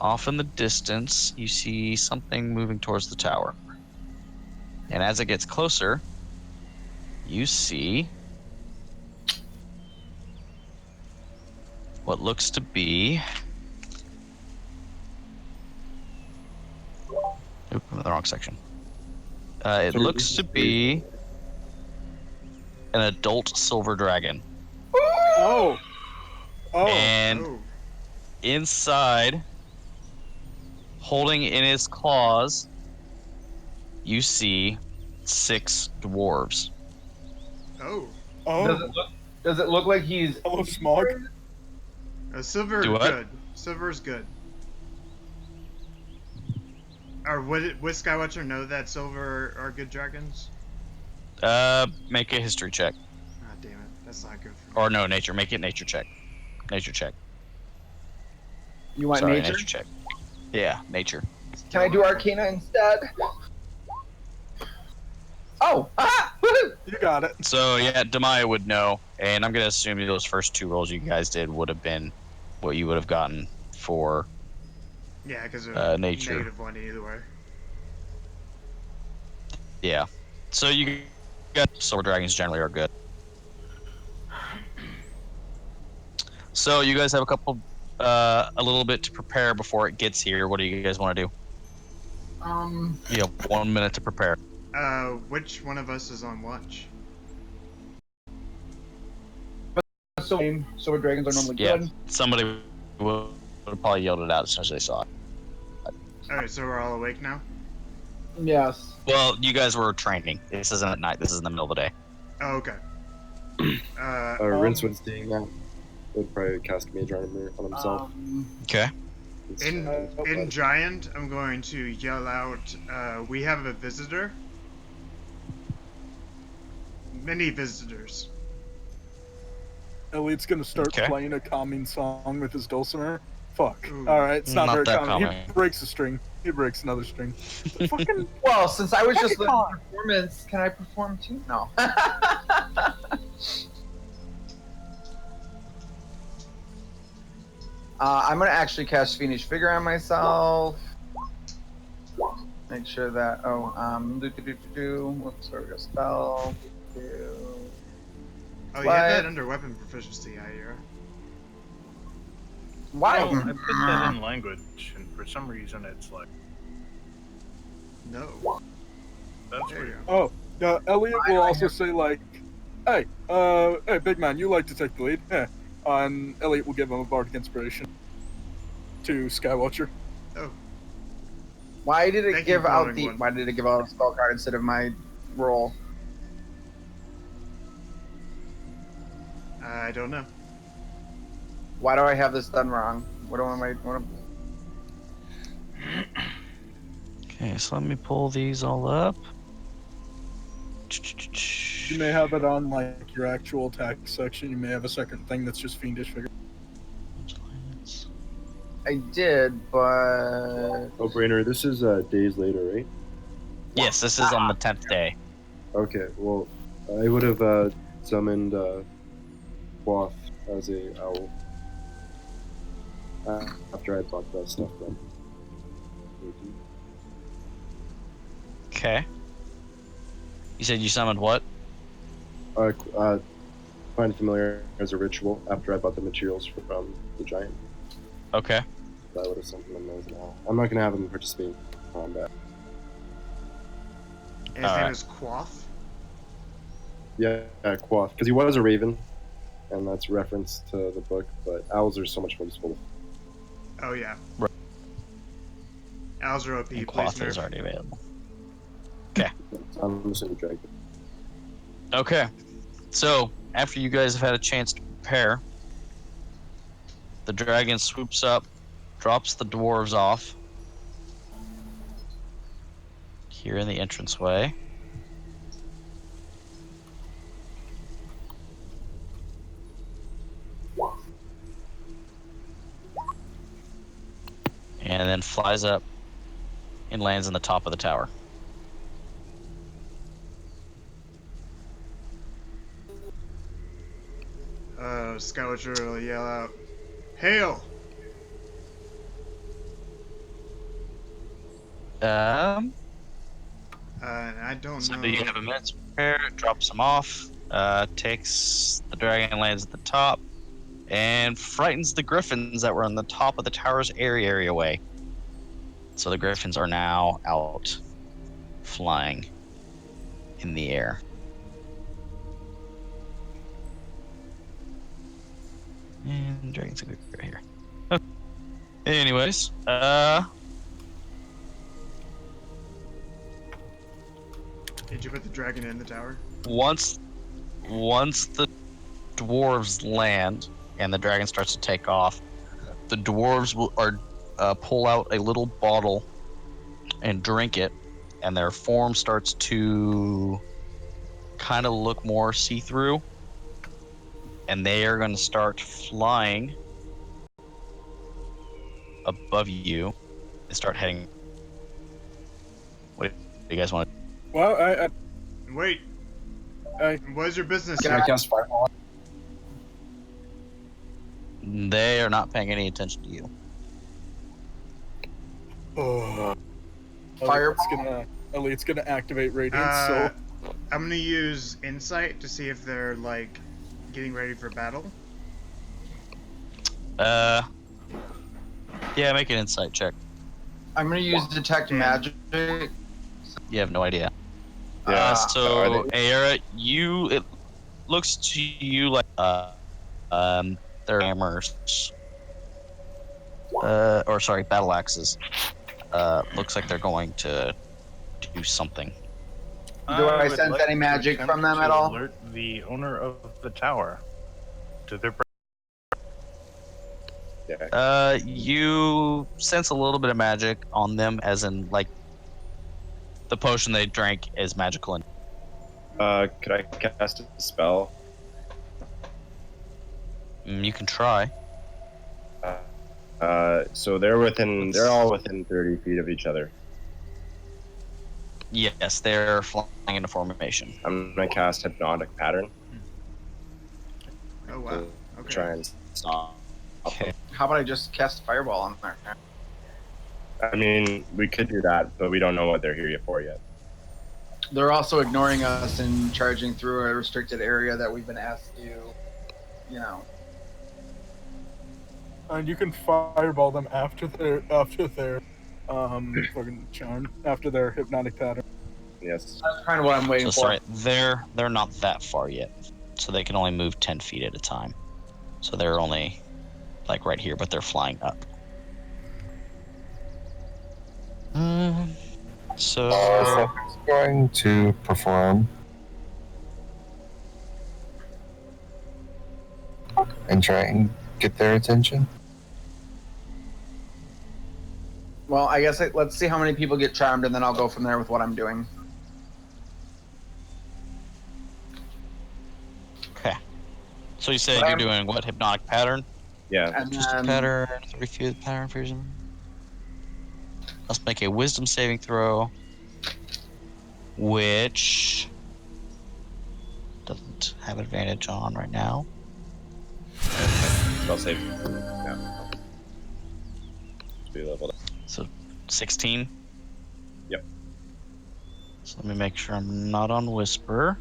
off in the distance you see something moving towards the tower. And as it gets closer, you see what looks to be Oop, I'm in the wrong section. It So looks this to is be an adult silver dragon. Oh. Oh. And Oh. inside, holding in his claws, you see 6 dwarves. Oh. Oh. Does it look like he's Hello, Smog. Silver Do what? good. Silver's good. Or would Skywatcher know that silver are good dragons? Make a history check. Ah, damn it. That's not good for me. Or no, nature. Make it nature check. Nature check. You want Sorry, nature? nature check. Yeah, nature. Can I do Arcana instead? Oh! Ah! Woohoo! You got it. So yeah, Damaia would know, and I'm gonna assume those first 2 rolls you guys did would have been what you would have gotten for Yeah, because nature. -1 either way. Yeah. So you got silver dragons generally are good. So you guys have a little bit to prepare before it gets here. What do you guys want to do? You have 1 minute to prepare. Which one of us is on watch? Silver dragons are normally Yeah, good. somebody would have probably yelled it out as soon as they saw it. Alright, so we're all awake now? Yes. Well, you guys were training. This isn't at night. This is in the middle of the day. Oh, okay. Rincewind's seeing that. Would probably cast Mage Armor on himself. Okay. In Giant, I'm going to yell out, we have a visitor. Many visitors. Elliot's gonna start Okay. playing a calming song with his dulcimer. Fuck. Ooh. Alright, it's not, Not very that calming. calming. He breaks a string. He breaks another string. Fucking Well, since I was just Come looking on. at performance, can I perform too? No. I'm gonna actually cast Fiendish Figure on myself. Make sure that whoops, where we go? Spell. Oh, you have What? that under weapon proficiency, I hear. Why? Oh, I put that in language, and for some reason it's like, No. that's There you weird. go. Oh, yeah, Elliot will also say like, hey, hey, big man, you like to take the lead. Yeah. And Elliot will give him a bardic inspiration to Skywatcher. Oh, Why did it Thank you give for out rolling the? one. Why did it give out a spell card instead of my roll? I don't know. Why do I have this done wrong? What am I? What am, Okay, so let me pull these all up. You may have it on like your actual attack section. You may have a second thing that's just Fiendish Figure. I did, but Oh, Brainer, this is days later, right? Yes, this is on the 10th day. Okay, well, I would have summoned Quoth as a owl after I bought that stuff done. Okay. You said you summoned what? Find familiar as a ritual after I bought the materials from the giant. Okay. I would have summoned him as an owl. I'm not gonna have him participate in combat. And his name Alright. is Quoth. Yeah, Quoth, because he was a raven, and that's a reference to the book. But owls are so much more useful. Oh, yeah. Right. Owls are OP, And please cloth is nerf. already available. I'm just gonna drag it. Okay. So, after you guys have had a chance to prepare, the dragon swoops up, drops the dwarves off here in the entranceway. And then flies up and lands in the top of the tower. Skywatcher will yell out, "Hail!" Um, And I don't So know. do you have a minute to prepare? It drops him off. Takes the dragon, lands at the top, and frightens the griffins that were on the top of the tower's areaway. So the griffins are now out flying in the air. And dragons are right here. Okay. Anyways, Did you put the dragon in the tower? once the dwarves land and the dragon starts to take off, the dwarves will pull out a little bottle and drink it, and their form starts to kind of look more see-through, and they are going to start flying above you and start heading. What do you guys want to? Well, Wait. What is your business Can I here? cast Fireball? They are not paying any attention to you. Fireball? Elite's gonna activate Radiance, Uh, so I'm gonna use insight to see if they're like getting ready for battle. Yeah, make an insight check. I'm gonna use Detect Magic. You have no idea. Yeah. So, Aera, it looks to you like they're hammers. Or sorry, battle axes. Looks like they're going to do something. Do I would sense like any to magic attempt from them to at all? Alert the owner of the tower to their. Yeah. You sense a little bit of magic on them, as in like the potion they drank is magical. Could I cast a spell? You can try. So they're all within 30 feet of each other. Yes, they're flying into formation. I'm gonna cast Hypnotic Pattern. Oh wow. To Okay. try and stop. Okay. How about I just cast Fireball on there? I mean, we could do that, but we don't know what they're here for yet. They're also ignoring us and charging through a restricted area that we've been asked to, and you can fireball them after their fucking charm, after their hypnotic pattern. Yes. That's kind of what I'm waiting So for. sorry, they're not that far yet, so they can only move 10 feet at a time. So they're only like right here, but they're flying up. So Something's going to perform and try and get their attention. Well, I guess let's see how many people get charmed, and then I'll go from there with what I'm doing. okay. So you said you're doing what? Hypnotic pattern? Yeah. And Just a then, pattern. 3 feet of the pattern fusion. Let's make a wisdom saving throw, which doesn't have advantage on right now. Spell save. Yeah. Be leveled up. So 16. Yep. So let me make sure I'm not on whisper.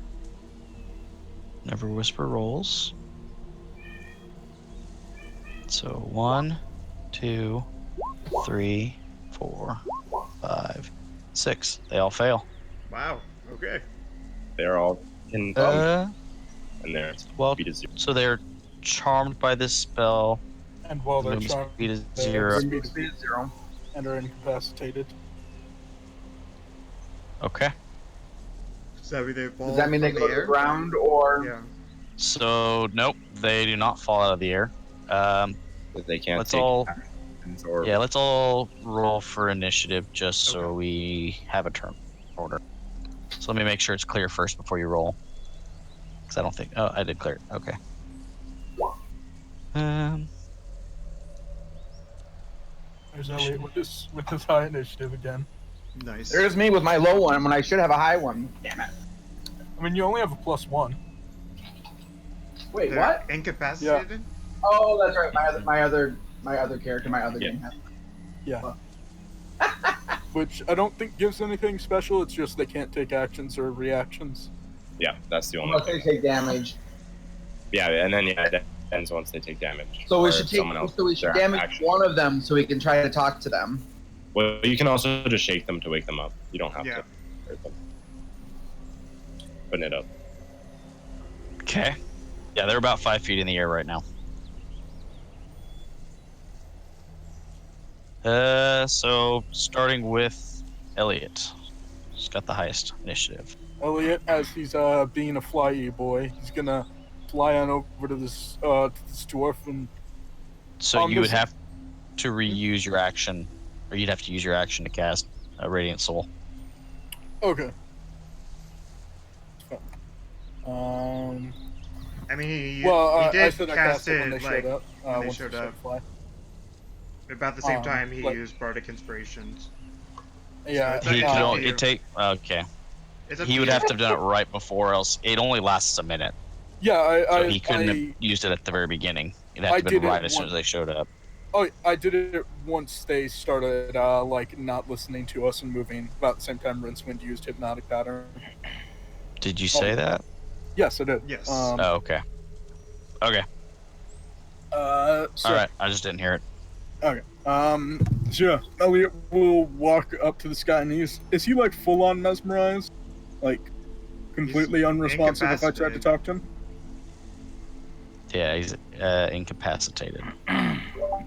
Never whisper rolls. So 1, 2, 3, 4, 5, 6. They all fail. Wow. Okay. They're all in and they're Well, speed is 0. so they're charmed by this spell. And while they're Movement charmed, speed is their 0. speed is 0. and are incapacitated. Okay. Does that mean they fall? Does that mean they from go the to air? the ground, or Yeah. So nope, they do not fall out of the air. But they can't Let's take all actions or let's all roll for initiative just so Okay. we have a turn order. So let me make sure it's clear first before you roll. Because I don't think. Oh, I did clear it. Okay. There's Elliot with his high initiative again. Nice. there's me with my low one when I should have a high one? Damn it! I mean, you only have a +1. Wait, They're what? Incapacitated? Oh, that's right. My other character, my other Yeah. game. Yeah. Which I don't think gives anything special. It's just they can't take actions or reactions. yeah, that's the only Unless thing. they take damage. Yeah, and then it ends once they take damage. So we Or should if someone else damage their one action. of them so we can try to talk to them. Well, you can also just shake them to wake them up. You don't have Yeah. to hurt them. Putting it up. Okay. Yeah, they're about 5 feet in the air right now. So starting with Elliot. He's got the highest initiative. Elliot, as he's being a flyy boy, he's gonna fly on over to this dwarf and So you would listen- have to reuse your action, or you'd have to use your action to cast a Radiant Soul. okay. I mean, he I did said I cast it when it they like showed up. when they once showed they started up. to fly. About the same time he like- used Bardic Inspirations. Yeah, it's He up could to only you. take. Okay. It's up He to would you. have to have done it right before, else it only lasts a minute. Yeah, So he couldn't have used it at the very beginning. It'd have I to have been did it right as soon as once. they showed up. I did it once they started like not listening to us and moving. About the same time Rincewind used Hypnotic Pattern. Did you say that? Yes, I did. Yes. Oh, okay. Okay. So, All right. I just didn't hear it. Okay. So yeah, Elliot will walk up to this guy and is he like full on mesmerized? Like completely unresponsive if I tried to incapacitated. talk to him? Yeah, he's incapacitated.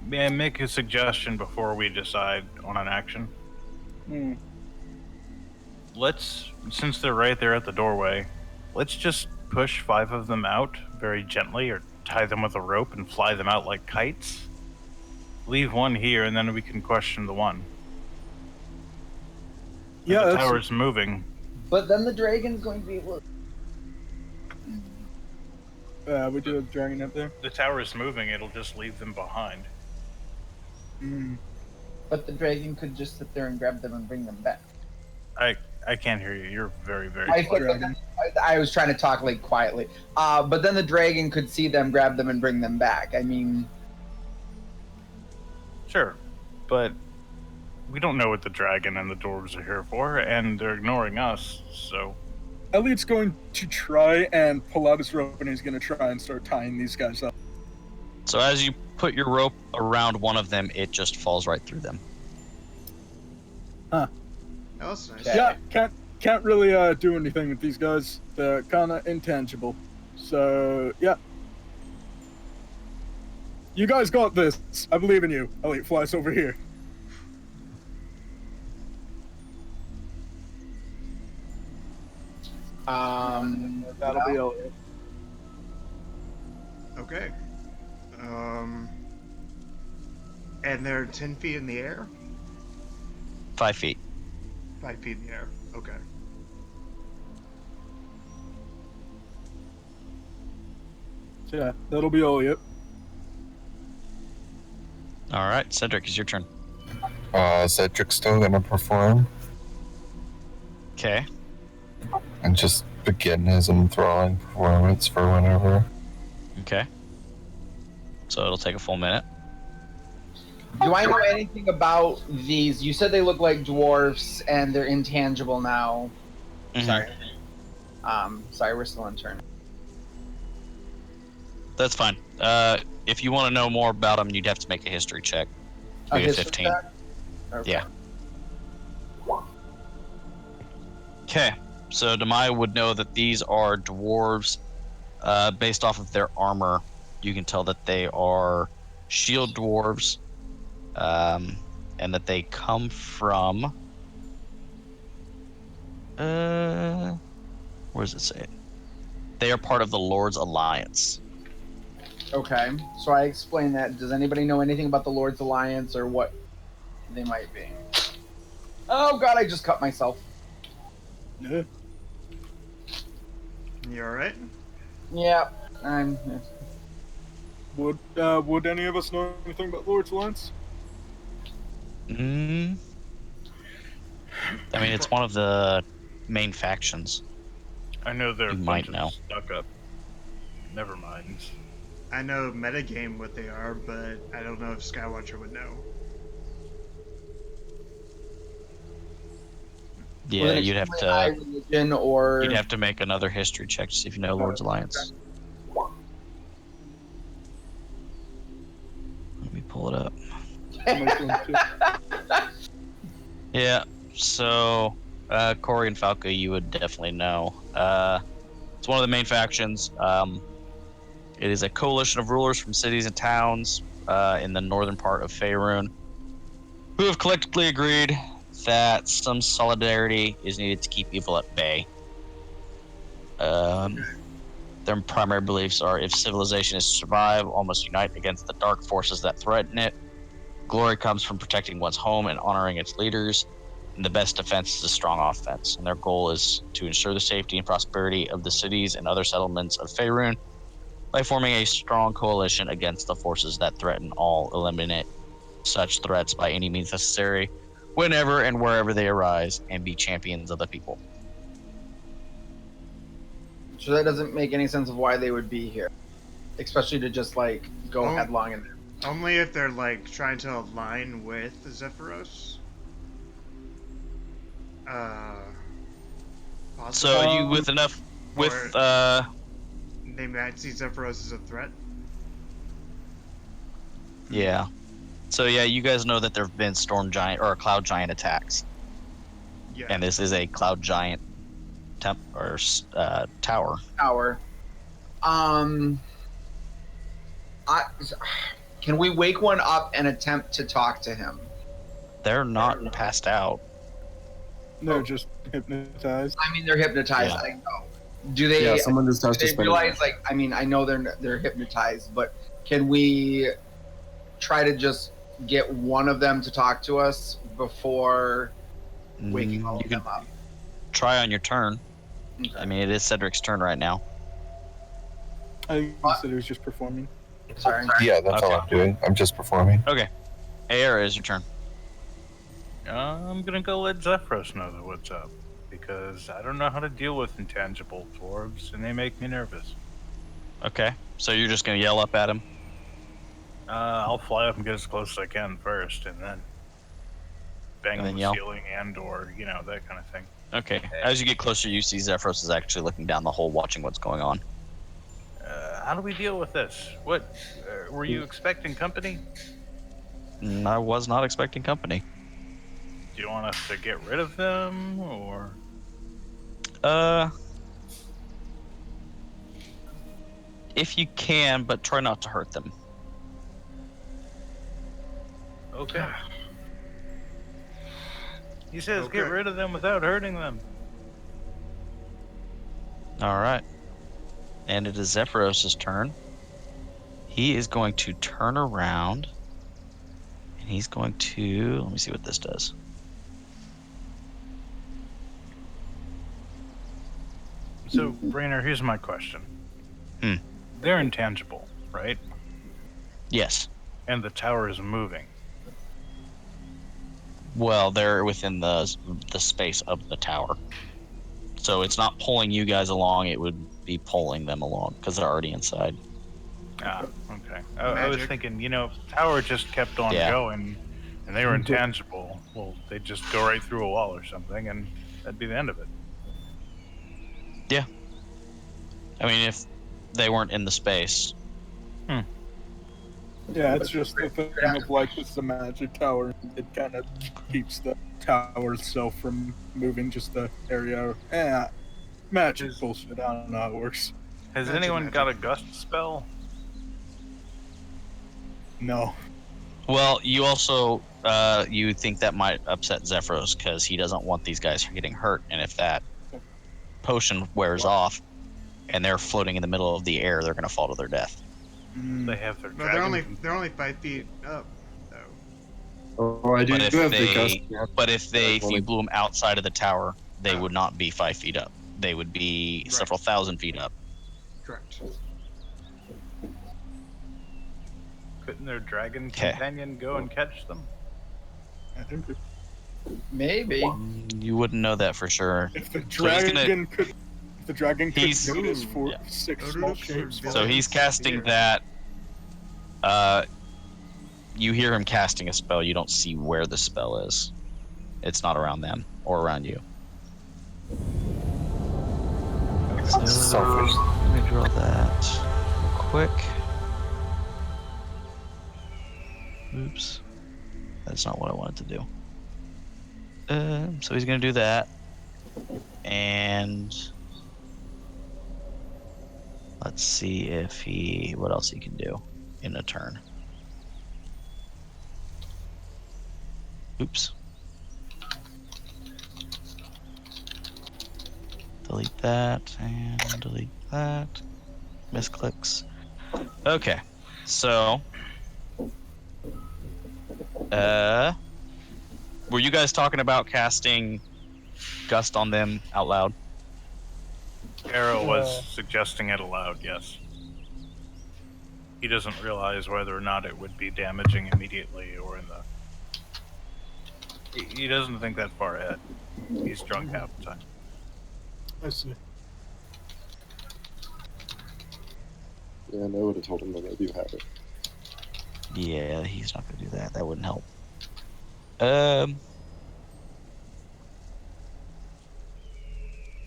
May I make a suggestion before we decide on an action? Hmm. Since they're right there at the doorway, let's just push 5 of them out very gently, or tie them with a rope and fly them out like kites. Leave one here, and then we can question the one. Yeah, the that's- tower's moving. But then the dragon's going to be able we do have dragon up there. The tower's moving, it'll just leave them behind. Hmm. But the dragon could just sit there and grab them and bring them back. I can't hear you. You're very, very I, quiet. Dragon. I was trying to talk like quietly. But then the dragon could see them, grab them, and bring them back. I mean, Sure, but we don't know what the dragon and the dwarves are here for, and they're ignoring us, so... Elliot's going to try and pull out his rope and he's going to try and start tying these guys up. So as you put your rope around one of them, it just falls right through them. That was nice. Yeah. Yeah, can't really do anything with these guys. They're kind of intangible. So, yeah. You guys got this. I believe in you. Elliot flies over here. That'll be Elliot. Okay. And they're 10 feet in the air? 5 feet. 5 feet in the air. Okay. So, yeah, that'll be Elliot. All right, Cedric, it's your turn. Cedric's still gonna perform Okay. and just begin his enthralling performance for whenever. Okay. So it'll take a full minute. do I know anything about these? You said they look like dwarfs and they're intangible now. Mhm. Sorry, we're still in turn. That's fine. If you want to know more about them, you'd have to make a history check. A Maybe history 15. check? Okay. Yeah. Okay. So Damaia would know that these are dwarves. Based off of their armor, you can tell that they are shield dwarves, and that they come from. Where does it say it? They are part of the Lord's Alliance. Okay, so I explained that. Does anybody know anything about the Lord's Alliance or what they might be? Oh god, I just cut myself. Yeah. You alright? Yeah, I'm. Would any of us know anything about Lord's Alliance? Mm. I mean, it's one of the main factions. I know they're You a might bunch of know. stuck up. Never mind. I know metagame what they are, but I don't know if Skywatcher would know. Yeah, you'd have High to. religion or You'd have to make another history check to see if you know Lord's Alliance. Let me pull it up. Yeah. So, Corey and Falco, you would definitely know. It's one of the main factions. It is a coalition of rulers from cities and towns in the northern part of Faerun who have collectively agreed that some solidarity is needed to keep evil at bay. Their primary beliefs are if civilization is to survive, all must unite against the dark forces that threaten it. Glory comes from protecting one's home and honoring its leaders, and the best defense is a strong offense. And their goal is to ensure the safety and prosperity of the cities and other settlements of Faerun by forming a strong coalition against the forces that threaten all, eliminate such threats by any means necessary, whenever and wherever they arise, and be champions of the people. So that doesn't make any sense of why they would be here, especially to just like go Oh. headlong in there. Only if they're like trying to align with Zephyros. Possibly. So you with enough with They might see Zephyros as a threat. yeah. So yeah, you guys know that there have been storm giant or cloud giant attacks, Yeah. and this is a cloud giant tower. Tower. Can we wake one up and attempt to talk to him? They're not passed out. They're just hypnotized. I mean, they're hypnotized. Yeah. I know. Do they? Yeah, someone just has do to they spend. realize? Like, I mean, I know they're hypnotized, but can we try to just get one of them to talk to us before waking all You of can them up? try on your turn. Okay. I mean, it is Cedric's turn right now. I said it was just performing. Sorry. Yeah, that's all I'm doing. I'm just performing. Okay. Aera, is your turn. I'm gonna go let Zephyros know that what's up, because I don't know how to deal with intangible dwarves, and they make me nervous. Okay. So you're just gonna yell up at him. I'll fly up and get as close as I can first, and then bang And on then the yell. ceiling or that kind of thing. Okay. As you get closer, you see Zephyros is actually looking down the hole, watching what's going on. How do we deal with this? What were you expecting company? I was not expecting company. Do you want us to get rid of them, or if you can, but try not to hurt them. okay? He says Okay. get rid of them without hurting them. All right. And it is Zephyros' turn. He is going to turn around, and he's going to. Let me see what this does. So, Rainer, here's my question. They're intangible, right? Yes. And the tower is moving. Well, they're within the space of the tower, so it's not pulling you guys along. It would be pulling them along because they're already inside. Ah, okay. I was Magic. thinking, if the tower just kept on Yeah. going and they were intangible, well, they'd just go right through a wall or something, and that'd be the end of it. Yeah. I mean, if they weren't in the space. Yeah, it's just the thing of like it's the magic tower. It kind of keeps the tower itself from moving, just the area. Magic bullshit. I don't know how it works. Has Magic, anyone magic. got a gust spell? No. Well, you also you think that might upset Zephyros because he doesn't want these guys from getting hurt, and if that potion wears off and they're floating in the middle of the air, they're going to fall to their death. They have their No, dragon. they're only 5 feet up, though. Oh, I do But if have the they, gust. but if Only- you blew them outside of the tower, they Oh. would not be 5 feet up. They would be Right. several thousand feet up. Correct. Couldn't their dragon 'Kay. companion go and catch them? I think Maybe. You wouldn't know that for sure. if the So he's dragon could, if the dragon could He's- notice for yeah. 6 Notice small for shapes. villains. So he's casting Yeah. that. You hear him casting a spell. You don't see where the spell is. It's not around them or around you. Selfish. Let me draw that real quick. Oops. That's not what I wanted to do. So he's gonna do that, and let's see if what else he can do in a turn. Oops. Delete that and delete that. Misclicks. Okay, so were you guys talking about casting Gust on them out loud? Arrow was suggesting it aloud, yes. He doesn't realize whether or not it would be damaging immediately or in the... He doesn't think that far ahead. He's drunk half the time. I see. Yeah, and I would have told him that I do have it. Yeah, he's not gonna do that. That wouldn't help.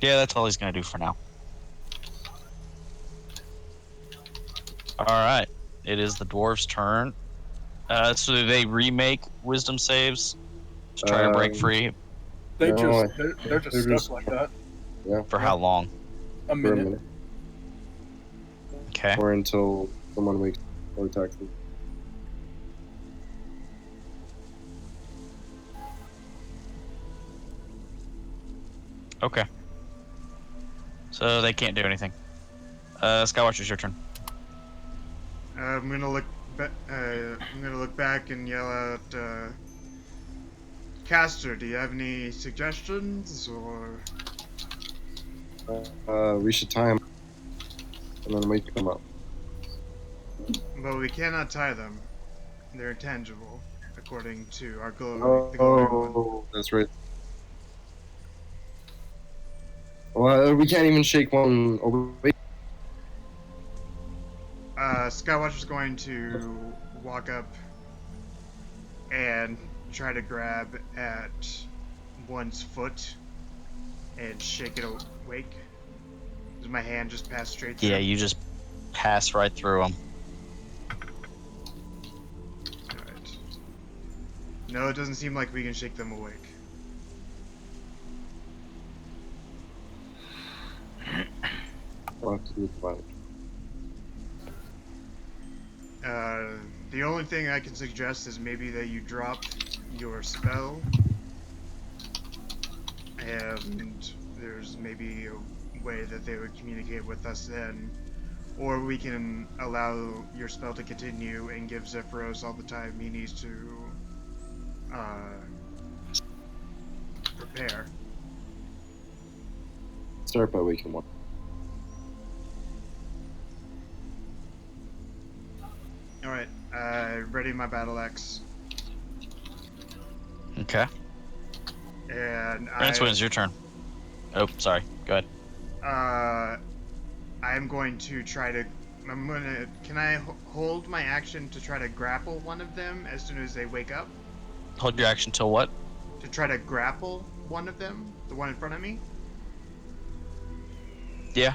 Yeah, that's all he's gonna do for now. All right, it is the dwarves' turn. So do they remake wisdom saves to try to break free? They're No, just stuck like that. Yeah. For how long? A For a minute. minute. Okay. Or until someone wakes or attacks them. Okay. So they can't do anything. Skywatcher's your turn. I'm gonna look back and yell out, Caster, do you have any suggestions, or? We should tie him and then wake him up. Well, we cannot tie them. They're intangible, according to our the glowing one. Oh, that's right. Well, we can't even shake one awake. Skywatcher's going to walk up and try to grab at one's foot and shake it awake. Does my hand just pass straight through? Yeah, you just pass right through him. Alright. No, it doesn't seem like we can shake them awake. I'll have to do it quiet. The only thing I can suggest is maybe that you drop your spell, and there's maybe a way that they would communicate with us then, or we can allow your spell to continue and give Zephyros all the time he needs to prepare. Start by waking one. Alright, ready my battle axe. Okay. And Rincewind, it's your turn. Oh, sorry. Go ahead. I'm going to try to. Can I hold my action to try to grapple one of them as soon as they wake up? Hold your action till what? To try to grapple one of them, the one in front of me. Yeah.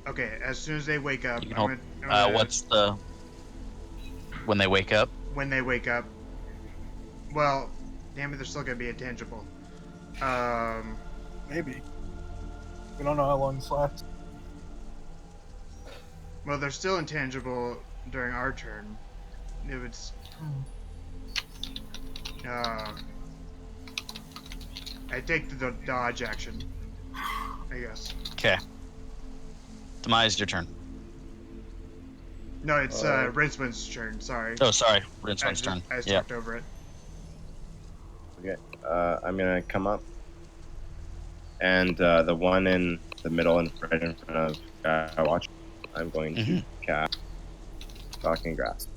Okay, as soon as they wake up, You can I'm hold. gonna, What's the? When they wake up. when they wake up. Well, damn it, they're still gonna be intangible. Maybe. We don't know how long this lasts. Well, they're still intangible during our turn. It would. I take the dodge action, I guess. Okay. Damaia, your turn. No, it's Rincewind's turn. Sorry. Oh, sorry. Rincewind's turn. I just Yeah. talked over it. Okay. I'm gonna come up, and the one in the middle and right in front of Watch, I'm going to cast Talking Grass.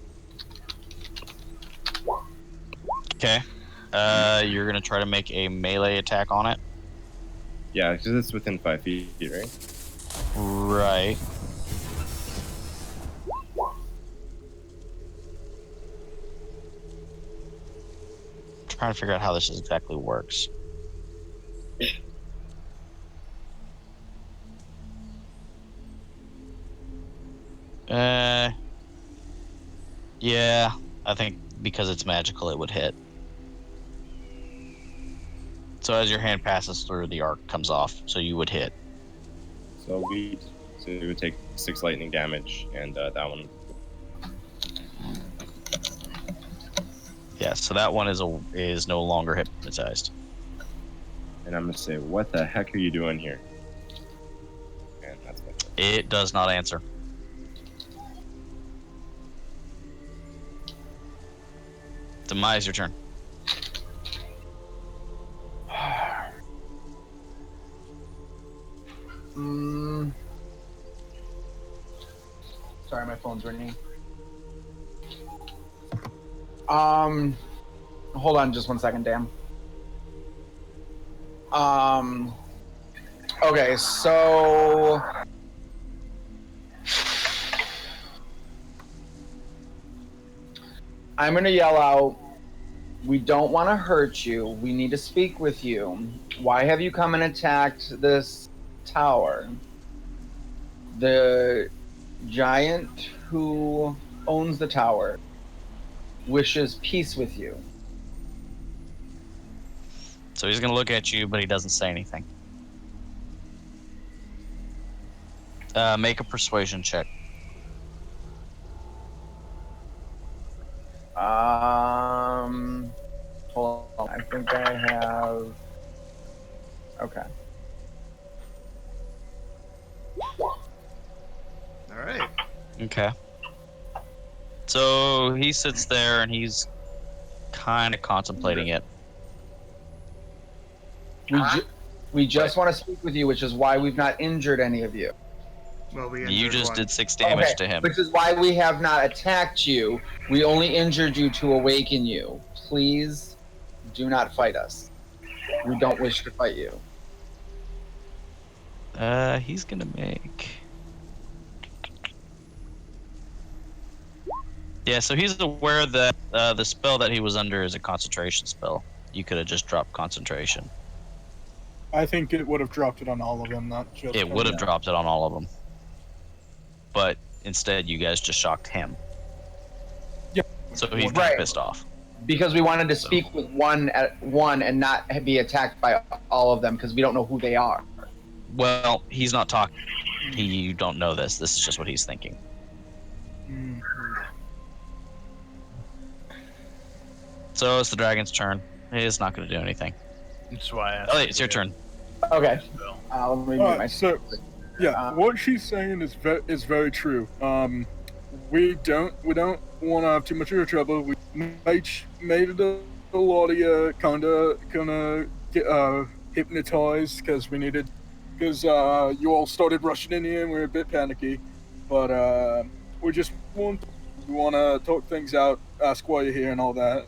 Okay. You're gonna try to make a melee attack on it. Yeah, because it's within 5 feet, right? Right. Trying to figure out how this exactly works. Yeah, I think because it's magical, it would hit. So as your hand passes through, the arc comes off, so you would hit. So it would take 6 lightning damage, and that one. Yeah, so that one is no longer hypnotized. And I'm gonna say, "What the heck are you doing here?" And that's my turn. It does not answer. Demise, your turn. Sorry, my phone's ringing. Hold on just 1 second, Dan. Okay, so I'm gonna yell out, "We don't want to hurt you. We need to speak with you. Why have you come and attacked this tower? The giant who owns the tower wishes peace with you." So he's going to look at you, but he doesn't say anything. Make a persuasion check. Hold on. I think I have. Okay. All right. Okay. So he sits there and he's kind of contemplating it. We just want to speak with you, which is why we've not injured any of you. Well, we You injured just one. did 6 damage to him. Which is why we have not attacked you. We only injured you to awaken you. Please do not fight us. We don't wish to fight you. He's going to make... Yeah, so he's aware that the spell that he was under is a concentration spell. You could have just dropped concentration. I think it would have dropped it on all of them, not just. It would have dropped it on all of them. But instead, you guys just shocked him. Yeah. So he's Right. pissed off. Because we wanted to speak with one at one and not be attacked by all of them because we don't know who they are. Well, he's not talking. You don't know this. This is just what he's thinking. Mhm. So it's the dragon's turn. It's not going to do anything. That's why I asked. Oh, it's your turn. Okay. So, Let me mute my. So, yeah, what she's saying is very true. We don't want to have too much of trouble. We made a lot of you kind of get hypnotized because you all started rushing in here and we were a bit panicky, but we just want to talk things out, ask why you're here and all that.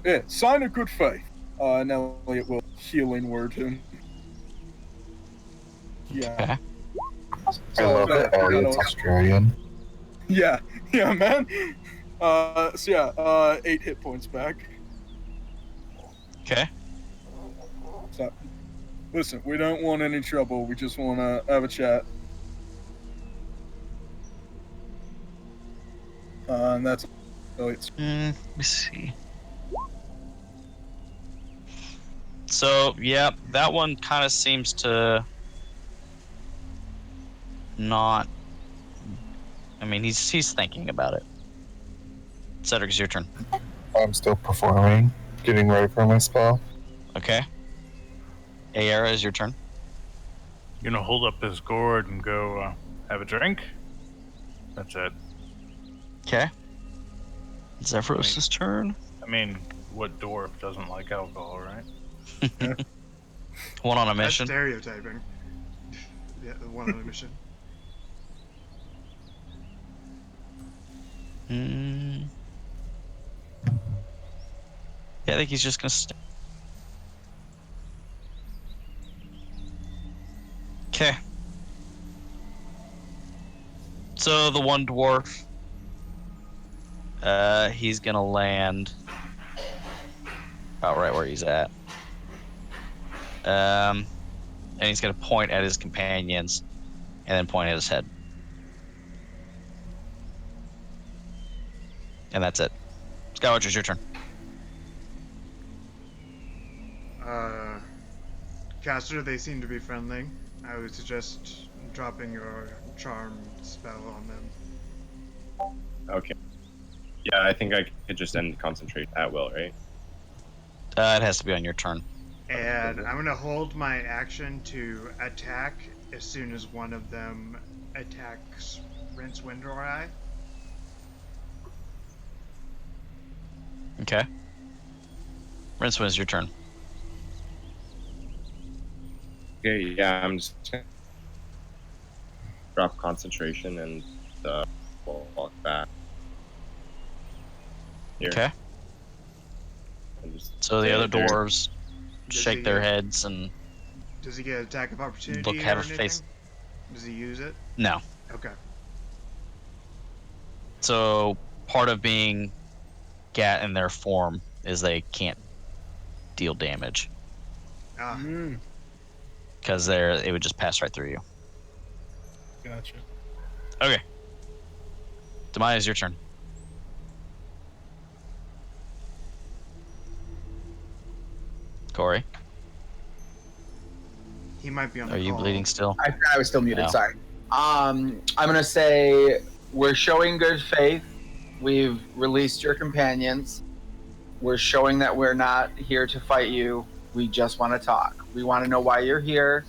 Yeah, sign of good faith. And Elliot will healing word him. Yeah. Okay. I love that Elliot's Australian. Yeah, man. So 8 hit points back. Okay. So, listen, we don't want any trouble. We just want to have a chat. And that's Elliot's. Let me see. So, yeah, that one kind of seems to not... I mean, he's thinking about it. Cedric, it's your turn. I'm still performing, getting ready for my spell. Okay. Aera, is your turn. you're gonna hold up his gourd and go have a drink. That's it. Okay. Zephyros' turn. I mean, what dwarf doesn't like alcohol, right? One on a That's mission. stereotyping. Yeah, one on a mission. Yeah, I think he's just gonna stay. Okay. So the one dwarf, he's gonna land about right where he's at. And he's gonna point at his companions, and then point at his head. And that's it. Skywatcher, it's your turn. Caster, they seem to be friendly. I would suggest dropping your charm spell on them. Okay. Yeah, I think I could just end concentration at will, right? It has to be on your turn. And I'm gonna hold my action to attack as soon as one of them attacks Rincewind or I. Okay. Rincewind, is your turn. Okay, yeah, I'm just gonna drop concentration and walk back. Here. Okay. And just So the stay other there. dwarves Does shake he their get- heads and Does he get attack of opportunity look, or have a anything? face. Does he use it? No. Okay. So part of being Gat in their form is they can't deal damage Ah, because it would just pass right through you. Gotcha. Okay. Damaia, is your turn. Corey, he might be on the are you call. bleeding still? I forgot I was still muted. No. Sorry. I'm gonna say we're showing good faith. We've released your companions. We're showing that we're not here to fight you. We just want to talk. We want to know why you're here,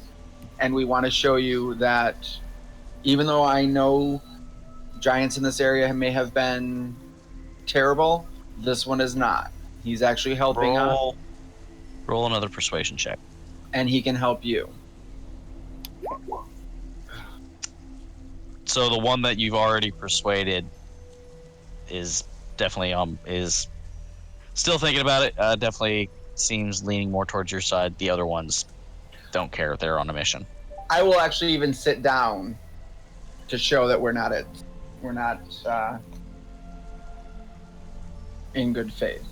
and we want to show you that even though I know giants in this area may have been terrible, this one is not. He's actually helping us, Roll another persuasion check. and he can help you. So the one that you've already persuaded is definitely is still thinking about it. Definitely seems leaning more towards your side. The other ones don't care. They're on a mission. I will actually even sit down to show that we're not in good faith.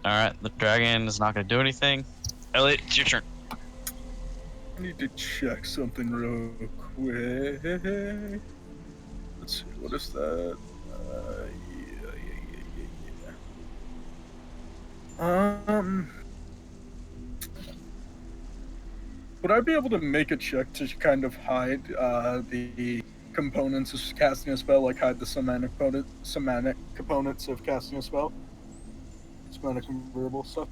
All right, the dragon is not going to do anything. Elliot, it's your turn. I need to check something real quick. Let's see, what is that? Would I be able to make a check to kind of hide the components of casting a spell, like hide the semantic components of casting a spell? Semantic convertible stuff?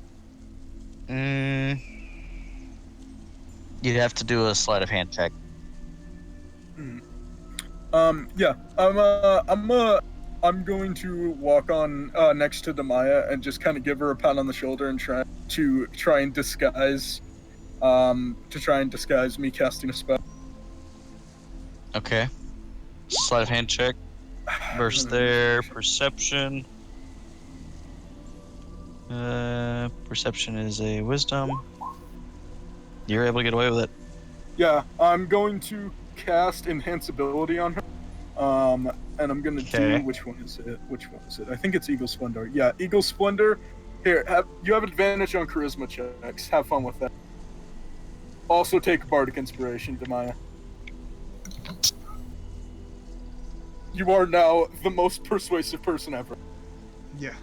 You'd have to do a sleight of hand check. Yeah. I'm going to walk on next to Damaia and just kind of give her a pat on the shoulder and try and disguise me casting a spell. Okay. Sleight of hand check versus their perception. Perception is a wisdom. You're able to get away with it. Yeah, I'm going to cast Enhanceability on her. And I'm gonna Okay. do which one is it? I think it's Eagle Splendor. Yeah, Eagle Splendor. Here, you have advantage on charisma checks. Have fun with that. Also take Bardic Inspiration, Damaia. You are now the most persuasive person ever. Yeah.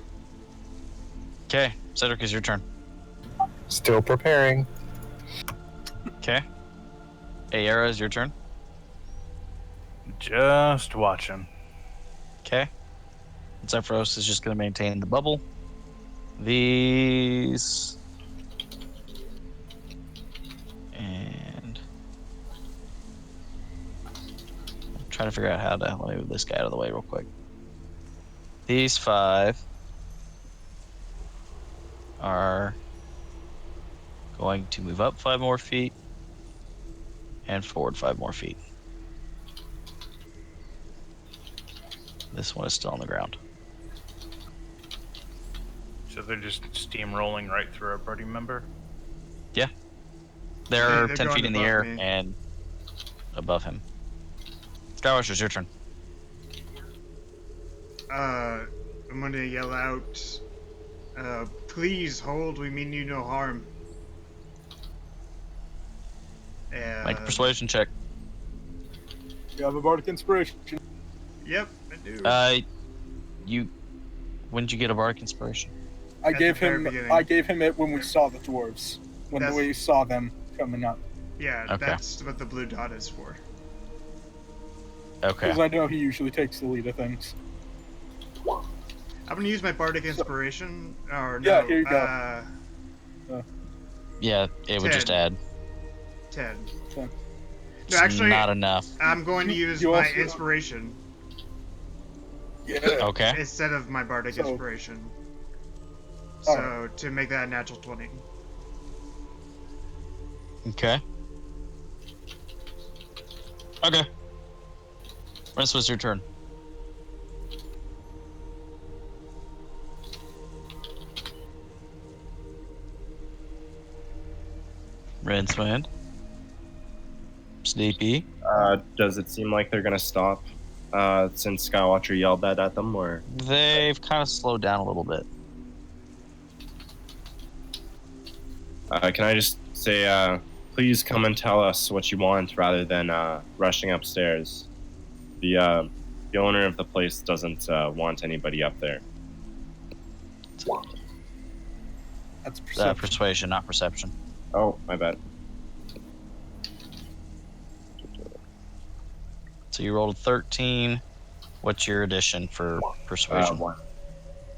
Okay, Cedric, is your turn. Still preparing. Okay. Ayara, is your turn. Just watching. Okay. Zephyros is just going to maintain the bubble. These. And. I'm trying to figure out how to move this guy out of the way real quick. These 5 are going to move up 5 more feet and forward 5 more feet. This one is still on the ground. So they're just steamrolling right through our party member? They're they're 10 going feet in the above air me. and above him. Skywatch, it's your turn. I'm gonna yell out, please hold, we mean you no harm. And, Make a persuasion check. You have a Bardic Inspiration. Yep, I do. When did you get a bardic inspiration? I At gave the very him beginning. I gave him it when we saw the dwarves. when That's- we saw them coming up. Yeah, Okay. that's what the blue dot is for. Okay. Because I know he usually takes the lead of things. I'm gonna use my bardic inspiration. Or no, Yeah, here you go. Yeah, it would just 10. add. 10. 10. No, It's actually, not enough. I'm going to You- use you my also- inspiration Yeah. Okay. instead of my bardic So- inspiration. All So to make that a natural 20. Okay. Okay. Rince, was your turn. Rincewind. Sleepy. Does it seem like they're gonna stop since Skywatcher yelled that at them, or? They've kind of slowed down a little bit. Can I just say, please come and tell us what you want rather than rushing upstairs? The owner of the place doesn't want anybody up there. That's perception. Persuasion, not perception. Oh, my bad. So you rolled a 13. What's your addition for persuasion? 1.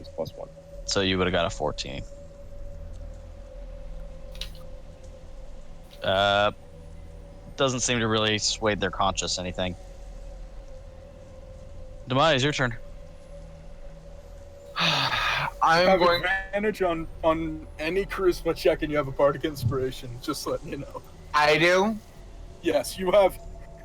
It's +1. So you would have got a 14. Doesn't seem to really sway their conscience anything. Damaia, it's your turn. You I'm have going. advantage on any charisma check, and you have a bardic inspiration. Just letting you know. I do. Yes, you have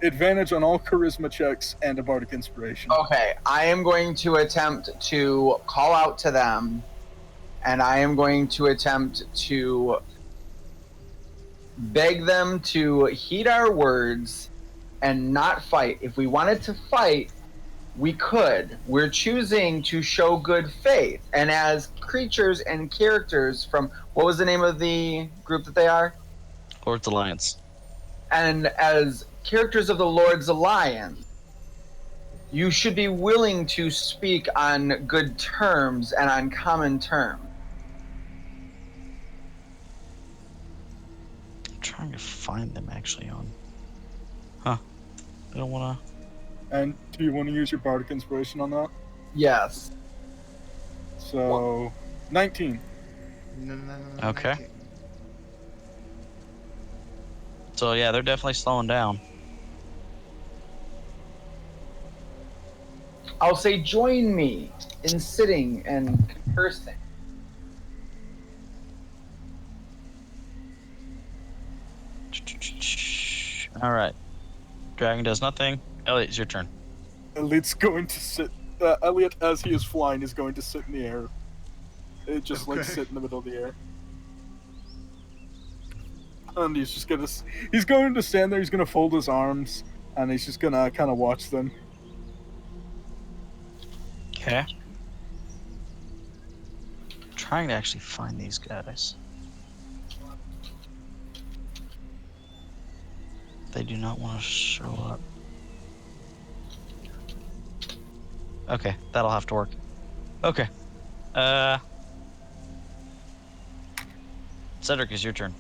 advantage on all charisma checks and a bardic inspiration. Okay, I am going to attempt to call out to them, and I am going to attempt to beg them to heed our words and not fight. If we wanted to fight, we could. We're choosing to show good faith. And as creatures and characters from, what was the name of the group that they are? Lord's Alliance. And as characters of the Lord's Alliance, you should be willing to speak on good terms and on common terms. I'm trying to find them actually on. Huh. I don't want to. And do you want to use your bardic inspiration on that? Yes. So, 19. No. Okay. 19. So yeah, they're definitely slowing down. I'll say join me in sitting and conversing. All right. Dragon does nothing. Elliot, it's your turn. Elliot's going to sit. Elliot, as he is flying, is going to sit in the air. It just like Okay. sit in the middle of the air. And he's just gonna. He's going to stand there. He's gonna fold his arms, and he's just gonna kind of watch them. Okay. Trying to actually find these guys. They do not want to show up. Okay, that'll have to work. Okay. Cedric, is your turn.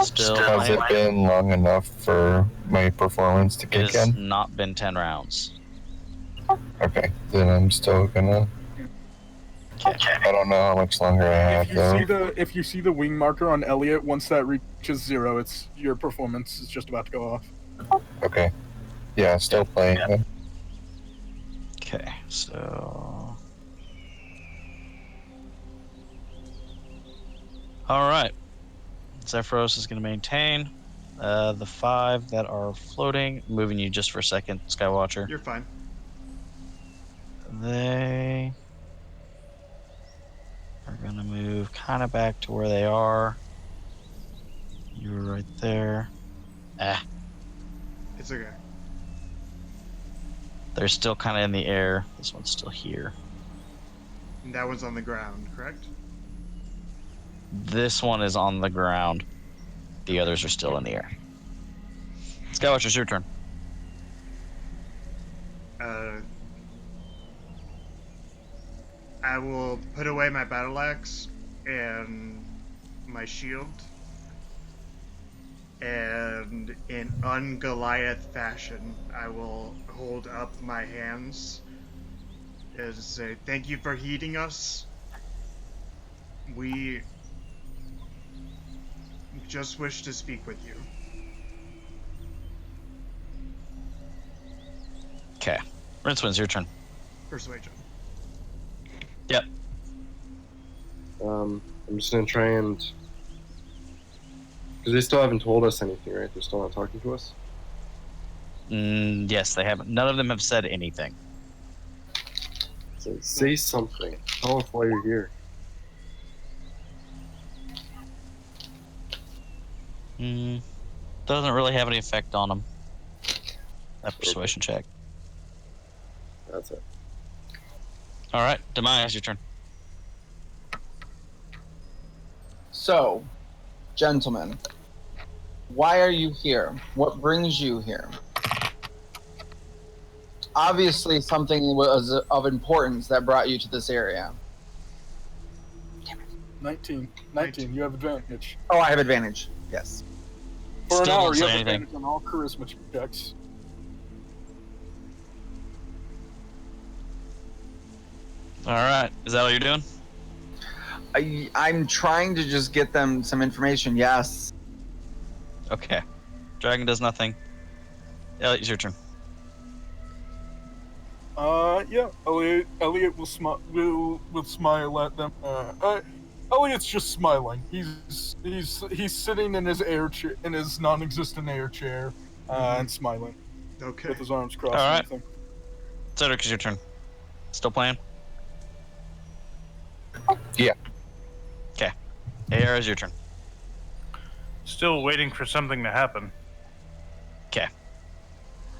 Still Has playing. it been long enough for my performance to It kick has in? not been 10 rounds. Okay, then I'm still gonna. Okay. I don't know how much longer I If have you though. if you see the wing marker on Elliot, once that reaches 0, it's your performance is just about to go off. Okay. Yeah, still playing. Okay, so. Alright. Zephyros is going to maintain. The 5 that are floating, moving you just for a second, Skywatcher. You're fine. They are going to move kind of back to where they are. You were right there. It's okay. They're still kind of in the air. This one's still here. And that one's on the ground, correct? This one is on the ground. The others are still in the air. Skywatcher, it's your turn. I will put away my battle axe and my shield And in un-Goliath fashion, I will hold up my hands and say, "Thank you for heeding us. We just wish to speak with you." Okay. Rincewind's your turn. Persuasion. Yep. I'm just gonna try and, because they still haven't told us anything, right? They're still not talking to us. Yes, they haven't. None of them have said anything. So say something. Tell us why you're here. Doesn't really have any effect on them. That persuasion check. That's it. All right, Damaia, it's your turn. So, gentlemen, why are you here? What brings you here? Obviously, something was of importance that brought you to this area. 19. 19. You have advantage. Oh, I have advantage. Yes. For an Still hour, don't you say have anything. advantage on all charisma checks. All right, is that all you're doing? I'm trying to just get them some information. Yes. Okay. Dragon does nothing. Elliot, it's your turn. Yeah. Elliot will smile at them. Elliot's just smiling. He's sitting in his in his non-existent air chair, and smiling Okay. with his arms crossed. All and right. everything. Cedric, it's your turn. Still playing? Yeah. Okay. AR is your turn. Still waiting for something to happen. Okay.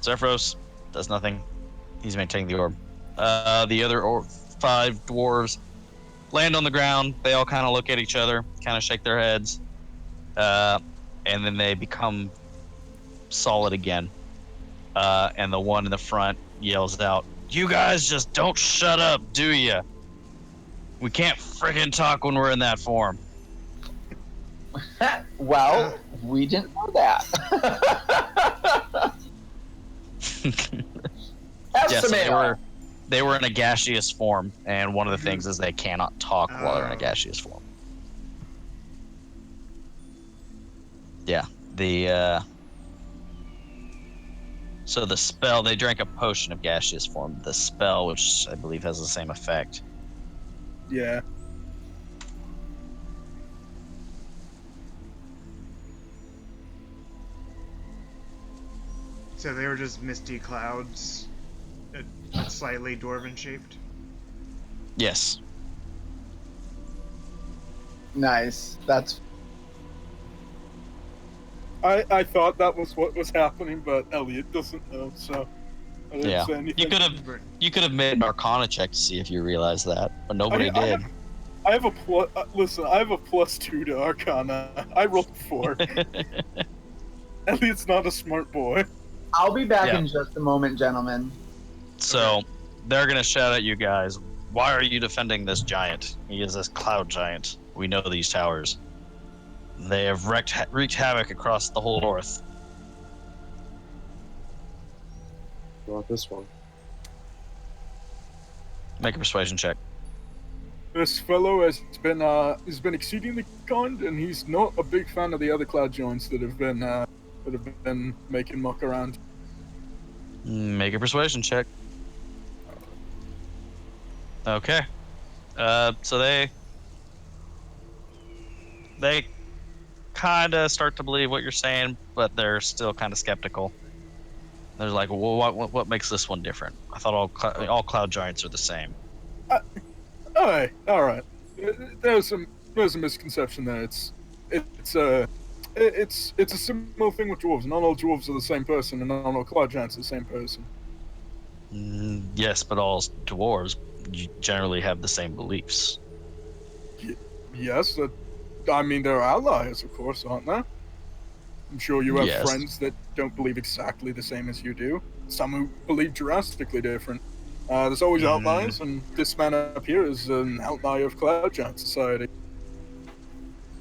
Zephyros does nothing. He's maintaining the orb. The other 5 dwarves land on the ground. They all kind of look at each other, kind of shake their heads, and then they become solid again. And the one in the front yells out, "You guys just don't shut up, do ya? We can't friggin' talk when we're in that form." Well, we didn't know that. Yeah, so Estimate. they were in a gaseous form, and one of the things is they cannot talk while they're in a gaseous form. Yeah, so the spell, they drank a potion of gaseous form. The spell, which I believe has the same effect. Yeah. So they were just misty clouds, slightly dwarven shaped. Yes. Nice. That's I thought that was what was happening, but Elliot doesn't know, so I didn't Yeah. say anything. You could have made an Arcana check to see if you realized that, but nobody did. I have a plus. Listen, I have a +2 to Arcana. I rolled 4. Elliot's not a smart boy. I'll be back Yeah. in just a moment, gentlemen. So they're gonna shout at you guys, "Why are you defending this giant? He is this cloud giant. We know these towers. They have wreaked havoc across the whole north." Not this one. Make a persuasion check. This fellow has been exceedingly kind, and he's not a big fan of the other cloud giants that have been making muck around. Make a persuasion check. Okay. So they kind of start to believe what you're saying, but they're still kind of skeptical. They're like, "Well, what makes this one different? I thought all cloud giants are the same." All right. There's a misconception there. It's a similar thing with dwarves. Not all dwarves are the same person, and not all cloud giants are the same person. Yes, but all dwarves generally have the same beliefs. Yes, I mean they're allies, of course, aren't they? I'm sure you have Yes. friends that don't believe exactly the same as you do. Some who believe drastically different. There's always outliers, and this man up here is an outlier of Cloud Giant Society.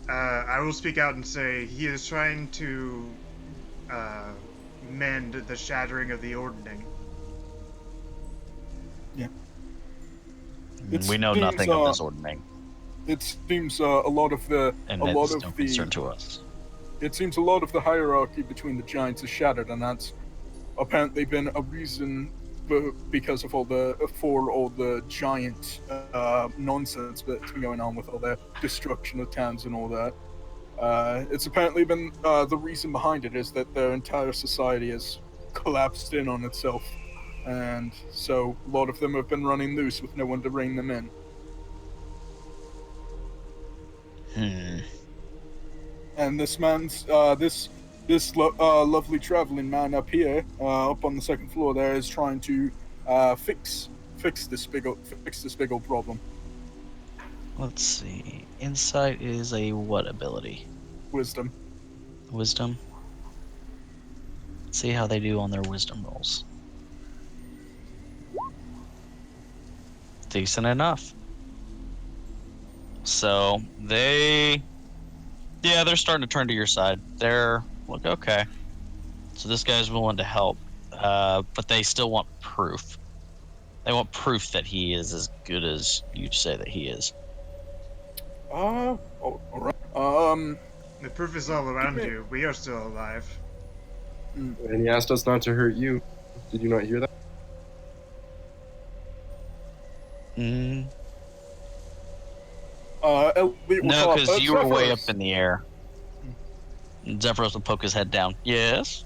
I will speak out and say he is trying to mend the shattering of the ordning. We know nothing of this ordning, It seems a lot of the and a lot it's of no the concern to us. it seems a lot of the hierarchy between the giants is shattered, and that's apparently been a reason because of all the giant nonsense that's been going on with all the destruction of towns and all that. It's apparently been the reason behind it is that their entire society has collapsed in on itself, and so a lot of them have been running loose with no one to rein them in. And this man's this lovely traveling man up here, up on the second floor there, is trying to fix this big old problem. Let's see. Insight is a what ability? Wisdom. Wisdom. Let's see how they do on their wisdom rolls. Decent enough. So they're starting to turn to your side. They're like, okay, so this guy's willing to help, but they still want proof. They want proof that he is as good as you say that he is. All right. The proof is all around you. We are still alive. And he asked us not to hurt you. Did you not hear that? Elliot will No, call because up, you were way up Zephyros. in the air. And Zephyros will poke his head down. Yes?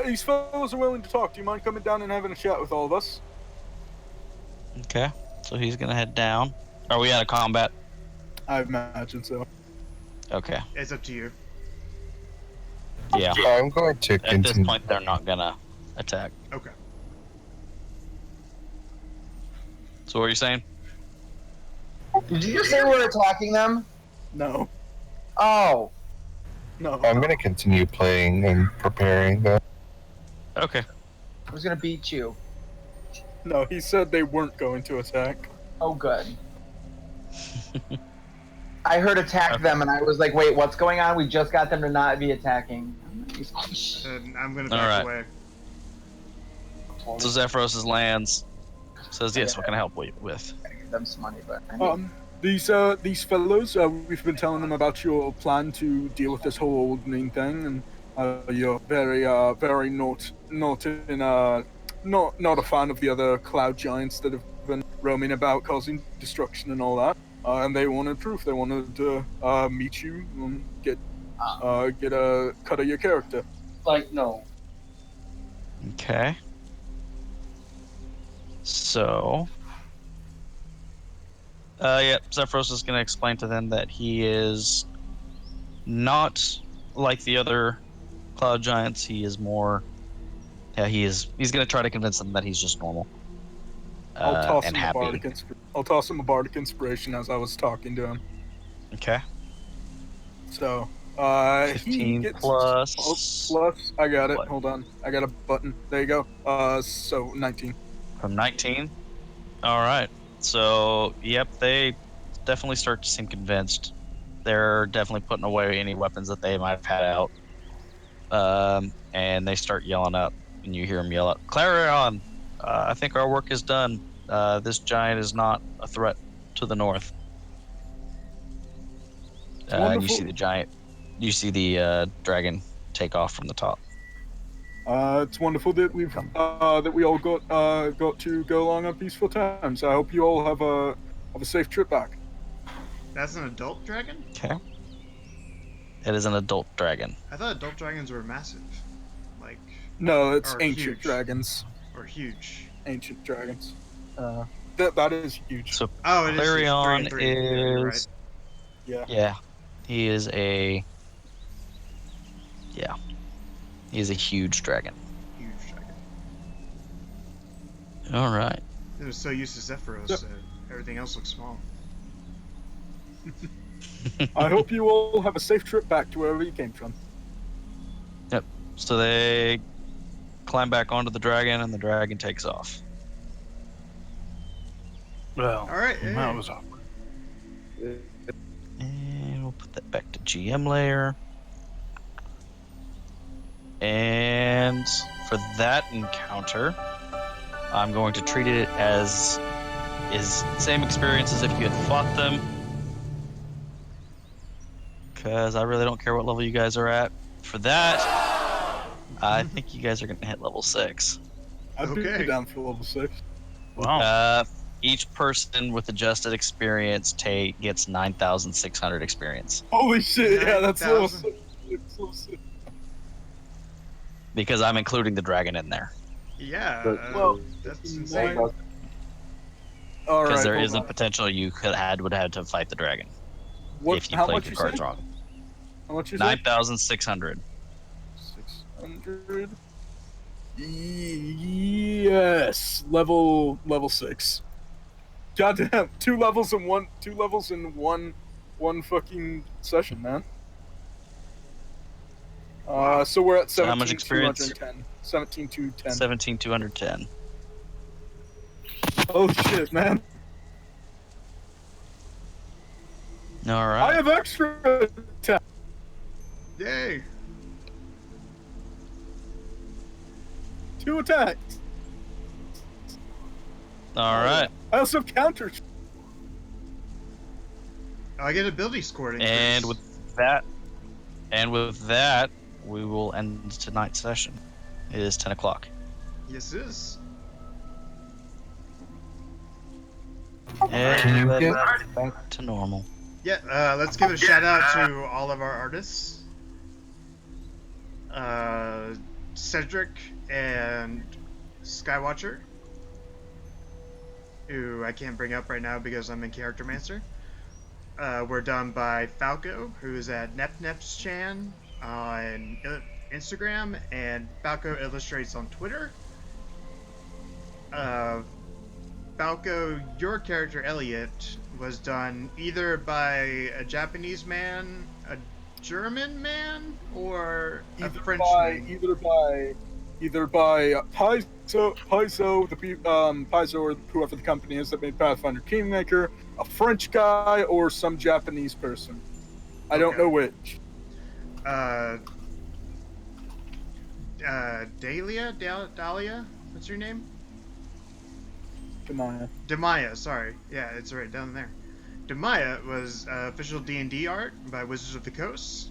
These fellows are willing to talk. Do you mind coming down and having a chat with all of us? Okay. So he's going to head down. Are we out of combat? I imagine so. Okay. It's up to you. Yeah. I'm going to At this continue. point, they're not going to attack. Okay. So what are you saying? Did you just say we're attacking them? No. Oh. No. I'm going to continue playing and preparing. Okay. I was gonna beat you. No, he said they weren't going to attack. Oh, good. I heard attack them, and I was like, wait, what's going on? We just got them to not be attacking. And I'm gonna All back right. away. So Zephyros lands. Says, yes, what can I help you with? Give them some money, but I mean, These fellows, we've been telling them about your plan to deal with this whole ordning thing, and you're very not a fan of the other cloud giants that have been roaming about causing destruction and all that. And they wanted proof. They wanted to meet you and get a cut of your character. like, no. Okay. So, Zephyros is going to explain to them that he is not like the other cloud giants. He is more. Yeah, he's going to try to convince them that he's just normal. I'll toss and him happy. I'll toss him a bardic inspiration as I was talking to him. Okay. So, 15 he gets plus. plus. I got it. What? Hold on. I got a button. There you go. So 19. From 19. All right. So, yep, they definitely start to seem convinced. They're definitely putting away any weapons that they might have had out. And they start yelling up, and you hear them yell out, "Clarion! I think our work is done. This giant is not a threat to the north." And you see the giant. You see the dragon take off from the top. It's wonderful that we all got to go along on peaceful times. I hope you all have a safe trip back. That's an adult dragon? Okay. It is an adult dragon. I thought adult dragons were massive. Like, No, it's Or ancient huge. dragons. or huge. Ancient dragons. That is huge. So Oh, it is Clarion 3 and 3. Yeah, you're right. is. Yeah. Yeah, he is a. Yeah, he is a huge dragon. Huge dragon. All right. It was so used to Zephyros Yep. that everything else looks small. I hope you all have a safe trip back to wherever you came from. So they climb back onto the dragon, and the dragon takes off. Well, All right. that Hey. was awkward. And we'll put Put that back to GM layer. And for that encounter, I'm going to treat it as is same experience as if you had fought them. Because I really don't care what level you guys are at. For that, I think you guys are going to hit level 6. I'd be Okay. down for level 6. Wow. Each person with adjusted experience gets 9,600 experience. Holy shit! Yeah, that's level 9,000. 6. It's level 6. Because I'm including the dragon in there. Yeah, Well, that's nine- insane. All Because right, there hold is a on. potential you would have to fight the dragon What? if you How played much your you cards say? wrong. How much you say? 9,600. 600. Yes, level 6. Goddamn, two levels in one fucking session, man. Wow. So we're at So how much experience? 17,210. 17,210. 17,210. Oh shit, man! All I right. have extra attack. Yay. 2 attacks. All right. I also have counter. I get ability score increase. And with that, we will end tonight's session. It is 10 o'clock. Yes, it is. Everybody back to normal. Yeah, let's give a shout out to all of our artists. Cedric and Skywatcher, who I can't bring up right now because I'm in Character Mancer. We're done by Falco, who is at NepNepsChan on Instagram, and Falco Illustrates on Twitter. Falco, your character Elliot was done either by a Japanese man, a German man, or a Frenchman. Either by Paizo, Paizo or whoever the company is that made Pathfinder Kingmaker, a French guy, or some Japanese person. I don't know which. Dahlia? What's your name? Damaia. Damaia, sorry. Yeah, it's right down there. Damaia was official D&D art by Wizards of the Coast.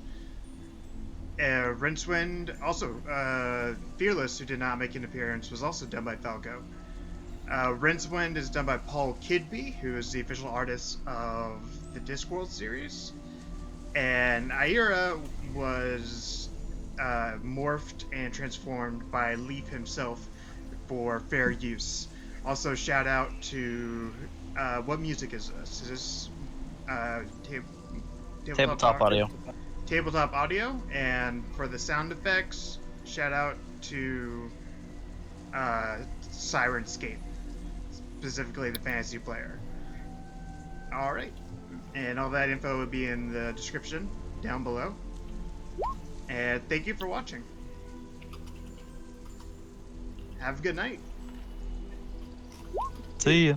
Rincewind, also Fearless, who did not make an appearance, was also done by Falco. Rincewind is done by Paul Kidby, who is the official artist of the Discworld series. And Aira was morphed and transformed by Leaf himself for fair use. Also, shout out to what music is this? Is this Tabletop audio. Tabletop audio, and for the sound effects, shout out to Sirenscape, specifically the Fantasy Player. All right, and all that info will be in the description down below. And thank you for watching. Have a good night. See ya.